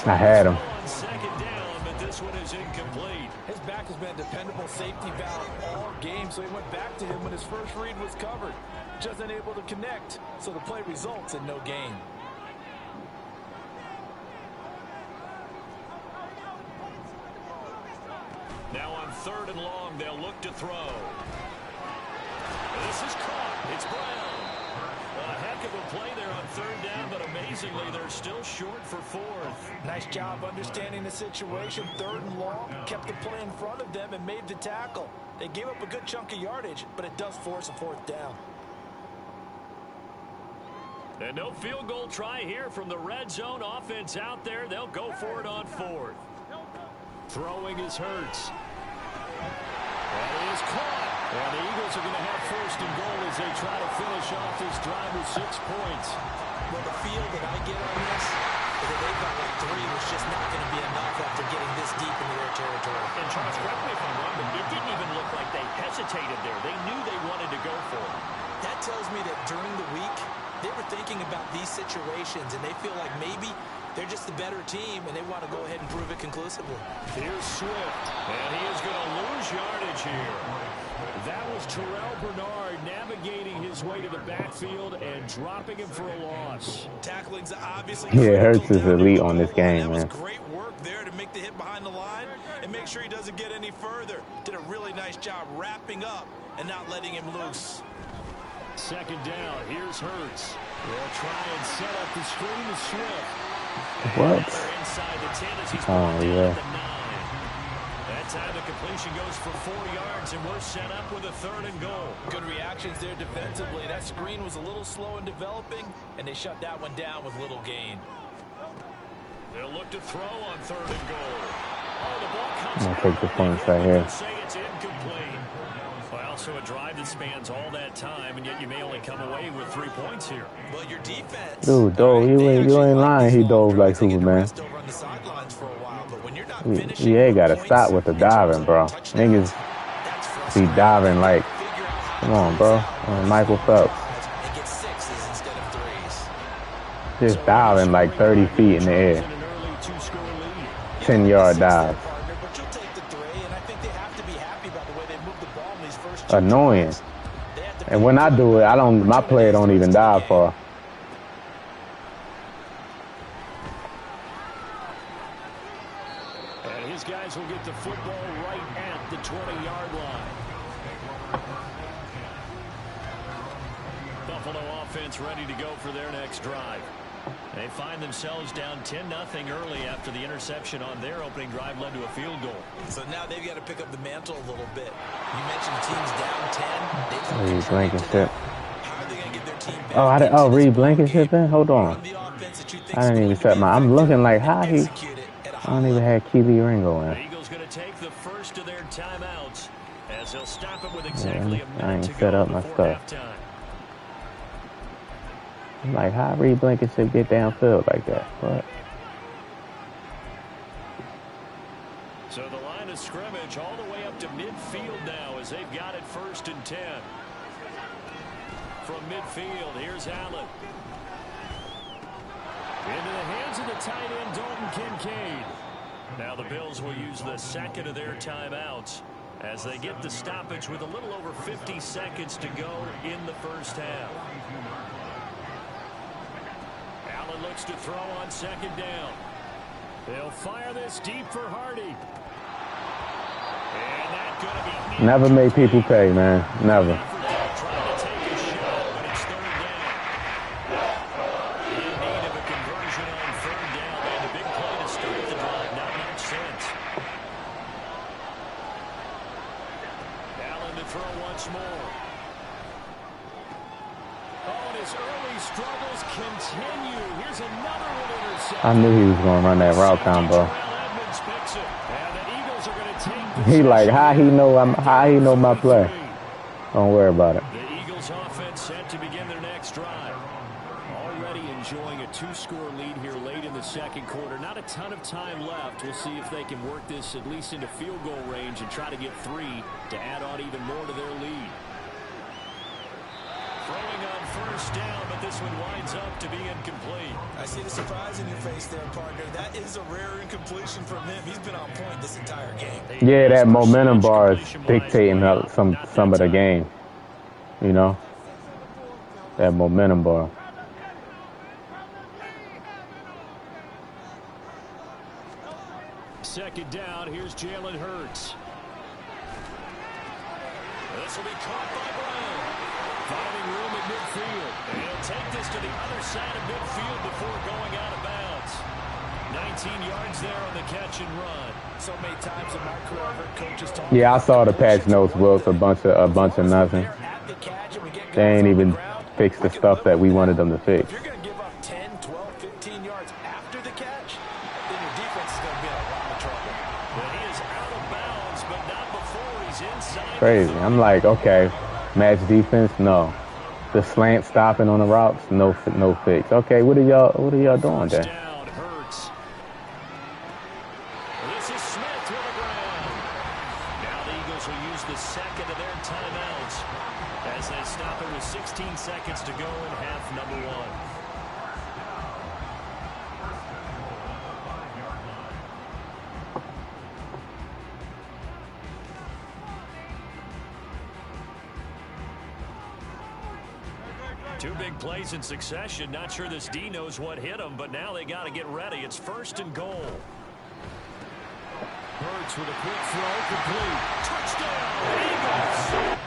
I had him. On 2nd down, but this one is incomplete. His back has been a dependable safety valve all game, so he went back to him when his first read was covered. Just unable to connect, so the play results in no gain. Now on 3rd and long, they'll look to throw. This is caught. It's Brown. A heck of a play there on 3rd down, but amazingly, they're still short for 4th. Nice job understanding the situation. 3rd and long, kept the play in front of them and made the tackle. They gave up a good chunk of yardage, but it does force a 4th down. And no field goal try here from the red zone offense out there. They'll go for it on 4th. Throwing is Hurts. That is caught. And the Eagles are going to have 1st and goal as they try to finish off this drive with 6 points. Well, the feel that I get on this is that they felt like 3 was just not going to be enough after getting this deep into their territory. And Charles, correct me if I'm wrong, but it didn't even look like they hesitated there. They knew they wanted to go for it. That tells me that during the week, they were thinking about these situations, and they feel like maybe they're just the better team, and they want to go ahead and prove it conclusively. Here's Swift, and he is going to lose yardage here. That was Terrell Bernard navigating his way to the backfield and dropping him for a loss. Tackling's obviously Yeah, Hurts is elite on this game, man. Great work there to make the hit behind the line and make sure he doesn't get any further. Did a really nice job wrapping up and not letting him loose. Second down, here's Hurts. They'll try and set up the screen to Swift. What? Inside the 10 as he's Oh, yeah. That time the completion goes for 4 yards, and we're set up with a 3rd and goal. Good reactions there defensively. That screen was a little slow in developing, and they shut that one down with little gain. They'll look to throw on 3rd and goal. Oh, the ball comes I'm gonna take the points right here. Say it's incomplete. Well, so a drive that spans all that time, and yet you may only come away with 3 points here. Well, your defense. Dude, dove. You ain't lying. He dove like Superman. Yeah, gotta stop with the diving, bro. Niggas be diving like, come on, bro. Michael Phelps. Just diving like 30 feet in the air. 10-yard dive. Annoying. And when I do it, my player don't even dive far. Guys will get the football right at the 20-yard line. Buffalo offense ready to go for their next drive. They find themselves down 10-0 early after the interception on their opening drive led to a field goal. So now they've got to pick up the mantle a little bit. You mentioned the team's down 10. Reed Blankenship. Oh, Reed Blankenship in? Hold on. I didn't even set my. I'm looking like how he. I don't even have Keely Ringo in. The Eagles going to take the first of their timeouts as they'll stop it with exactly a minute I ain't to set go up my before stuff. halftime. I'm like, how Reed Blankenship get downfield like that? What? So the line of scrimmage all the way up to midfield now as they've got it 1st and 10. From midfield, here's Allen. Into the hands of the tight end, Dalton Kincaid. Now the Bills will use the second of their timeouts as they get the stoppage with a little over 50 seconds to go in the first half. Allen looks to throw on 2nd down. They'll fire this deep for Hardy. And that's going to be... Never make people pay, man. Never. I knew he was going to run that route combo. He like, how he know my play. Don't worry about it. The Eagles offense set to begin their next drive. Already enjoying a 2-score lead here late in the second quarter. Not a ton of time left. We'll see if they can work this at least into field goal range and try to get 3 to add on even more to their lead. Throwing on 1st down, but this one winds up to be incomplete. I see the surprise in your face there, partner. That is a rare incompletion from him. He's been on point this entire game. Yeah, that momentum bar is dictating some of the game. You know? That momentum bar. Second down, here's Jalen Hurts. This will be caught by Brown. Finding room at midfield. And he'll take this to the other side of midfield before going out of bounds. 19 yards there on the catch and run. So many times in my career, I've heard coaches talk. Yeah, I saw the patch notes, Wilkes, a bunch of nothing. They ain't even fixed the stuff that we wanted them to fix. If you're going to give up 10, 12, 15 yards after the catch, then your defense is going to be in a lot of trouble. But he is out of bounds, but not before he's inside. Crazy. I'm like, okay, match defense, no. The slant stopping on the routes, no fix. Okay, what are y'all doing there? Down, Hurts. This is Smith to the ground. Now the Eagles will use the second of their timeouts as they stop it with 16 seconds to go in half number 1. Two big plays in succession. Not sure this D knows what hit him, but now they got to get ready. It's 1st and goal. Hurts with a quick throw, complete. Touchdown, Eagles!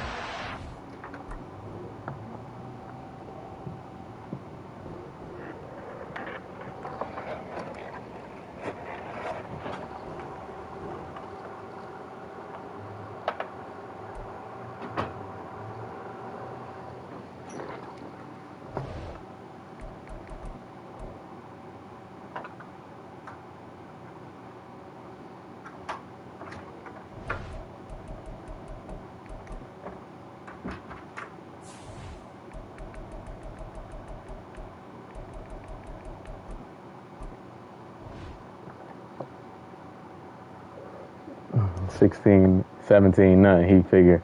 Nothing.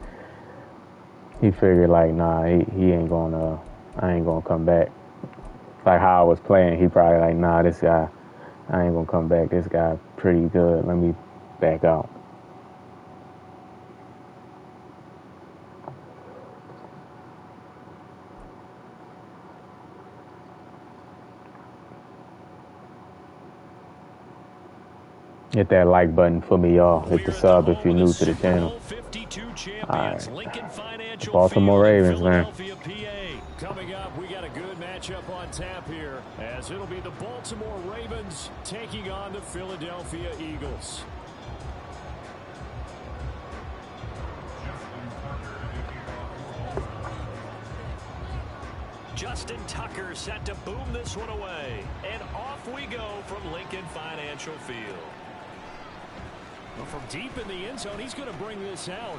He figured like, nah, he ain't gonna, I ain't gonna come back. Like how I was playing, he probably like, nah, this guy, I ain't gonna come back. This guy pretty good. Let me back out. Hit that like button for me, y'all. Hit the sub if you're new to the channel. All right. Baltimore Ravens, man. Coming up, we got a good matchup on tap here, as it'll be the Baltimore Ravens taking on the Philadelphia Eagles. Justin Tucker set to boom this one away. And off we go from Lincoln Financial Field. Well, from deep in the end zone, he's going to bring this out.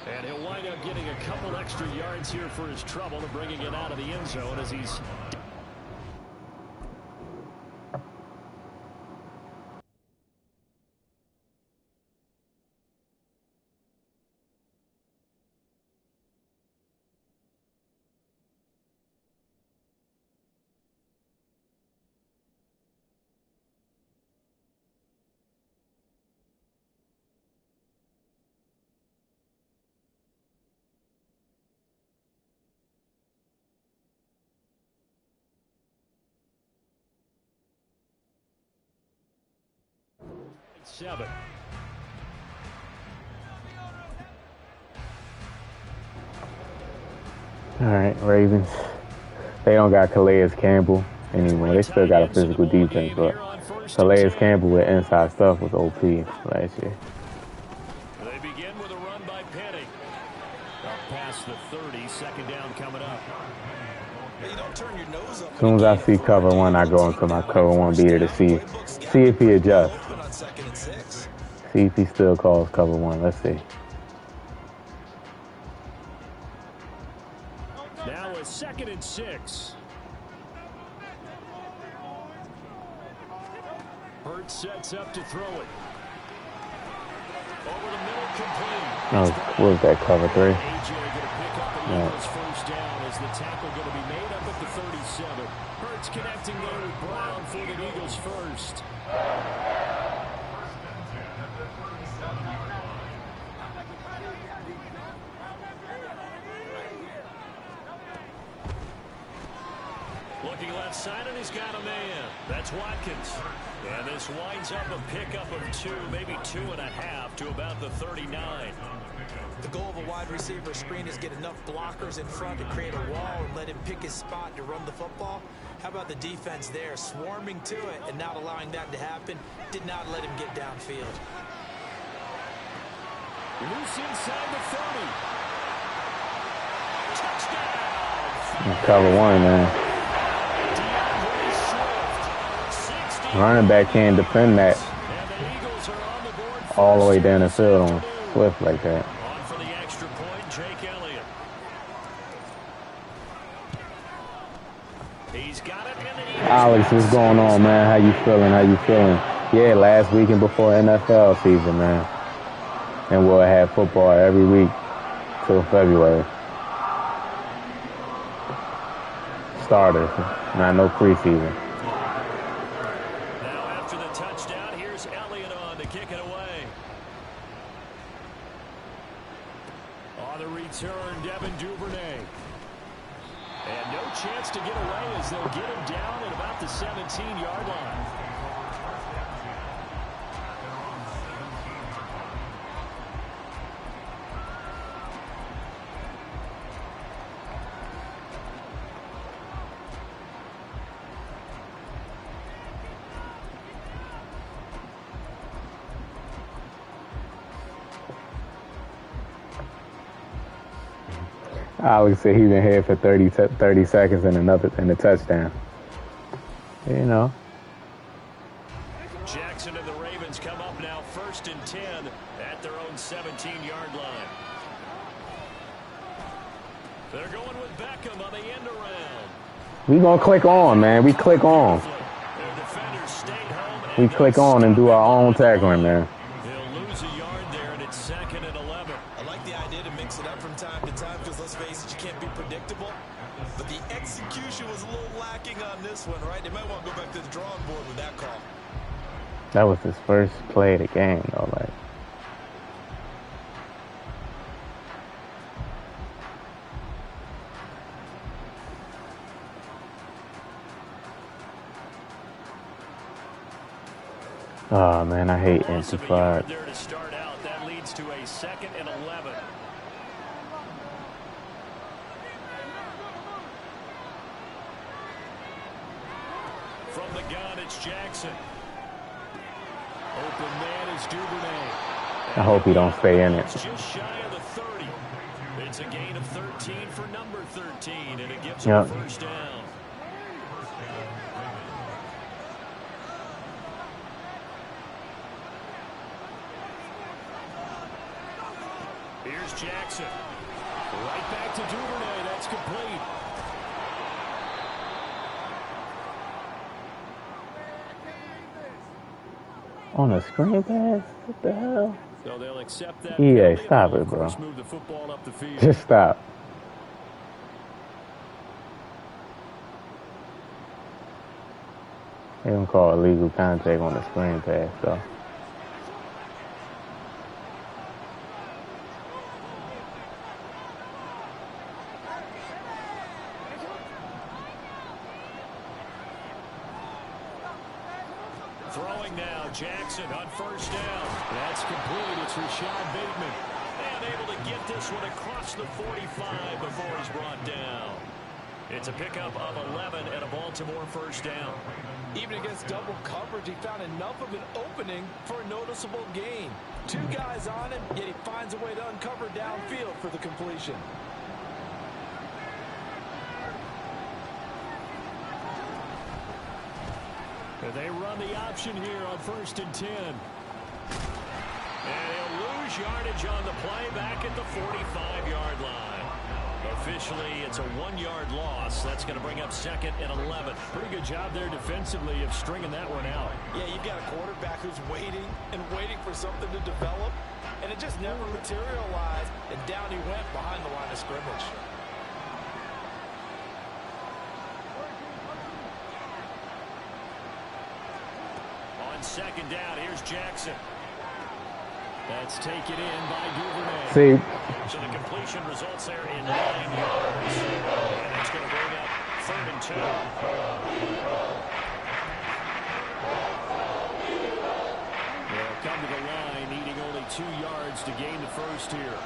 And he'll wind up getting a couple extra yards here for his trouble and bringing it out of the end zone as he's... Seven. All right, Ravens. They don't got Calais Campbell anymore. They still got a physical defense, but Calais Campbell with inside stuff was OP last year. They begin with a run by Penny. Up past the 30, second down coming up. As soon as I see cover one, I go into my cover one beater to see if he adjusts. See if he still calls cover one. Let's see. Now a 2nd and 6. Hurts sets up to throw it. Over the middle, complete. What was that, cover 3? AJ going to pick up the Eagles first down as the tackle going to be made up at the 37. Hurts connecting there with Brown for the Eagles first. Looking left side, and he's got a man. That's Watkins. And this winds up a pickup of 2, maybe 2.5 to about the 39. The goal of a wide receiver screen is get enough blockers in front to create a wall and let him pick his spot to run the football. How about the defense there, swarming to it and not allowing that to happen? Did not let him get downfield. Loose inside the 30. Touchdown! Cover one, man. Running back can't defend that all the way down the field on Swift like that. On for the extra point, Jake Elliott. He's got it in the Alex, what's going on, man? How you feeling? Yeah, last weekend before NFL season, man. And we'll have football every week till February. Starters, not no preseason. chance to get away as they'll get him down at about the 17-yard line. Alex said he's been here for 30 seconds and a touchdown. You know. Jackson and the Ravens come up now 1st and 10 at their own 17-yard line. They're going with Beckham on the end around. We gonna click on, man. We click on. We click on and do our own tackling, man. He'll lose a yard there, and it's 2nd and 11. I like the idea to mix it up from time to time because, let's face it, you can't be predictable. But the execution was a little lacking on this one, right? They might want to go back to the drawing board with that call. That was his first play of the game, though. Like, oh man, I hate empty flag. There to start out. That leads to a 2nd and 11. From the gun, it's Jackson. Open man is Duvernay. I hope he don't stay in it. It's just shy of the 30. It's a gain of 13 for number 13, and it gives him a first down. Here's Jackson. Right back to Duvernay. That's complete. On a screen pass? What the hell? So they'll accept that. Yeah, stop it, bro. Move the football up the field. Just stop. They don't call illegal contact on the screen pass, though. Throwing now, Jackson on first down. That's complete. It's Rashad Bateman. And able to get this one across the 45 before he's brought down. It's a pickup of 11 and a Baltimore first down. Even against double coverage, he found enough of an opening for a noticeable gain. 2 guys on him, yet he finds a way to uncover downfield for the completion. They run the option here on 1st and 10. And he'll lose yardage on the play back at the 45-yard line. Officially, it's a 1-yard loss. That's going to bring up 2nd and 11. Pretty good job there defensively of stringing that one out. Yeah, you've got a quarterback who's waiting and waiting for something to develop, and it just never materialized, and down he went behind the line of scrimmage. On 2nd down, here's Jackson. That's taken in by Duvernay. See, So the completion results there in 9 yards. And it's going to bring up 3rd and 2. They'll come to the line, needing only 2 yards to gain the first here.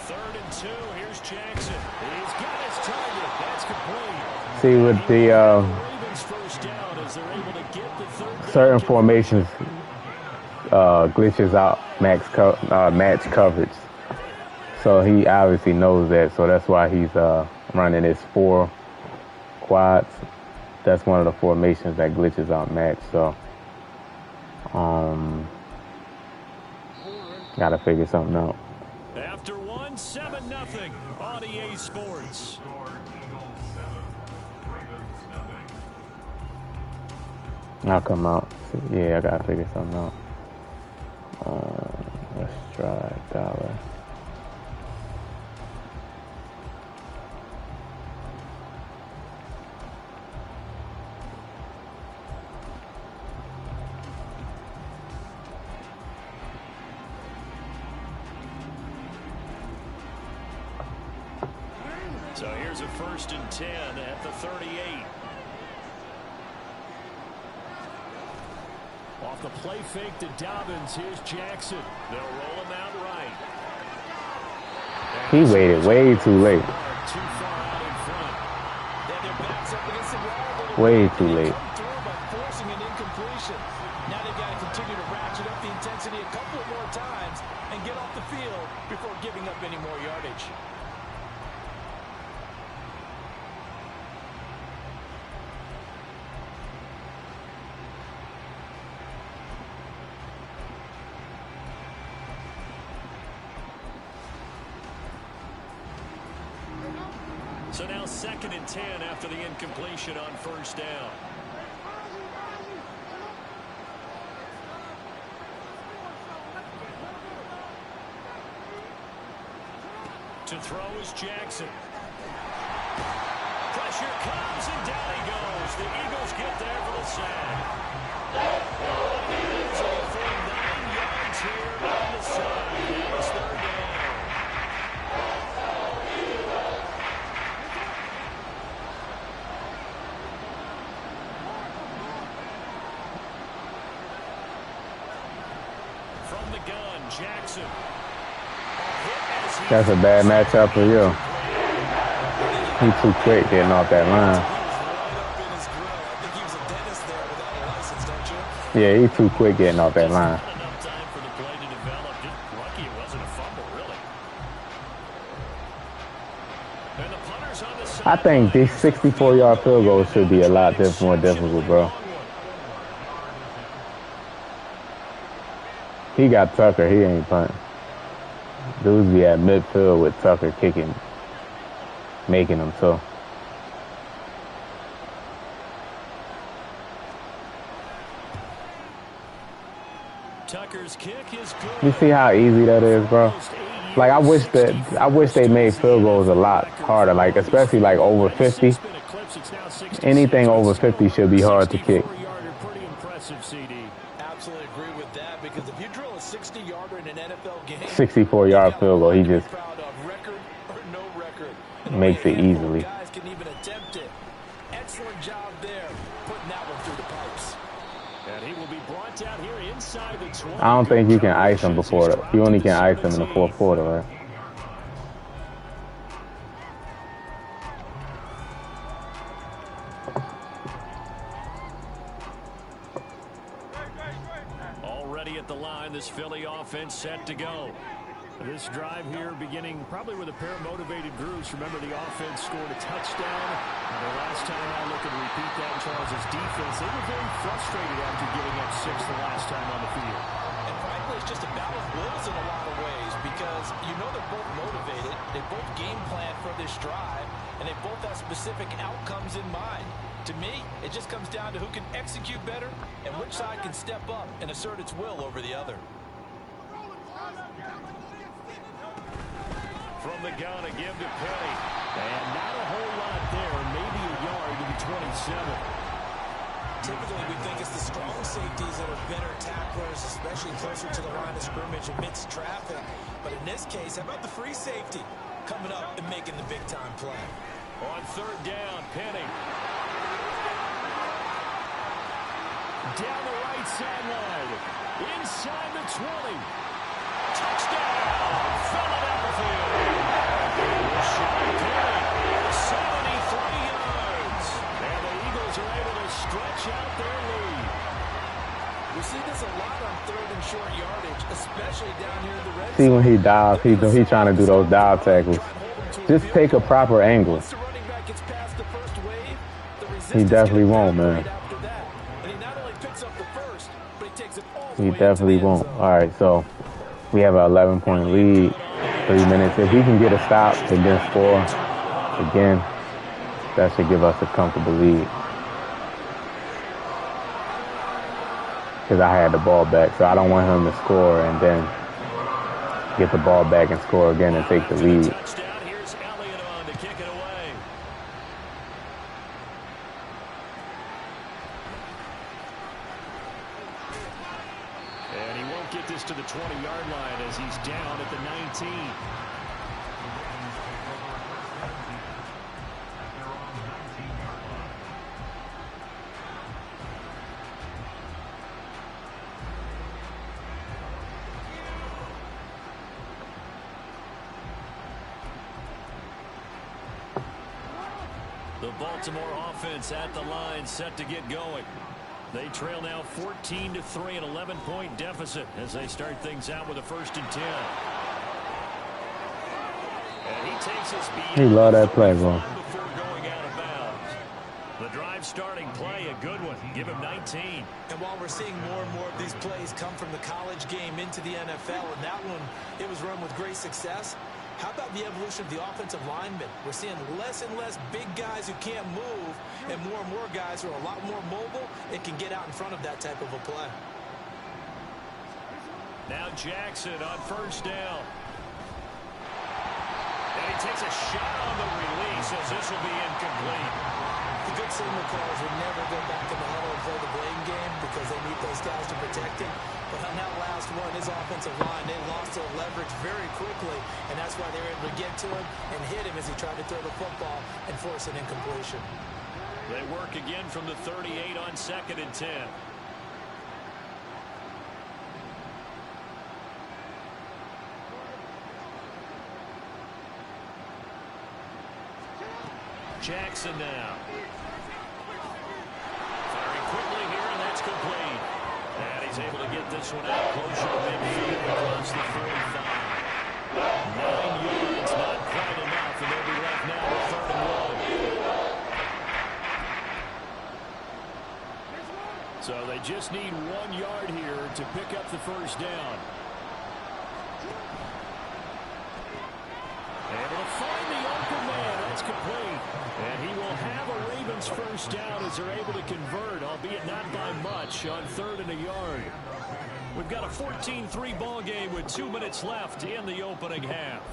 3rd and 2, here's Jackson. He's got his target. That's complete. see with the Ravens first down as they're able to get the 3rd down. certain formations glitches out match coverage. So he obviously knows that. So that's why he's running his 4 quads. That's one of the formations that glitches out match. So gotta figure something out. After 1, 7-0 on EA Sports. I'll come out. Yeah, I gotta figure something out. Let's try dollar. So here's a 1st and 10 at the 38. Off the play fake to Dobbins. Here's Jackson. They'll roll him out right. He waited way too late. Too far out in front. Then their backs up against the wall. Way too late. Come through by forcing an incompletion. Now they've got to continue to ratchet up the intensity a couple of more times and get off the field before giving up any more yardage. So now 2nd and 10 after the incompletion on 1st down. To throw is Jackson. Pressure comes and down he goes. The Eagles get there for the sack. So for 9 yards here on the side. Now it's 3rd down. From the gun, Jackson. That's a bad matchup for you. He's too quick getting off that line. Yeah, he's too quick getting off that line. I think these 64-yard field goals should be a lot more difficult, bro. He got Tucker. He ain't punting. Dudes be at midfield with Tucker kicking, making them so. Tucker's kick is good. You see how easy that is, bro? Like I wish they made field goals a lot harder. Like especially like over 50. Anything over 50 should be hard to kick. Absolutely agree with that, because if you drill a 60-yarder in an NFL game, 64-yard field goal, he just proud of record or no record. makes it easily. Guys can even attempt it. Excellent job there, putting that one through the pipes. And he will be brought down here inside the 20. I don't think you can ice him before that. You only can ice him in the 4th quarter, right? Already at the line, this Philly offense set to go. This drive here beginning probably with a pair of motivated groups. Remember, the offense scored a touchdown. And the last time I look and repeat that, Charles' defense, they were very frustrated after giving up 6 the last time on the field. And frankly, it's just a battle of wills in a lot of ways, because you know they're both motivated, they both game plan for this drive, and they both have specific outcomes in mind. To me, it just comes down to who can execute better and which side can step up and assert its will over the other. From the gun, a give to Penny. And not a whole lot there. Maybe a yard to the 27. Typically, we think it's the strong safeties that are better tacklers, especially closer to the line of scrimmage amidst traffic. But in this case, how about the free safety coming up and making the big-time play? On 3rd down, Penny. Down the right sideline. Inside the 20. Touchdown, Philadelphia. Shot Penny, 73 yards. And the Eagles are able to stretch out their lead. We see this a lot on 3rd and short yardage, especially down here in the red zone. See when he dives, he's trying to do those dive tackles. Just take a proper angle. Once the running back gets past the first wave, the He resistance definitely gets won't, back man. right after that. And he not only picks up the first, but he takes it all the He way definitely into the end won't. zone. All right, so we have an 11-point lead, 3 minutes. If we can get a stop and then score again, that should give us a comfortable lead. Because I had the ball back, so I don't want him to score and then get the ball back and score again and take the lead. Touchdown. Here's Elliott on to kick it away. And he won't get this to the 20-yard line as he's down at the 19. The Baltimore offense at the line, set to get going. They trail now 14-3, an 11-point deficit as they start things out with a 1st and 10. And he takes us beyond he love that play, bro. before going out of bounds. The drive starting play, a good one. Give him 19. And while we're seeing more and more of these plays come from the college game into the NFL, and that one, it was run with great success. How about the evolution of the offensive linemen? We're seeing less and less big guys who can't move and more guys who are a lot more mobile and can get out in front of that type of a play. Now Jackson on 1st down. And he takes a shot on the release as this will be incomplete. The good signal callers would never go back in the huddle and play the blame game because they need those guys to protect him. But on that last one, his offensive line, they lost their leverage very quickly, and that's why they were able to get to him and hit him as he tried to throw the football and force an incompletion. They work again from the 38 on 2nd and 10. Jackson now. Firing quickly here, and that's complete. And he's able to get this one out closer to midfield across the 45. 9 yards, not quite enough, and they'll be left now with 3rd and 1. So they just need 1 yard here to pick up the 1st down. Able to find the open man. That's complete. And he will have a Ravens 1st down as they're able to convert, albeit not by much, on 3rd and a yard. We've got a 14-3 ball game with 2 minutes left in the opening half.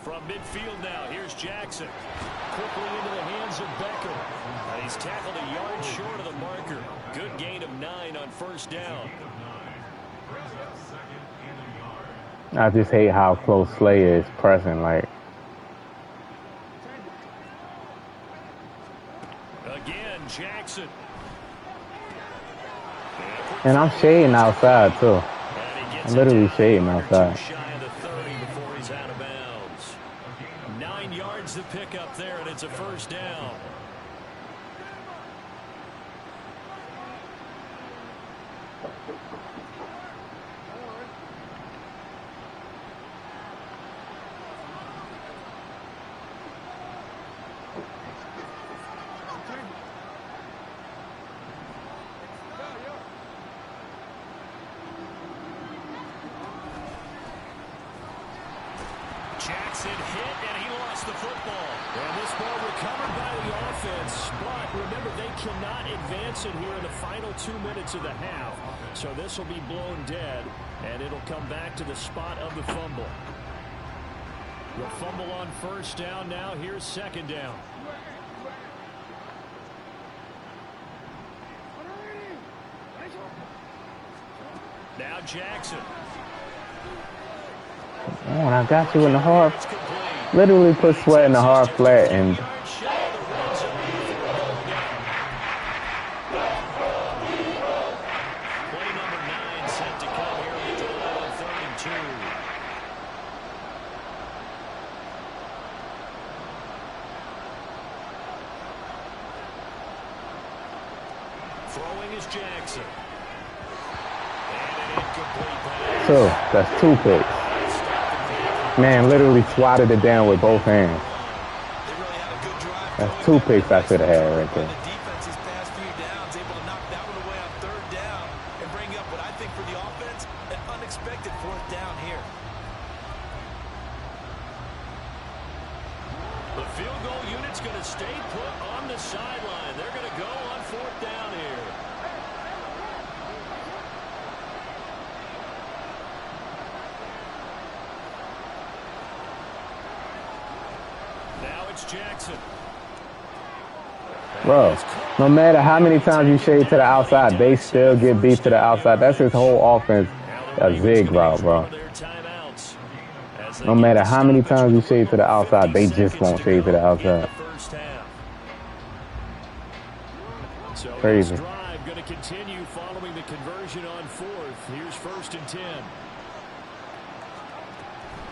From midfield now, here's Jackson. Quickly into the hands of Beckham. And he's tackled a yard short of the marker. Good gain of 9 on 1st down. I just hate how close Slay is pressing. Like, again, Jackson. and I'm shading outside too. I'm literally shading outside. The pickup there, and it's a 1st down. Jackson hit, and he lost the football. And this ball recovered by the offense, but remember, they cannot advance it here in the final 2 minutes of the half. So this will be blown dead, and it'll come back to the spot of the fumble. The fumble on 1st down now. Here's 2nd down. Now Jackson. Oh, and I got you in the hard. Literally put Sweat in the hard flat and. Play number 9 set to come here on the drive on 3rd and 2. Throwing is Jackson. And an incomplete pass. So, that's 2 picks. Man literally swatted it down with both hands. That's 2 picks I should have had right there. The defense's past few downs, able to knock that one away on 3rd down and bring up what I think for the offense, an unexpected 4th down here. The field goal unit's going to stay put on the sideline. They're going to go on 4th down here. Now it's Jackson. Bro, no matter how many times you shade to the outside, they still get beat to the outside. That's his whole offense, a zig route, bro. No matter how many times you shade to the outside, they just won't shade to the outside. Crazy. Drive going to continue following the conversion on fourth. Here's 1st and 10.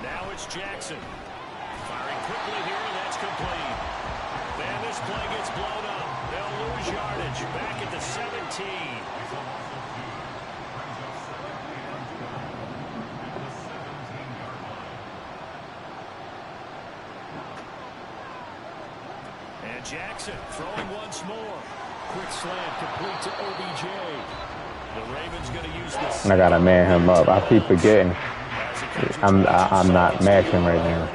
Now it's Jackson. Firing quickly here, and that's complete. And this play gets blown up. They'll lose yardage. Back at the 17. And Jackson throwing once more. Quick slant complete to OBJ. The Ravens going to use this. I gotta man him up. I keep forgetting. I'm not matching right now.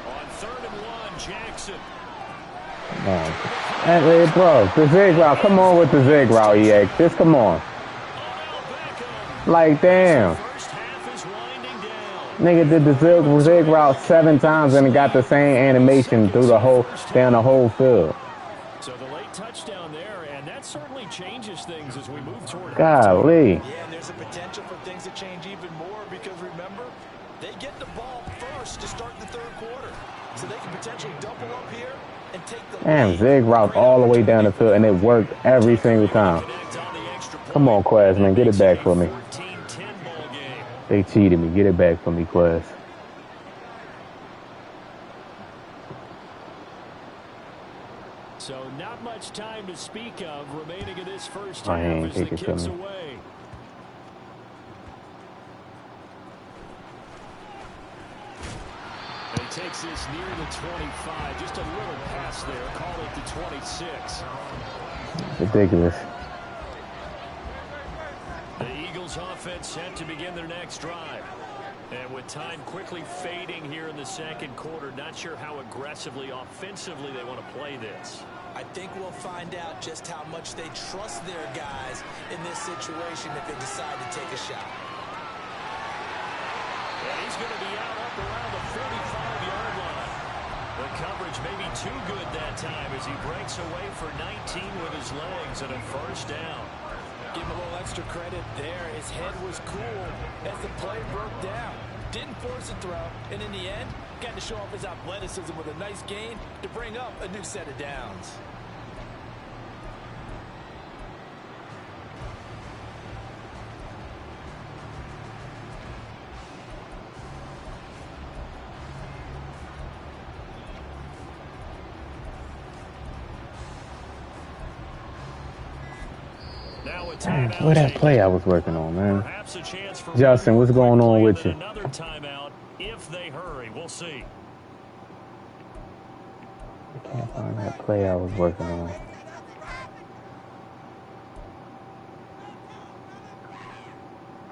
On 3rd and 1, Jackson. Hey, bro, the zig route. Come on with the zig route, EA. Just come on. Like, damn. Nigga did the zig route 7 times and got the same animation through down the whole field. So the late touchdown there, and that certainly changes things as we move toward. Golly. Yeah, and there's a potential for things to change even more because remember, they get the ball first to start the 3rd quarter. So they can potentially double up here and take the Damn, zig route all the way down the field, and it worked every single time. Come on, Quaz, man, get it back for me. They cheated me. Get it back for me, Quaz. So not much time to speak of remaining in this first I half ain't as the take it to kick's me. away. And he takes this near the 25. Just a little pass there. Call it the 26. Ridiculous. The Eagles offense set to begin their next drive. And with time quickly fading here in the 2nd quarter, not sure how aggressively, offensively they want to play this. I think we'll find out just how much they trust their guys in this situation if they decide to take a shot. And he's going to be out up around the 45-yard line. The coverage may be too good that time as he breaks away for 19 with his legs and a 1st down. Give him a little extra credit there. His head was cool as the play broke down. Didn't force a throw, and in the end, got to show off his athleticism with a nice gain to bring up a new set of downs. Damn, what that play I was working on, man. Justin, what's going on with you? Another timeout if they hurry. We'll see. I can't find that play I was working on.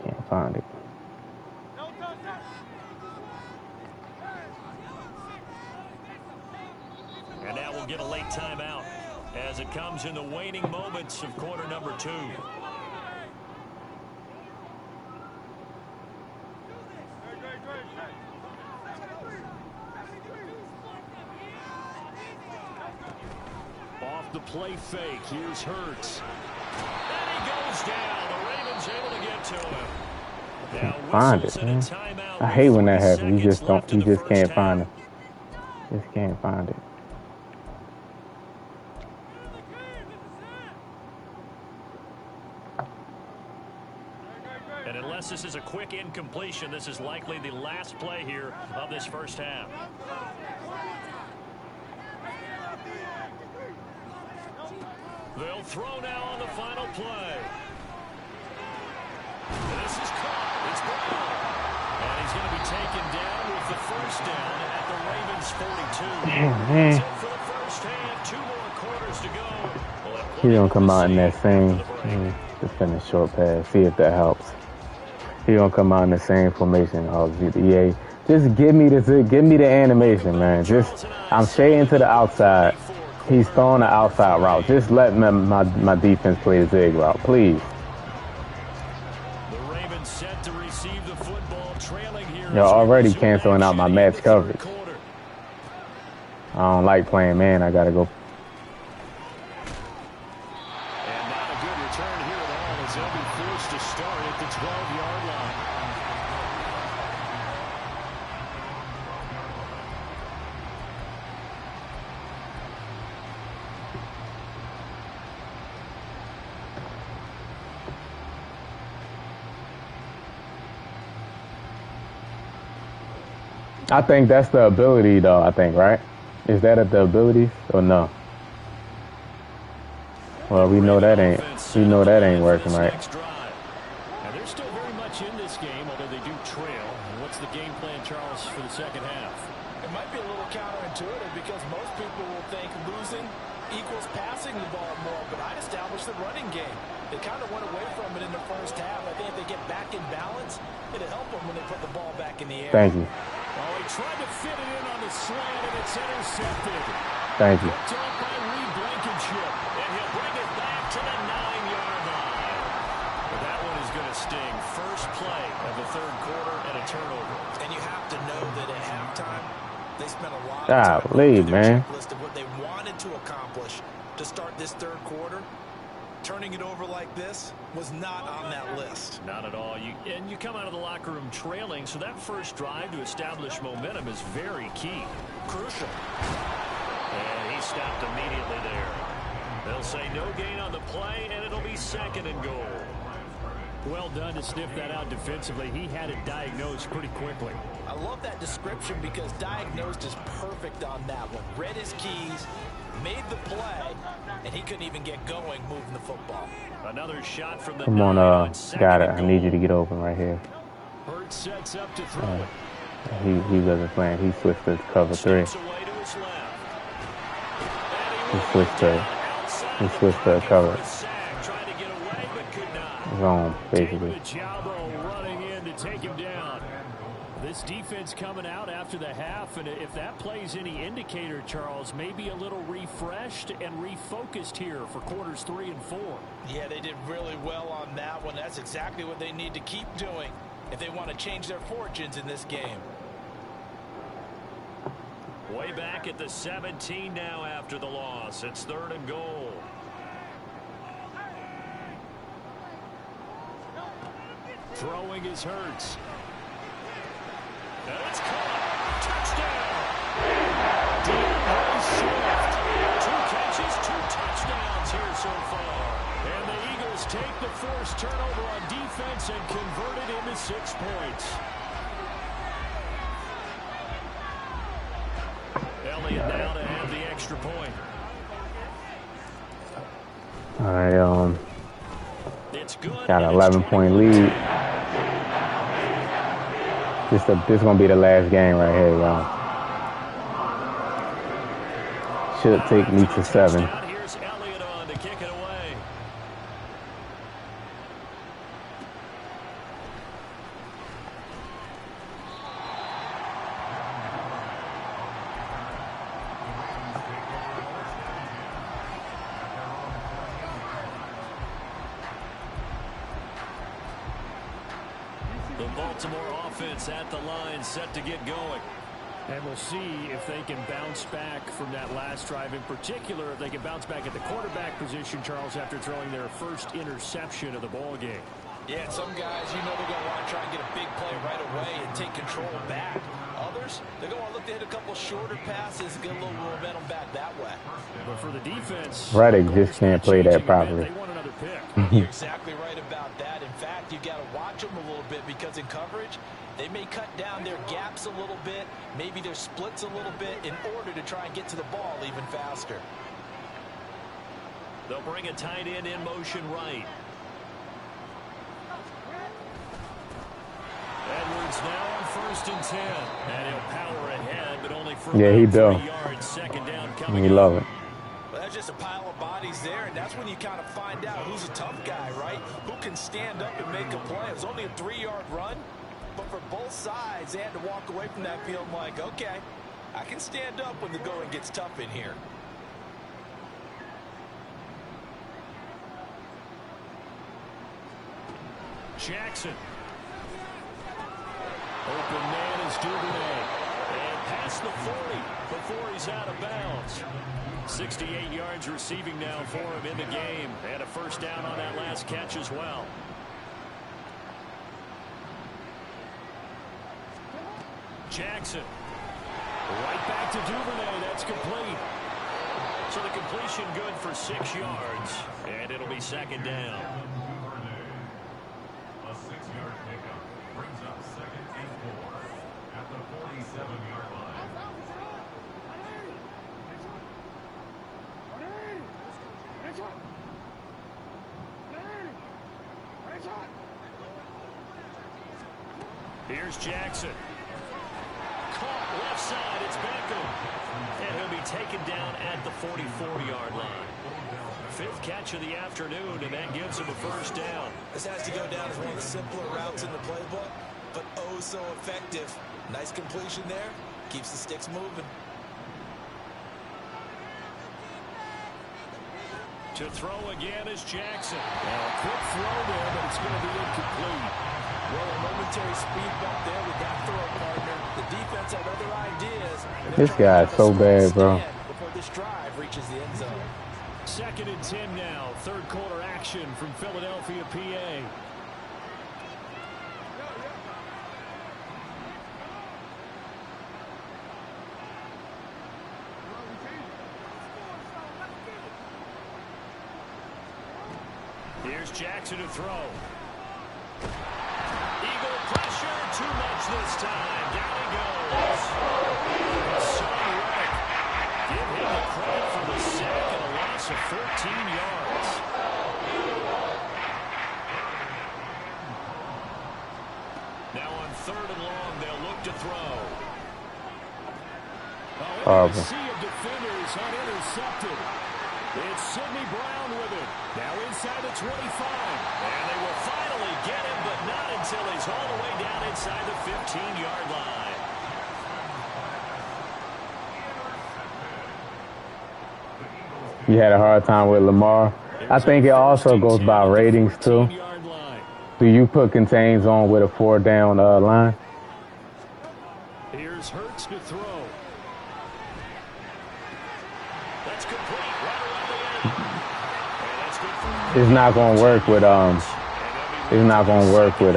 Can't find it. And now we'll get a late timeout as it comes in the waning moments of quarter number 2. Off the play fake, here's Hurts. And he goes down. The Ravens able to get to him. Now Find it, man. I hate when that happens. You just can't find it. Just can't find it. And unless this is a quick incompletion, this is likely the last play here of this first half. They'll throw now on the final play. This is caught. It's Brown. And he's going to be taken down with the 1st down at the Ravens 42. Man. That's it for the first half. 2 more quarters to go. He don't come out in that same. Just finish short pass. See if that helps. He don't come out in the same formation. Oh, GDA. Just give me the animation, man. I'm shading to the outside. He's throwing the outside route. Just let my defense play the zig route, please. The Ravens set to receive the football, trailing here. You're already canceling out my match coverage. I don't like playing man. I gotta go. And not a good return here at all, as they'll be forced to start at the 12-yard line. I think that's the ability, though. I think, right? Is that the abilities or no? Well, we know that ain't working, right? And they're still very much in this game, although they do trail. What's the game plan, Charles, for the second half? It might be a little counterintuitive because most people will think losing equals passing the ball more, but I'd establish the running game. They kind of went away from it in the first half. I think if they get back in balance, it'll help them when they put the ball back in the air. Thank you. Oh, he tried to fit it in on the slant, and it's intercepted. Thank you. Picked up by Reed Blankenship, and he'll bring it back to the 9-yard line. But that one is going to sting. First play of the third quarter and a turnover. And you have to know that at halftime, they spent a lot of time Golly, on their man. checklist of what they wanted to accomplish to start this third quarter. Turning it over like this was not on that list. Not at all. You come out of the locker room trailing, so that first drive to establish momentum is very key. Crucial. And he stopped immediately there. They'll say no gain on the play, and it'll be second and goal. Well done to sniff that out defensively. He had it diagnosed pretty quickly. I love that description because diagnosed is perfect on that one. Read his keys, made the play, and he couldn't even get going moving the football. Another shot from the Come on, got it. I need you to get open right here. Hurts sets up to throw it. He wasn't playing. He switched to cover 3. He switched to cover zone, basically. Running in to take him down. This defense coming out after the half, and if that plays any indicator, Charles, maybe a little refreshed and refocused here for quarters 3 and 4. Yeah, they did really well on that one. That's exactly what they need to keep doing if they want to change their fortunes in this game. Way back at the 17 now after the loss. It's third and goal. Throwing is Hurts. And it's caught. Touchdown. DeAndre Swift. 2 catches, 2 touchdowns here so far. And the Eagles take the forced turnover on defense and convert it into 6 points. Elliott now to have the extra point. All right, It's good. got an 11-point lead. This gonna be the last game right here, y'all. Should take me to 7. Here's Elliott on to kick it away. The Baltimore offense at the line, set to get going. And we'll see if they can bounce back from that last drive. In particular, if they can bounce back at the quarterback position, Charles, after throwing their first interception of the ball game. Yeah, some guys, you know they're going to want to try and get a big play right away and take control back. Others, they're going to want to look to hit a couple shorter passes, get a little momentum back that way. But for the defense, Reddick just can't play that properly. They want another pick. You're exactly right about that. In fact, you've got to watch them a little bit because in coverage, they may cut down their gaps a little bit, maybe their splits a little bit in order to try and get to the ball even faster. They'll bring a tight end in motion right. Edwards now on 1st and 10. And he'll power ahead, but only for he do. yards. Second down coming. We love it. Well, that's just a pile of bodies there, and that's when you kind of find out who's a tough guy, right? Who can stand up and make a play. It was only a 3-yard run, but for both sides, they had to walk away from that field like, okay, I can stand up when the going gets tough in here. Jackson. Open man is Duvernay. And past the 40 before he's out of bounds. 68 yards receiving now for him in the game. And a first down on that last catch as well. Jackson. Right back to Duvernay. That's complete. So the completion good for 6 yards. And it'll be second down. A 6-yard pickup brings up second and 4 at the 47-yard line. Here's Jackson. Caught left side. It's Beckham. And he'll be taken down at the 44-yard line. 5th catch of the afternoon, and that gives him a first down. This has to go down as one of the simpler routes in the playbook, but oh so effective. Nice completion there. Keeps the sticks moving. To throw again is Jackson. Now, a quick throw there, but it's going to be incomplete. Well, a momentary speed bump there with that throw, partner. The defense had other ideas. This guy's so bad, bro. Before this drive reaches the end zone. 2nd and 10 now. 3rd quarter action from Philadelphia, PA. Here's Jackson to throw. Eagle pressure, too much this time. Down he goes. Son Reddick. Give him the credit for the sack and a loss of 14 yards. Now on 3rd and long, they'll look to throw. Oh, a sea of defenders unintercepted. It's Sidney Brown with it. Now inside the 25. And they will finally get him, but not until he's all the way down inside the 15-yard line. You had a hard time with Lamar. I think it also goes by ratings, too. Do you put contains on with a 4-down line? Here's Hurts to throw. That's complete. It's not gonna work with it's not gonna work with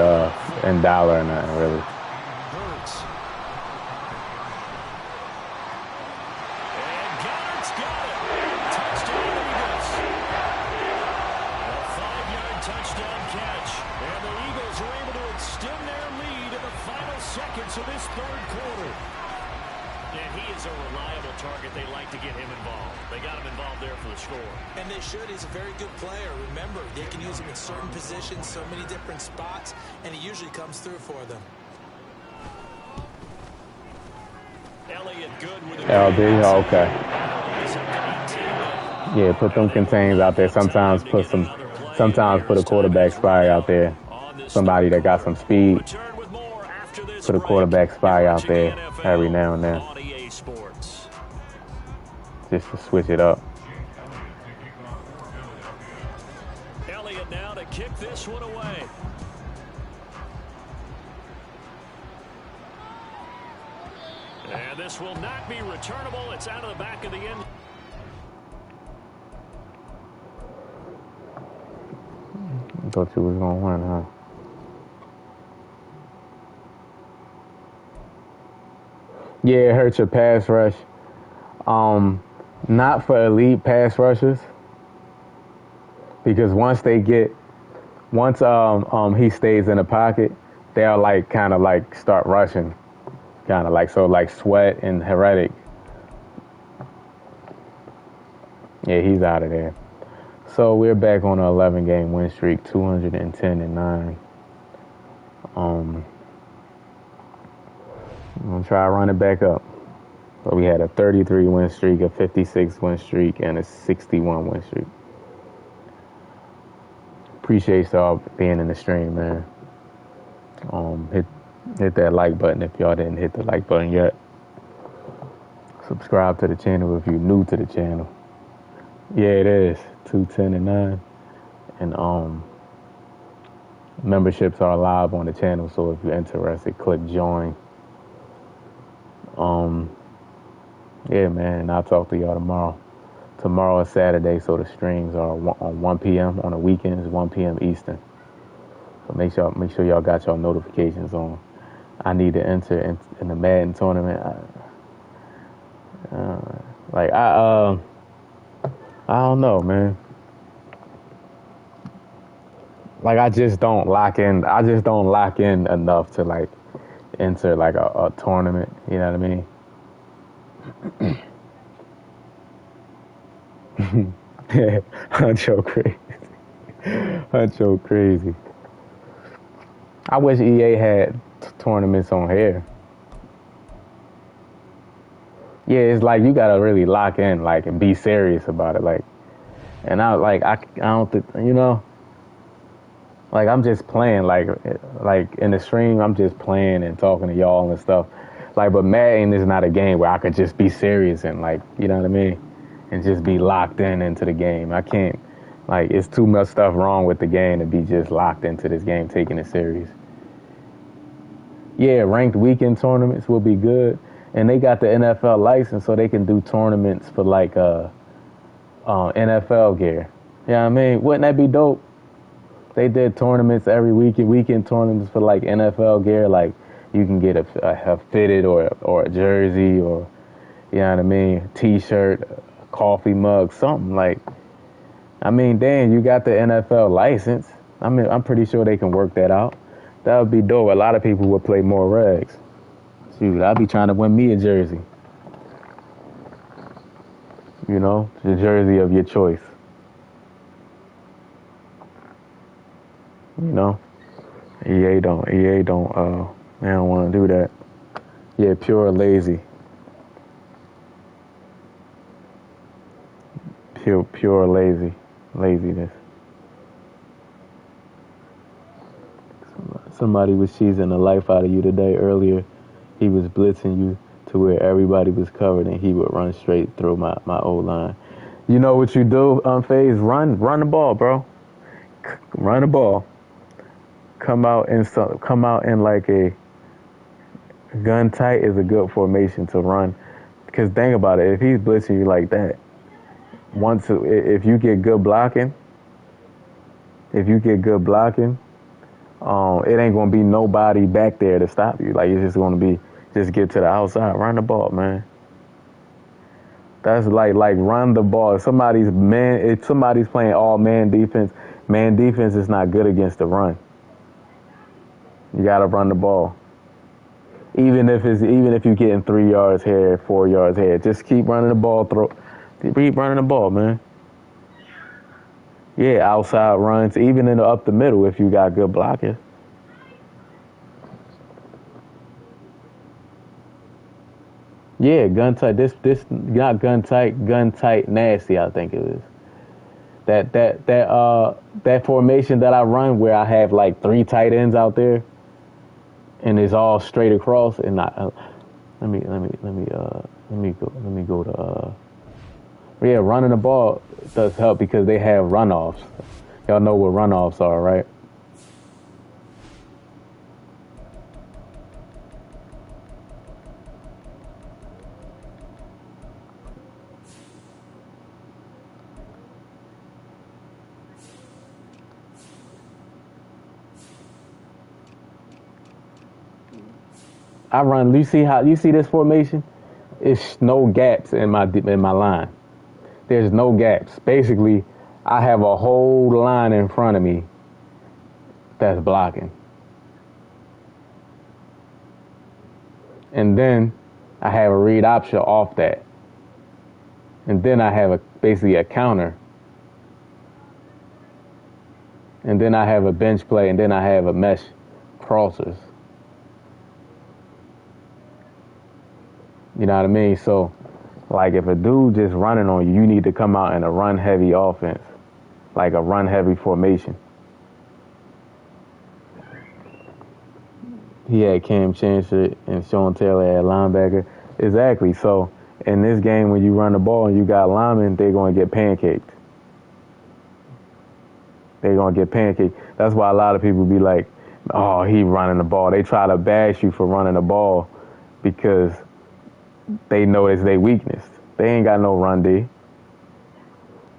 in dollar or nothing really. Hurts. And Goddard's got it. Touchdown Eagles. A 5-yard touchdown catch. And the Eagles are able to extend their lead in the final seconds of this 3rd quarter. And he is a reliable target. They like to get him involved. They got him involved there for the score. And they should. He's a very good player. Remember, they can use him in certain positions, so many different spots, and he usually comes through for them. Elliott good with LB, okay. Yeah, put them contains out there. Sometimes put a quarterback spy out there. Somebody that got some speed. Put a quarterback spy out there every now and then. Just to switch it up. Elliott now to kick this one away. And this will not be returnable. It's out of the back of the end. I thought you was going to win, huh? Yeah, it hurts your pass rush. Not for elite pass rushers. Because once he stays in the pocket, they'll kind of start rushing. Kind of like Sweat and Heretic. Yeah, he's out of there. So we're back on an 11-game win streak, 210-9. I'm going to try to run it back up. So we had a 33 win streak, a 56 win streak, and a 61 win streak. Appreciate y'all being in the stream, man. Hit that like button if y'all didn't hit the like button yet. Subscribe to the channel if you're new to the channel. Yeah, it is 210-9, and Memberships are live on the channel, so if you're interested, click join. Yeah, man, I'll talk to y'all tomorrow. Tomorrow is Saturday, so the streams are on 1 p.m. on the weekends, 1 p.m. Eastern. So make sure y'all got y'all notifications on. I need to enter in the Madden tournament. I don't know, man. Like I just don't lock in enough to like enter like a tournament. You know what I mean? Huncho crazy. Huncho crazy. I wish EA had tournaments on here. Yeah, it's like you gotta really lock in, like, and be serious about it, like. And I don't think, you know, like I'm just playing, like in the stream, I'm just playing and talking to y'all and stuff. Like, but Madden is not a game where I could just be serious and like, you know what I mean, and just be locked into the game. I can't, like, it's too much stuff wrong with the game to be just locked into this game, taking it serious. Yeah, ranked weekend tournaments will be good. And they got the NFL license, so they can do tournaments for like NFL gear. You know what I mean? Wouldn't that be dope? They did tournaments every weekend tournaments for like NFL gear. Like you can get a fitted or a jersey or, you know what I mean, T-shirt, a coffee mug, something like. I mean, damn, you got the NFL license. I mean, I'm pretty sure they can work that out. That would be dope. A lot of people would play more regs. Shoot, I'll be trying to win me a jersey. You know, the jersey of your choice. You know, EA don't, they don't want to do that. Yeah, pure lazy. Pure laziness. Somebody was cheesing the life out of you today earlier. He was blitzing you to where everybody was covered and he would run straight through my O-line. You know what you do, FaZe? Run the ball, bro. Run the ball. Come out in like a gun tight is a good formation to run. Because think about it, if he's blitzing you like that, if you get good blocking, it ain't gonna be nobody back there to stop you. Like, it's just gonna be, just get to the outside, run the ball, man. That's like run the ball. If somebody's playing all man defense is not good against the run. You gotta run the ball. Even if you're getting 3 yards here, 4 yards here, just keep running the ball. Keep running the ball, man. Yeah, outside runs, even up the middle if you got good blocking. Yeah, gun tight. This not gun tight nasty, I think it is. That formation that I run where I have like 3 tight ends out there and it's all straight across and let me go to yeah, running the ball does help because they have runoffs. Y'all know what runoffs are, right? I run. You see this formation? It's no gaps in my line. There's no gaps. Basically, I have a whole line in front of me that's blocking. And then I have a read option off that. And then I have basically a counter. And then I have a bench play, and then I have a mesh crossers. You know what I mean? So, like, if a dude just running on you, you need to come out in a run-heavy offense, like a run-heavy formation. He had Cam Chancellor and Sean Taylor at linebacker. Exactly. So, in this game, when you run the ball and you got linemen, they're going to get pancaked. they're going to get pancaked. That's why a lot of people be like, oh, he running the ball. They try to bash you for running the ball because they know it's their weakness. They ain't got no run D.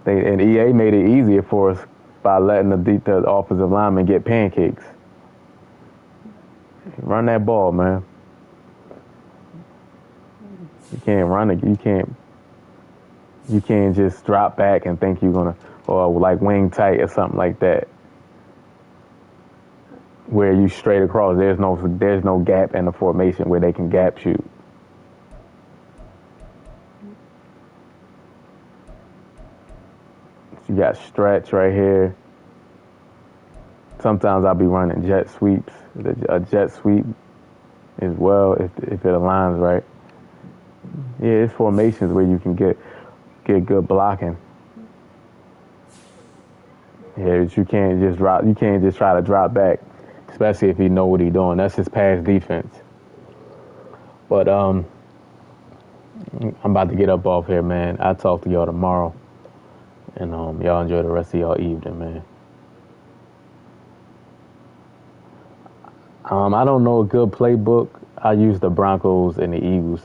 And EA made it easier for us by letting the offensive lineman get pancakes. Run that ball, man. You can't run it. You can't just drop back and think you're gonna, or like wing tight or something like that, where you straight across. There's no gap in the formation where they can gap shoot. You got stretch right here. Sometimes I'll be running jet sweeps, a jet sweep as well if it aligns right. Yeah, it's formations where you can get good blocking. Yeah, but you can't just drop. You can't just try to drop back, especially if you know what he's doing. That's his pass defense. But I'm about to get up off here, man. I'll talk to y'all tomorrow. And y'all enjoy the rest of y'all evening, man. I don't know a good playbook. I use the Broncos and the Eagles.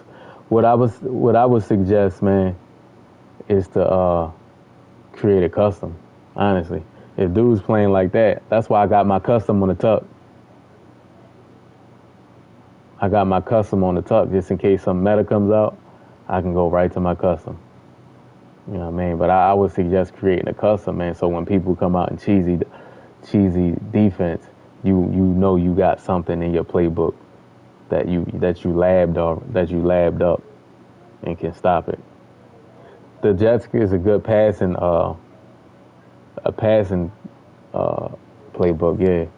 What I would suggest, man, is to create a custom. Honestly, if dude's playing like that, that's why I got my custom on the tuck. I got my custom on the tuck just in case some meta comes out. I can go right to my custom. You know what I mean? But I would suggest creating a custom, man. So when people come out in cheesy defense, you know you got something in your playbook that you labbed up and can stop it. The Jets is a good passing playbook.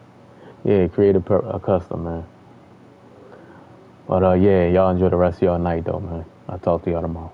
Yeah. Create a custom, man. But yeah, y'all enjoy the rest of y'all night though, man. I'll talk to y'all tomorrow.